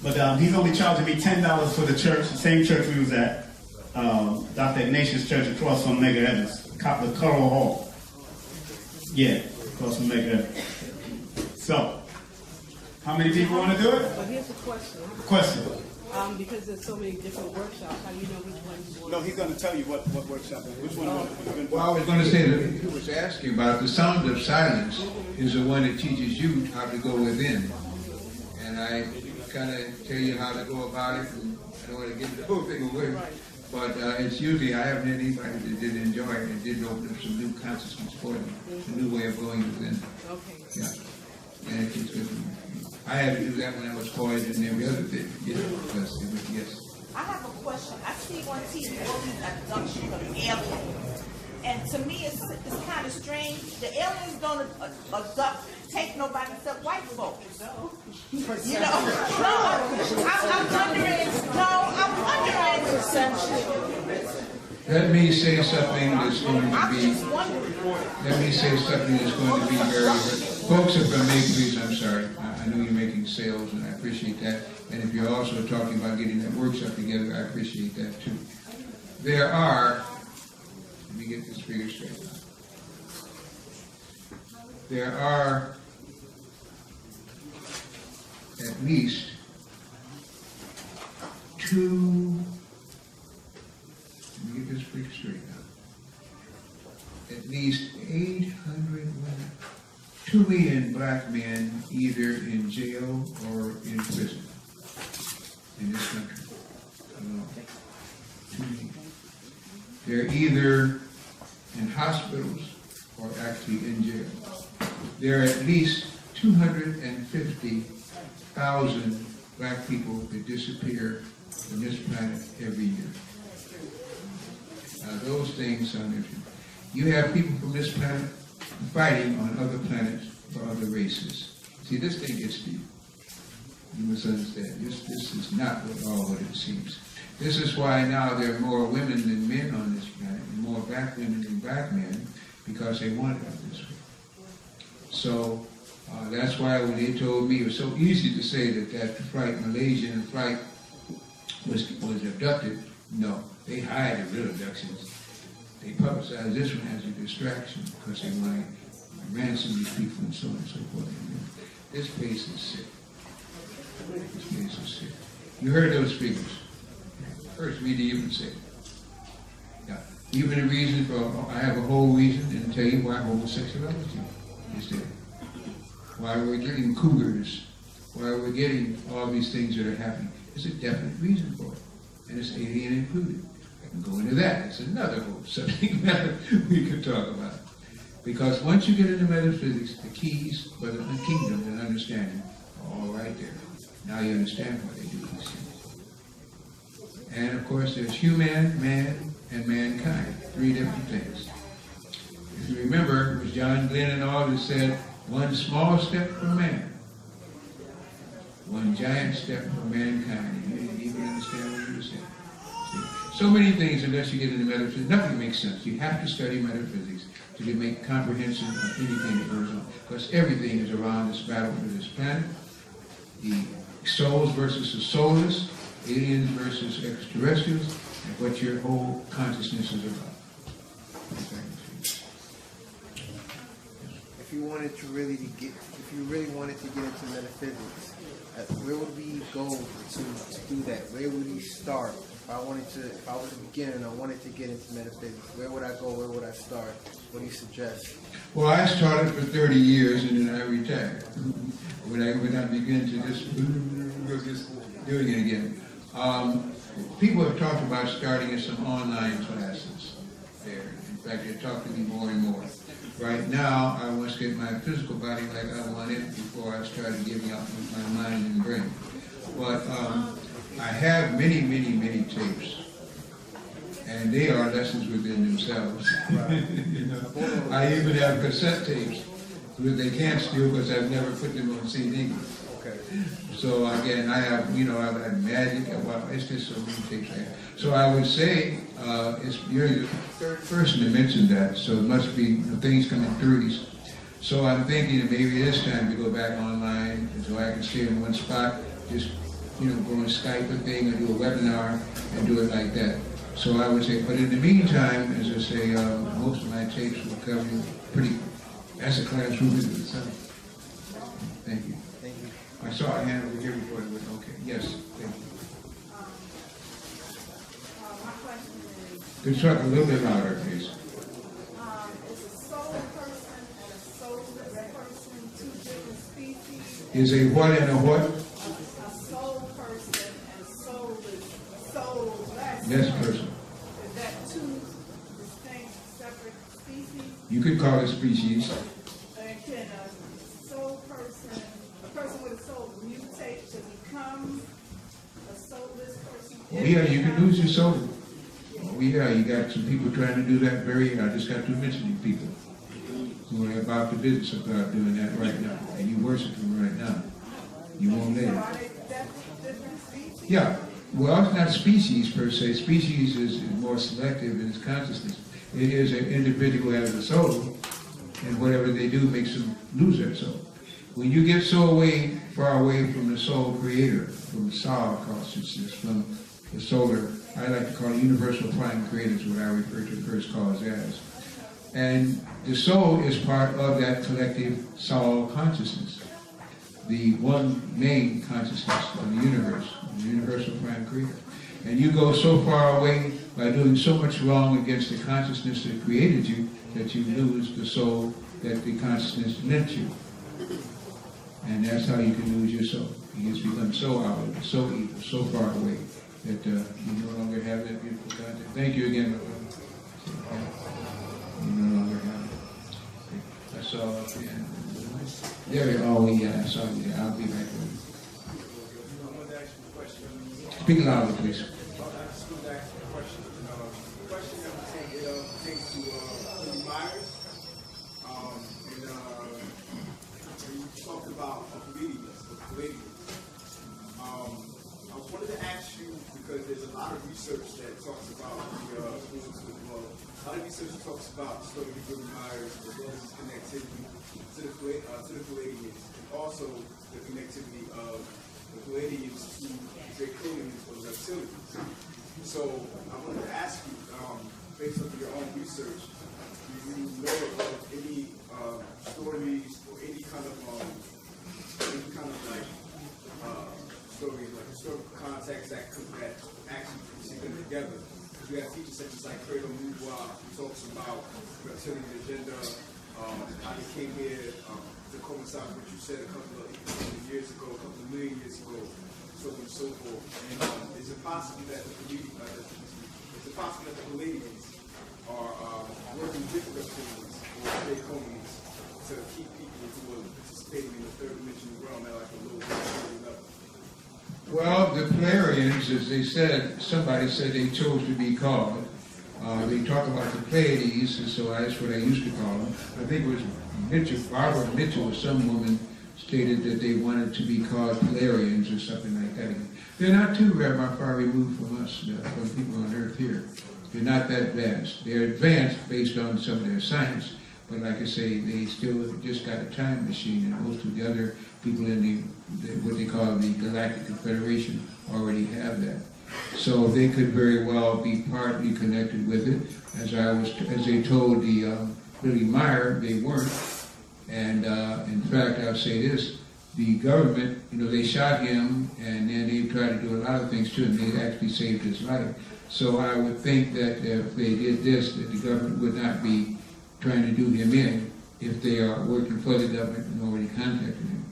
But he's only charging me $10 for the church, the same church we was at, Dr. Ignatius Church across from Mega Evans, the Coral Hall. Yeah, across from Mega Evans. So, How many people want to do it? But here's the question. Question. Because there's so many different workshops, how do you know which one you want? No, he's going to tell you what workshop and which one. Well, I was going to say that he was asking about the sound of silence is the one that teaches you how to go within. And I kind of tell you how to go about it, and I don't want to give the whole thing away. But it's usually, I haven't had anybody that didn't enjoy it and didn't open up some new consciousness for them, a new way of going within. Okay. Yeah. And it's good. I had to do that when I was poised and every other thing. Because it was, yes. I have a question. I see on TV all these abductions of aliens. And to me, it's kind of strange. The aliens don't abduct, take nobody except white folks. You know? I'm wondering. Let me say something that's going to be. Let me say something that's going to be very. Folks, if I may, please, I'm sorry. I know you're making sales, and I appreciate that. And if you're also talking about getting that workshop together, I appreciate that too. There are. Let me get this figure straight. There are at least 2. Let me get this figure straight now. At least 800 women, 2 million black men either in jail or in prison in this country. 2 million. They're either in hospitals or actually in jail. There are at least 250,000 black people that disappear from this planet every year. Now those things sound interesting. You have people from this planet fighting on other planets for other races. See, this thing gets deep. You must understand. This is not what it seems. This is why now there are more women than men on this planet, and more black women than black men, because they want it this way. So that's why when they told me, it was so easy to say that flight, Malaysian flight, was abducted. No, they hide the real abductions. They publicize this one as a distraction because they want to ransom these people and so on and so forth. This place is sick. This place is sick. You heard those figures. First, we didn't even say it. Yeah. Even the reason for, I have a whole reason and tell you why homosexuality is there. Why we're getting cougars, why we're getting all these things that are happening. There's a definite reason for it. And it's alien included. I can go into that. It's another whole subject matter we could talk about. Because once you get into metaphysics, the keys for the kingdom and understanding are all right there. Now you understand why they do these things. And of course, there's human, man, and mankind. 3 different things. If you remember, it was John Glenn and all that said, 1 small step for man, 1 giant step for mankind. You didn't even understand what he was saying. See? So many things, unless you get into metaphysics, nothing makes sense. You have to study metaphysics to make comprehension of anything that goes on. Because everything is around this battle for this planet. The souls versus the soulless, aliens versus extraterrestrials, and what your whole consciousness is about. If you wanted to really wanted to get into metaphysics, where would we go to do that? Where would we start? If I was a beginner and I wanted to get into metaphysics, where would I go? Where would I start? What do you suggest? Well, I started for 30 years and then I retired. When I began to just doing it again. People have talked about starting some online classes there. In fact, they talk to me more and more. Right now, I want to get my physical body like I want it before I started giving up with my mind and brain. But I have many, many, many tapes. And they are lessons within themselves. You know? I even have cassette tapes that they can't steal because I've never put them on CD. Okay. So again, I have, I've had magic. Well, it's just so many tapes I have. So I would say you're the 3rd person to mention that. So it must be things come in threes. So I'm thinking that maybe it is time to go back online so I can stay in one spot. Just go on Skype a thing or do a webinar and do it like that. So I would say, but in the meantime, as I say, most of my tapes will cover you pretty. That's a classroom visit itself. Thank you. Thank you. I saw a hand over here before it was okay. Yes, thank you. My question is, Could you talk a little bit louder, please? is a soul person and a soulless person two different species? Is a what and a what? A soul person and soulless Yes, person. Is that two distinct, separate species? You could call it species. And can a soul person, a person with a soul, mutate to become a soulless person? Oh, yeah, you can lose your soul. Oh, yeah, you got some people trying to do that I just got to mention people who are about the business of God doing that right now. And you worship him right now. You won't live. So are they different species? Yeah. Well, it's not species per se. Species is more selective in its consciousness. It is an individual who has a soul, and whatever they do makes them lose their soul. When you get so far away from the soul creator, from the soul consciousness, from the solar, I like to call it universal prime creator is what I refer to first cause as. And the soul is part of that collective soul consciousness, the one main consciousness of the universe, the universal prime creator. And you go so far away by doing so much wrong against the consciousness that created you that you lose the soul that the consciousness lent you. And that's how you can lose your soul. You just become so outward, so evil, so far away that you no longer have that beautiful content. Thank you again, my brother. You no longer have it. I saw up there. Yeah, I saw you there. I'll be back with you. Speak louder, please. The question that pertains to Willie Myers. You talked about Palladians. I wanted to ask you, because there's a lot of research that talks about the influence with a lot of research that talks about the story of Willie Myers, as well as his connectivity to the Palladians, and also the connectivity of the Palladians to the Draconians or the reptilians. So I wanted to ask you, based on your own research, do you know of any stories or any kind of stories, like historical context that actually see them together? Because we have teachers such as like Credo Mouvoir, who talks about reptilian agenda, how they came here to coincide with what you said a couple of years ago, a couple of million years ago, so on and so forth. And is it possible that the Palladians are working with reptilians or Draconians to keep people who are participating in the third dimensional realm at like a low level? Well, the Pleiadians, as they said, somebody said they chose to be called. They talk about the Pleiades, and so that's what I used to call them. I think it was Mitchell, Barbara Mitchell, or some woman stated that they wanted to be called Pleiadians or something like that. They're not too far removed from us, from people on Earth here. They're not that advanced. They're advanced based on some of their science, but like I say, they still just got a time machine, and most of the other people in what they call the Galactic Confederation already have that. So they could very well be partly connected with it. As they told the Billy Meyer, they weren't. And in fact, I'll say this: the government, they shot him, and then they tried to do a lot of things to him. They actually saved his life. So I would think that if they did this, that the government would not be trying to do him in if they are working for the government and already contacted him.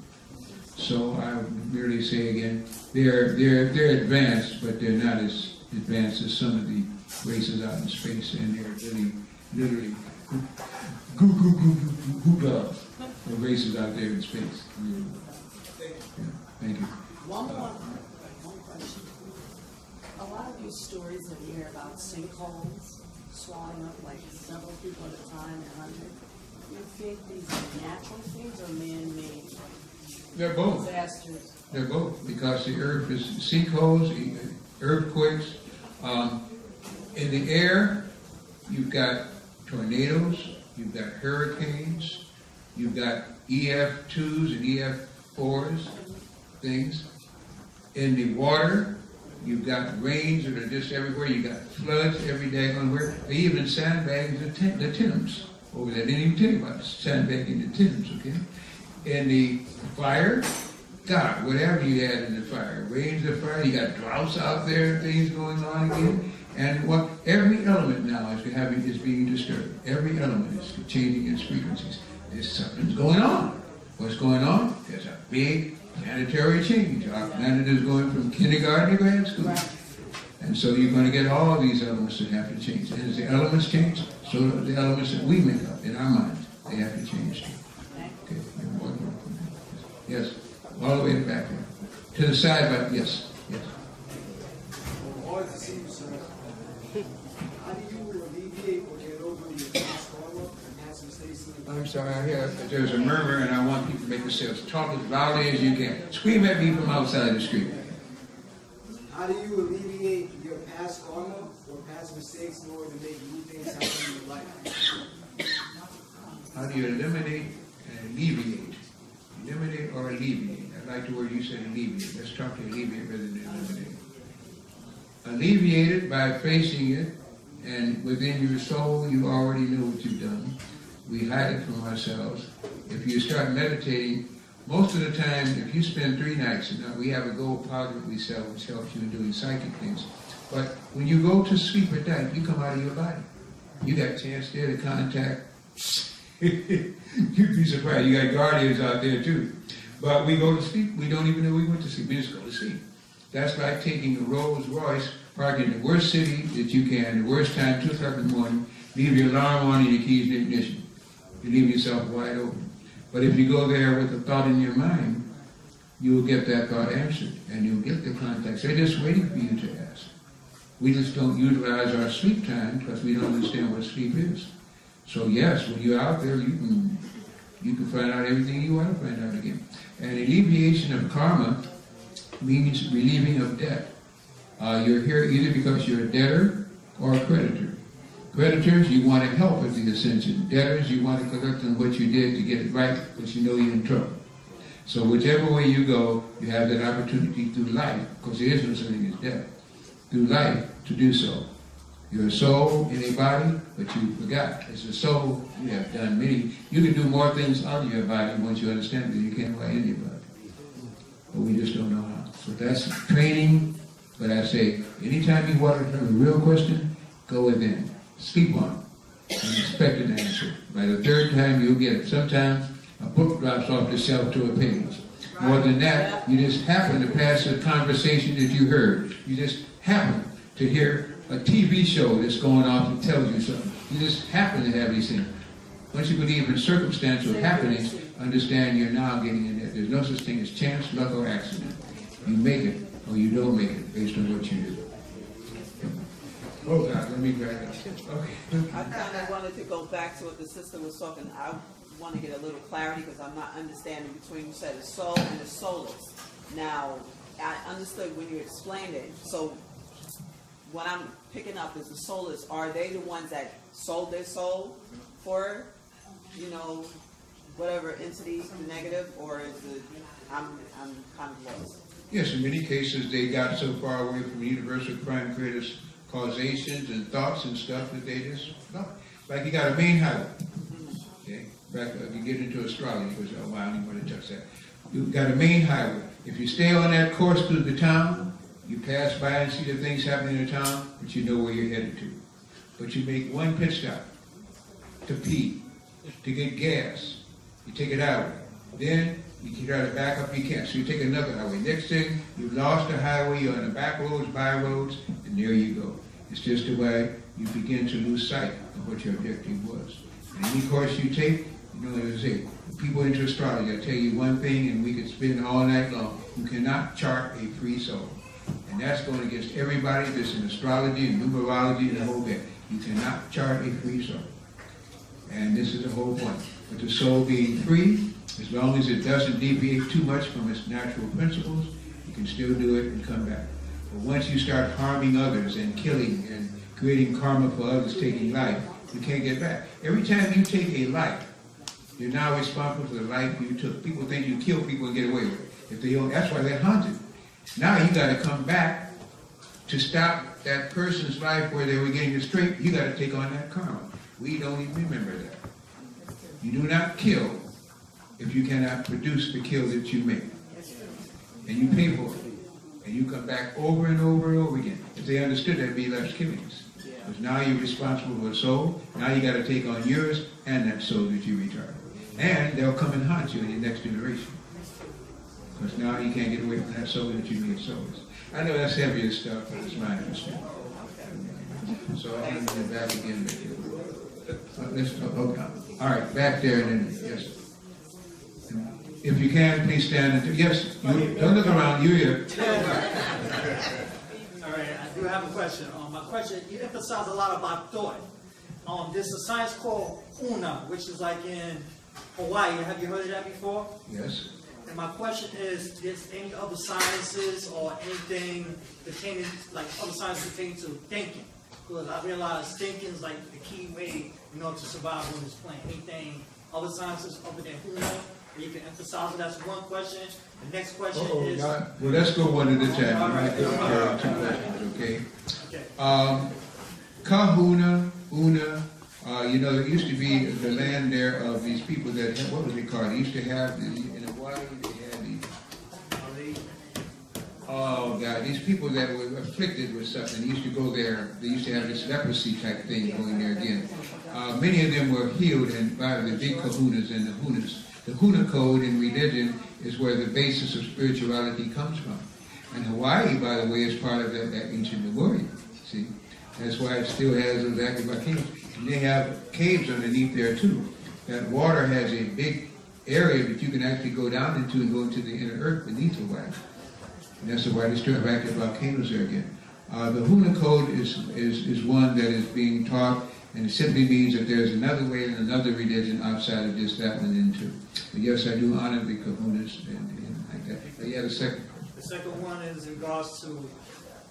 So I would merely say again, they're advanced, but they're not as advanced as some of the races out in space, and they're literally the races out there in space. Yeah, thank you. One question. A lot of these stories that we hear about sinkholes swallowing up like several people at a time, 100. Do you think these are natural things or man-made? They're both. Disasters. They're both, because the earth is sinkholes, earthquakes. In the air, you've got tornadoes, you've got hurricanes, you've got EF2s and EF4s, things. In the water, you've got rains that are just everywhere. You've got floods every day everywhere. They even sandbags the Thames over there. They didn't even tell you about sandbagging the Thames, okay? In the fire, God, whatever you add in the fire, rains of fire, you got droughts out there, things going on again. And what every element now is being disturbed. Every element is changing its frequencies. There's something's going on. What's going on? There's a big planetary change. Our planet is going from kindergarten to grad school. And so you're going to get all these elements that have to change. And as the elements change, so do the elements that we make up in our minds, they have to change too. Okay, you're more than welcome. Yes, all the way to the back there. To the side, but yes, yes. Always to see you, sir. How do you alleviate or get over your past karma and past mistakes? I'm sorry, I hear there's a murmur and I want people to make themselves talk as loudly as you can. Scream at me from outside the street. How do you alleviate your past karma or past mistakes in order to make new things happen in your life? How do you eliminate and alleviate? Eliminate or alleviate? I like the word you said, alleviate. Let's talk to alleviate rather than eliminate. Alleviate it by facing it, and within your soul you already know what you've done. We hide it from ourselves. If you start meditating, most of the time, if you spend 3 nights, and we have a gold powder that we sell which helps you in doing psychic things, but when you go to sleep at night, you come out of your body. You got a chance there to contact. You'd be surprised. You got guardians out there too. But we go to sleep, we don't even know we went to sleep. We just go to sleep. That's like taking a Rolls Royce, park in the worst city that you can, the worst time, 2 o'clock in the morning, leave your alarm on and your keys in ignition. You leave yourself wide open. But if you go there with a thought in your mind, you will get that thought answered, and you'll get the contacts. They're just waiting for you to ask. We just don't utilize our sleep time because we don't understand what sleep is. So yes, when you're out there, you can find out everything you want to find out again. And alleviation of karma means relieving of debt. You're here either because you're a debtor or a creditor. Creditors, you want to help with the ascension. Debtors, you want to collect on what you did to get it right because you know you're in trouble. So whichever way you go, you have that opportunity through life, because there is no such thing as death, through life to do so. You're a soul in a body, but you forgot. As a soul, you have done many. You can do more things out of your body once you understand it than you can by in your body. But we just don't know how. So that's training. But I say, anytime you want to have a real question, go within. Sleep on it and expect an answer. By the 3rd time, you'll get it. Sometimes a book drops off the shelf to a page. More than that, you just happen to pass a conversation that you heard. You just happen to hear a TV show that's going off and tells you something. You just happen to have these things. Once you believe in circumstantial happenings, understand you're now getting in there. There's no such thing as chance, luck, or accident. You make it or you don't make it based on what you do. Oh God, let me grab it. Okay. I kind of wanted to go back to what the sister was talking. I want to get a little clarity because I'm not understanding between, you said the soul and the soulless. Now, I understood when you explained it. So what I'm picking up is the soulless. Are they the ones that sold their soul for, whatever entity, the negative, or is it, I'm kind of lost? Yes, in many cases they got so far away from universal crime creators causations and thoughts and stuff that they just thought. Like you got a main highway. Okay? Back if you get into astrology, because oh wow, I don't want to touch that. You've got a main highway. If you stay on that course through the town, you pass by and see the things happening in the town, but you know where you're headed to. But you make one pit stop to pee, to get gas. You take it out. Then you try to back up, you can't. So you take another highway. Next thing, you've lost the highway, you're on the back roads, by roads, and there you go. It's just the way you begin to lose sight of what your objective was. And any course you take, as I say, people into astrology, I tell you one thing and we could spend all night long. You cannot chart a free soul. And that's going against everybody that's in astrology and numerology and the whole bit. You cannot chart a free soul. And this is the whole point. But the soul being free, as long as it doesn't deviate too much from its natural principles, you can still do it and come back. But once you start harming others and killing and creating karma for others taking life, you can't get back. Every time you take a life, you're now responsible for the life you took. People think you kill people and get away with it. If they don't, that's why they're haunted. Now you got to come back to stop that person's life where they were getting the straight. You got to take on that karma. We don't even remember that. You do not kill if you cannot produce the kill that you make. and you pay for it. And you come back over and over and over again. If they understood, there'd be less killings. Because now you're responsible for a soul. Now you got to take on yours and that soul that you retarded. And they'll come and haunt you in your next generation. Because now you can't get away from that soul that you made souls. I know that's heavier stuff, but it's my understanding. So I'll hand it back again. Okay. All right, back there and then, yes. If you can, please stand. Yes, don't look around. You here. All right, I do have a question. My question, you emphasize a lot about thought. There's a science called Una, which is like in Hawaii. Have you heard of that before? Yes. And my question is any other sciences or anything pertaining, like other sciences pertaining to thinking? Because I realize thinking is like the key way, to survive on this planet. Anything, other sciences other than Una? You can emphasize it. That's one question. The next question is... Well, let's go one at a time. Right. Two questions, okay? Kahuna, Una, it used to be the land there of these people that had, what was it called? They used to have, in Hawaii, they had these, oh God, these people that were afflicted with something, they used to go there, they used to have this leprosy type thing going there again. Many of them were healed and by the big kahunas and the hunas. The Huna code in religion is where the basis of spirituality comes from. And Hawaii, by the way, is part of that ancient Lemuria. See? That's why it still has those active caves. And they have caves underneath there too. That water has a big area that you can actually go down into and go into the inner earth beneath Hawaii. And that's why they still have active volcanoes there again. The Huna code is one that is being taught, and it simply means that there's another way and another religion outside of just that one and two. But yes, I do honor the kahunas and like that. But yeah, the second. The second one is in regards to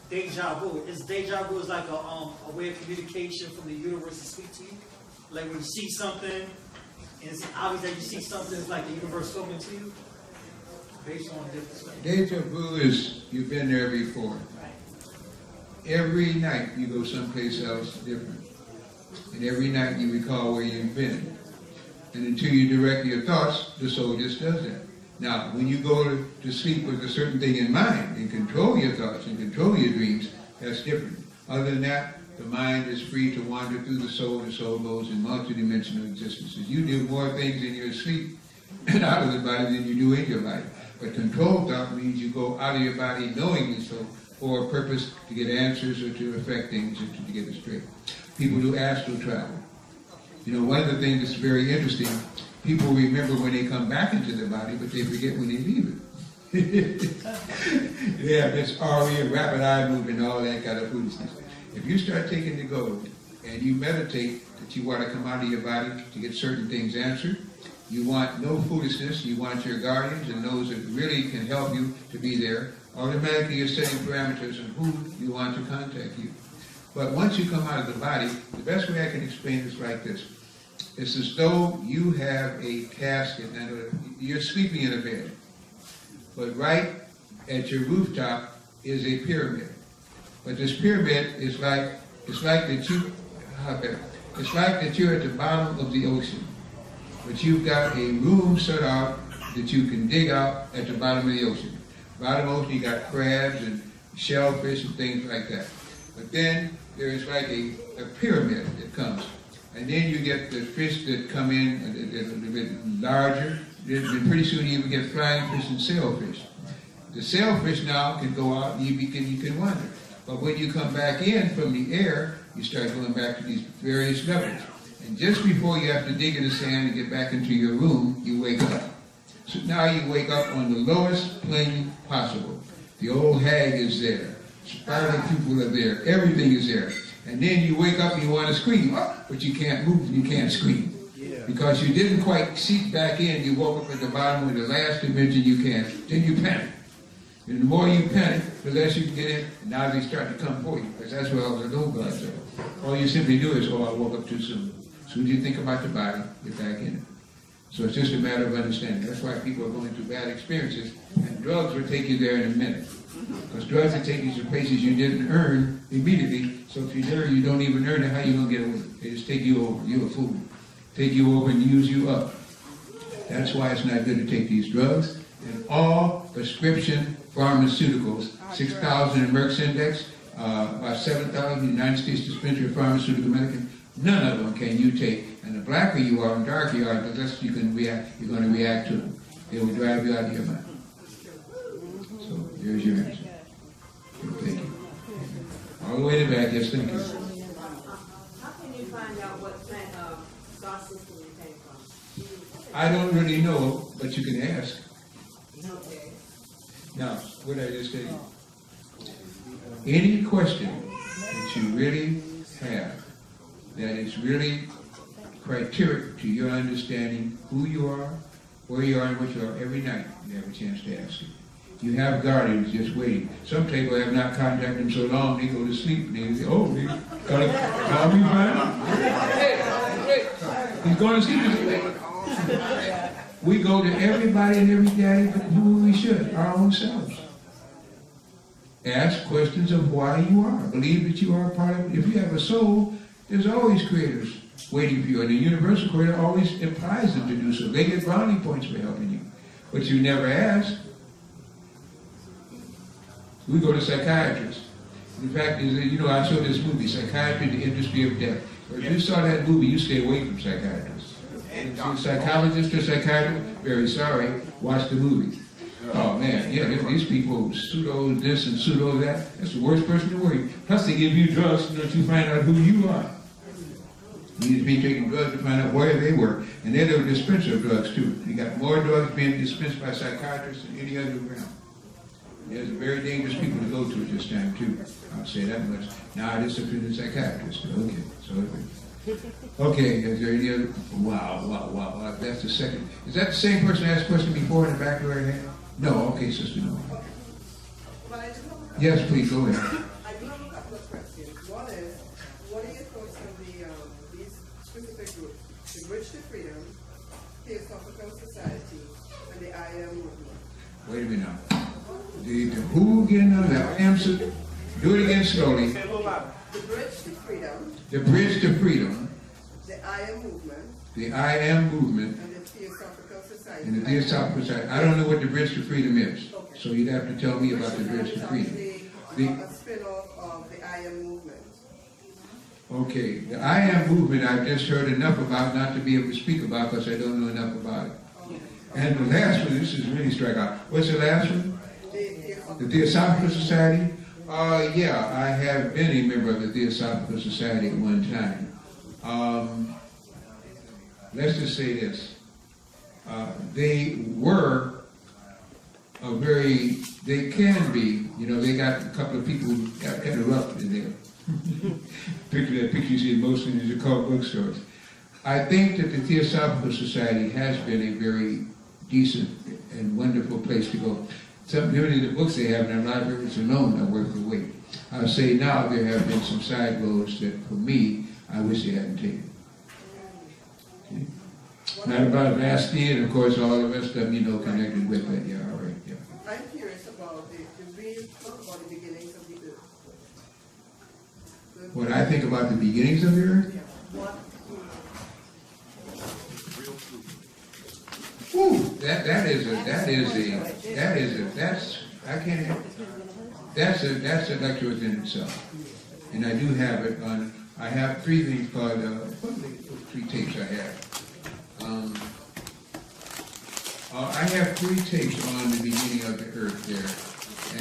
deja vu. Is deja vu like a way of communication from the universe to speak to you? Like when you see something, and it's obvious that you see something, it's like the universe talking to you? Based on different stuff. Deja vu is you've been there before. Every night you go someplace else different. And every night you recall where you've been. And until you direct your thoughts, the soul just does that. Now, when you go to sleep with a certain thing in mind and control your thoughts and control your dreams, that's different. Other than that, the mind is free to wander through the soul goes in multidimensional existences. You do more things in your sleep and out of the body than you do in your body. But controlled thought means you go out of your body knowingly so for a purpose to get answers or to affect things or to get it straight. People do astral travel. One of the things that's very interesting, people remember when they come back into the body, but they forget when they leave it. They have this RE, rapid eye movement, all that kind of foolishness. If you start taking the gold and you meditate that you want to come out of your body to get certain things answered, you want no foolishness, you want your guardians and those that really can help you to be there, automatically you're setting parameters on who you want to contact you. But once you come out of the body, the best way I can explain is like this. It's as though you have a casket, and you're sleeping in a bed. But right at your rooftop is a pyramid. But this pyramid is it's like that you're at the bottom of the ocean. But you've got a room set out that you can dig out at the bottom of the ocean. Bottom of the ocean, you got crabs and shellfish and things like that. But then there is like a pyramid that comes. And then you get the fish that come in a little bit larger. Then pretty soon you even get flying fish and sailfish. The sailfish now can go out and you can wander. But when you come back in from the air, you start going back to these various levels. And just before you have to dig in the sand and get back into your room, you wake up. So now you wake up on the lowest plane possible. The old hag is there. Spiral people are there. Everything is there. And then you wake up and you want to scream, but you can't move and you can't scream. Because you didn't quite seep back in. You woke up at the bottom of the last dimension you can. Then you panic. And the more you panic, the less you can get in. And now they start to come for you. Because that's where all the low gods are. All you simply do is, I woke up too soon. As soon as you think about the body, get back in it. So it's just a matter of understanding. That's why people are going through bad experiences. And drugs will take you there in a minute. Because drugs will take you to places you didn't earn immediately. So if you're there, you don't even earn it, how you going to get away? They just take you over. You're a fool. Take you over and use you up. That's why it's not good to take these drugs. And all prescription pharmaceuticals, 6,000 in Merck's Index, about 7,000 in the United States dispensary of pharmaceutical medicine. None of them can you take. And the blacker you are and darker you are, the less you can react, you're going to react to them. They will drive you out of your mind. So there's your answer. Thank you. All the way to the back, yes, thank you. How can you find out what star system you came from? I don't really know, but you can ask. Okay. Now, what did I just say? Any question that you really have that is really criteria to your understanding who you are, where you are, and what you are, every night you have a chance to ask it. You have guardians just waiting. Some people have not contacted them so long, they go to sleep and they say, oh, they gotta call me right. He's going to sleep. We go to everybody and every daddy but who we should, our own selves. Ask questions of why you are. Believe that you are a part of it. If you have a soul, there's always creators waiting for you. And the universal creator always implies them to do so. They get brownie points for helping you. But you never ask. We go to psychiatrists. The fact is that, you know, I showed this movie, Psychiatry, the Industry of Death. If you saw that movie, you stay away from psychiatrists. If you're a psychologist or psychiatrist, very sorry, watch the movie. Oh man, yeah, these people pseudo this and pseudo that. That's the worst person to worry. Plus they give you drugs so that you find out who you are. You need to be taking drugs to find out where they were. And they're the dispenser of drugs too. You got more drugs being dispensed by psychiatrists than any other around. There's very dangerous people to go to at this time too. I'll say that much. Now I discipline the psychiatrist. Okay, so okay, is there any other? Wow. That's the second. Is that the same person who asked a question before in the back of her hand? No, okay, sister, no. Yes, please, go ahead. I do have a couple of questions. One is, what are your thoughts on these specific groups? The Bridge to Freedom, Theosophical Society, and the I Am Movement. Wait a minute now. The who again now? The I Am, do it again slowly. The Bridge to Freedom. The Bridge to Freedom. The I Am Movement. The I Am Movement. And the Theosophical Society. And the Theosophical Society. I don't know what the Bridge to Freedom is. Okay. So you'd have to tell me about the Bridge to Freedom. A spin-off of the I Am Movement. Okay. The I Am Movement I've just heard enough about not to be able to speak about because I don't know enough about it. Okay. And the last one, this is really strike out. What's the last one? The Theosophical Society? Yeah, I have been a member of the Theosophical Society at one time. Let's just say this. They were they can be, you know, they got a couple of people who got kind of rough in there. Picture you see in most of these occult bookstores. I think that the Theosophical Society has been a very decent and wonderful place to go. Many of the books they have in their libraries alone are worth the wait. I'll say now there have been some side roads that, for me, I wish they hadn't taken. Okay. Not about nasty, and of course all the rest of them, you know, connected with it. Yeah, all right, yeah. I'm curious about the beginnings of the earth. What I think about the beginnings of the earth? Yeah. Ooh, that's a lecture within itself. And I do have it on, I have three things called, what are the three tapes I have? I have three tapes on the beginning of the earth there.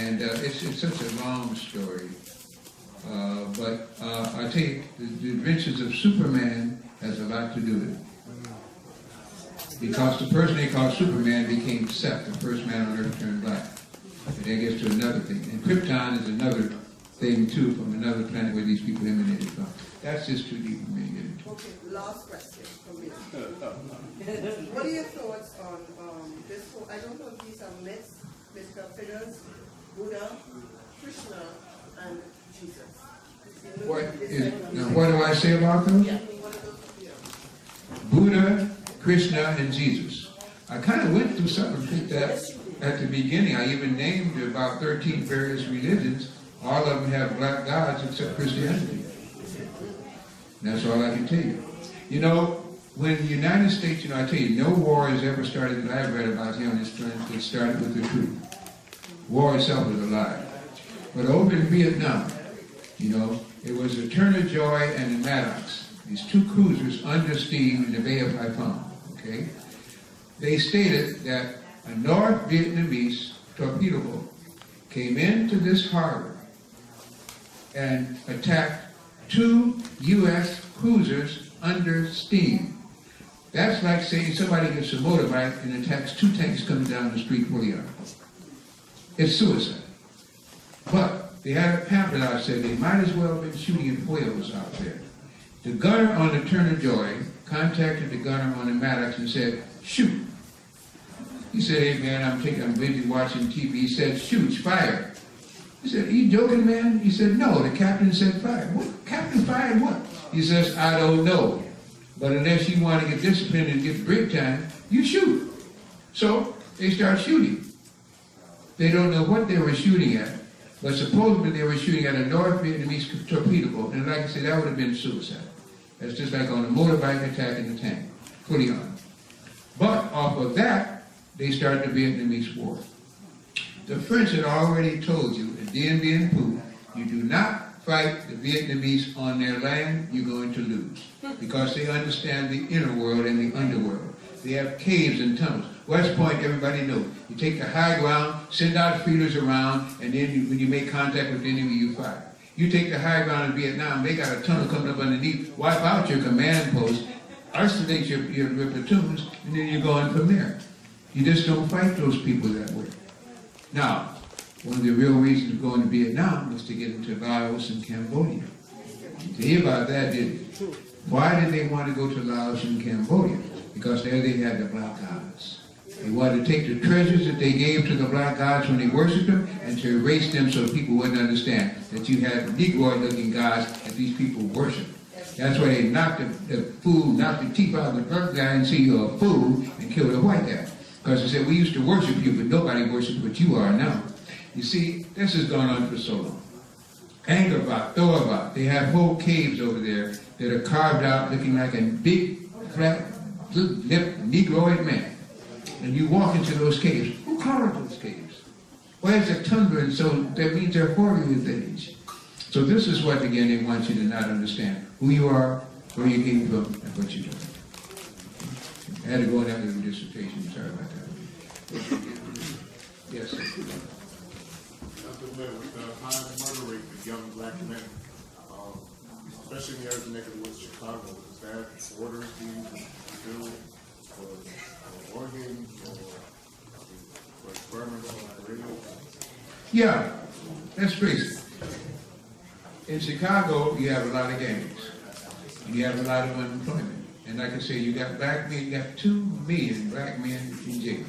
And it's such a long story. But I tell you, the adventures of Superman has a lot to do with it. Because the person they call Superman became Seth, the first man on earth turned black. And that gets to another thing. And Krypton is another thing too, from another planet where these people emanated from. That's just too deep for me to get into. Okay, last question from me. What are your thoughts on this whole, I don't know if these are mythical figures, Buddha, Krishna, and Jesus. What do I say about those? Yeah. Buddha, Krishna, and Jesus. I kind of went through something that at the beginning. I even named about 13 various religions. All of them have black gods except Christianity. And that's all I can tell you. You know, when the United States, you know, I tell you, no war has ever started that I've read about him. It started with the truth. war itself was a lie. But over in Vietnam, you know, it was the Turner Joy and the Maddox, these two cruisers under steam in the Bay of Haiphong, okay? They stated that a North Vietnamese torpedo boat came into this harbor and attacked 2 U.S. cruisers under steam. That's like saying somebody gets a motorbike and attacks 2 tanks coming down the street fully armed. It's suicide. But they had a pamphlet out that said they might as well have been shooting at whales out there. The gunner on the Turner Joy contacted the gunner on the Maddox and said, shoot. He said, hey man, I'm busy watching TV. He said, shoot, fire. He said, are you joking, man? He said, no, the captain said fire. What? Captain fired what? He says, I don't know. But unless you want to get disciplined and get break time, you shoot. So they start shooting. They don't know what they were shooting at, but supposedly they were shooting at a North Vietnamese torpedo boat. And like I said, that would have been suicide. That's just like on a motorbike attacking the tank, fully armed. But off of that, they started the Vietnamese War. The French had already told you at Dien Bien Phu, you do not fight the Vietnamese on their land, you're going to lose. Because they understand the inner world and the underworld. They have caves and tunnels. West Point, everybody knows. You take the high ground, send out feelers around, and then when you make contact with the enemy, you fire. You take the high ground in Vietnam, they got a tunnel coming up underneath, wipe out your command post, isolate your platoons, and then you're going from there. You just don't fight those people that way. Now, one of the real reasons of going to Vietnam was to get into Laos and Cambodia. You hear about that, didn't you? Why did they want to go to Laos and Cambodia? Because there they had the black gods. They wanted to take the treasures that they gave to the black gods when they worshipped them and to erase them so people wouldn't understand that you had Negroid-looking gods that these people worship. That's why they knocked the fool, knocked the teeth out of the black guy and say you're a fool and killed the white guy. Because they said, we used to worship you, but nobody worships what you are now. You see, this has gone on for so long. Angkor, Thor, they have whole caves over there that are carved out looking like a big, flat, lipped Negroid man. And you walk into those caves. Who carved those caves? Why is it tundra? And so that means they're 40 years age. So this is what, again, they want you to not understand. Who you are, where you came from, and what you're doing. I had to go in that little dissertation. Sorry about that. Yes, sir. Dr. Miller, with the high murder rate of young black men, especially in the areas of West Chicago, is that orders being filled for organs or experimental radios? Yeah, let's face it. In Chicago, you have a lot of gangs. You have a lot of unemployment. And like I say, you got black men, you got 2 million black men in jail.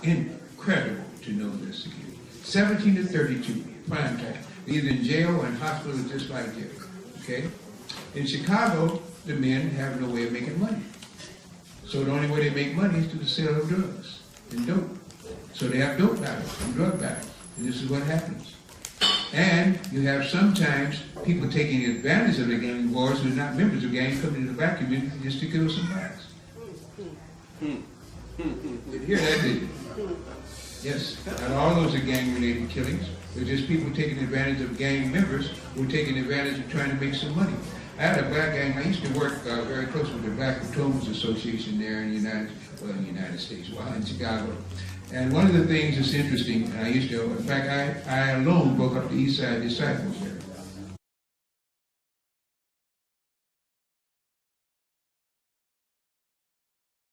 Incredible to know this again. 17 to 32, prime time. Either in jail or in hospital just like jail. Okay? In Chicago, the men have no way of making money. So the only way they make money is through the sale of drugs and dope. So they have dope battles and drug battles. And this is what happens. And you have sometimes people taking advantage of the gang wars who are not members of gangs coming into the black community just to kill some blacks. You hear that, did you? Yes. Not all those are gang-related killings. They're just people taking advantage of gang members who are taking advantage of trying to make some money. I had a black gang. I used to work very close with the Black Patrolmen's Association there in the United States, in Chicago. And one of the things that's interesting, I used to, in fact, I alone broke up the East Side Disciples there.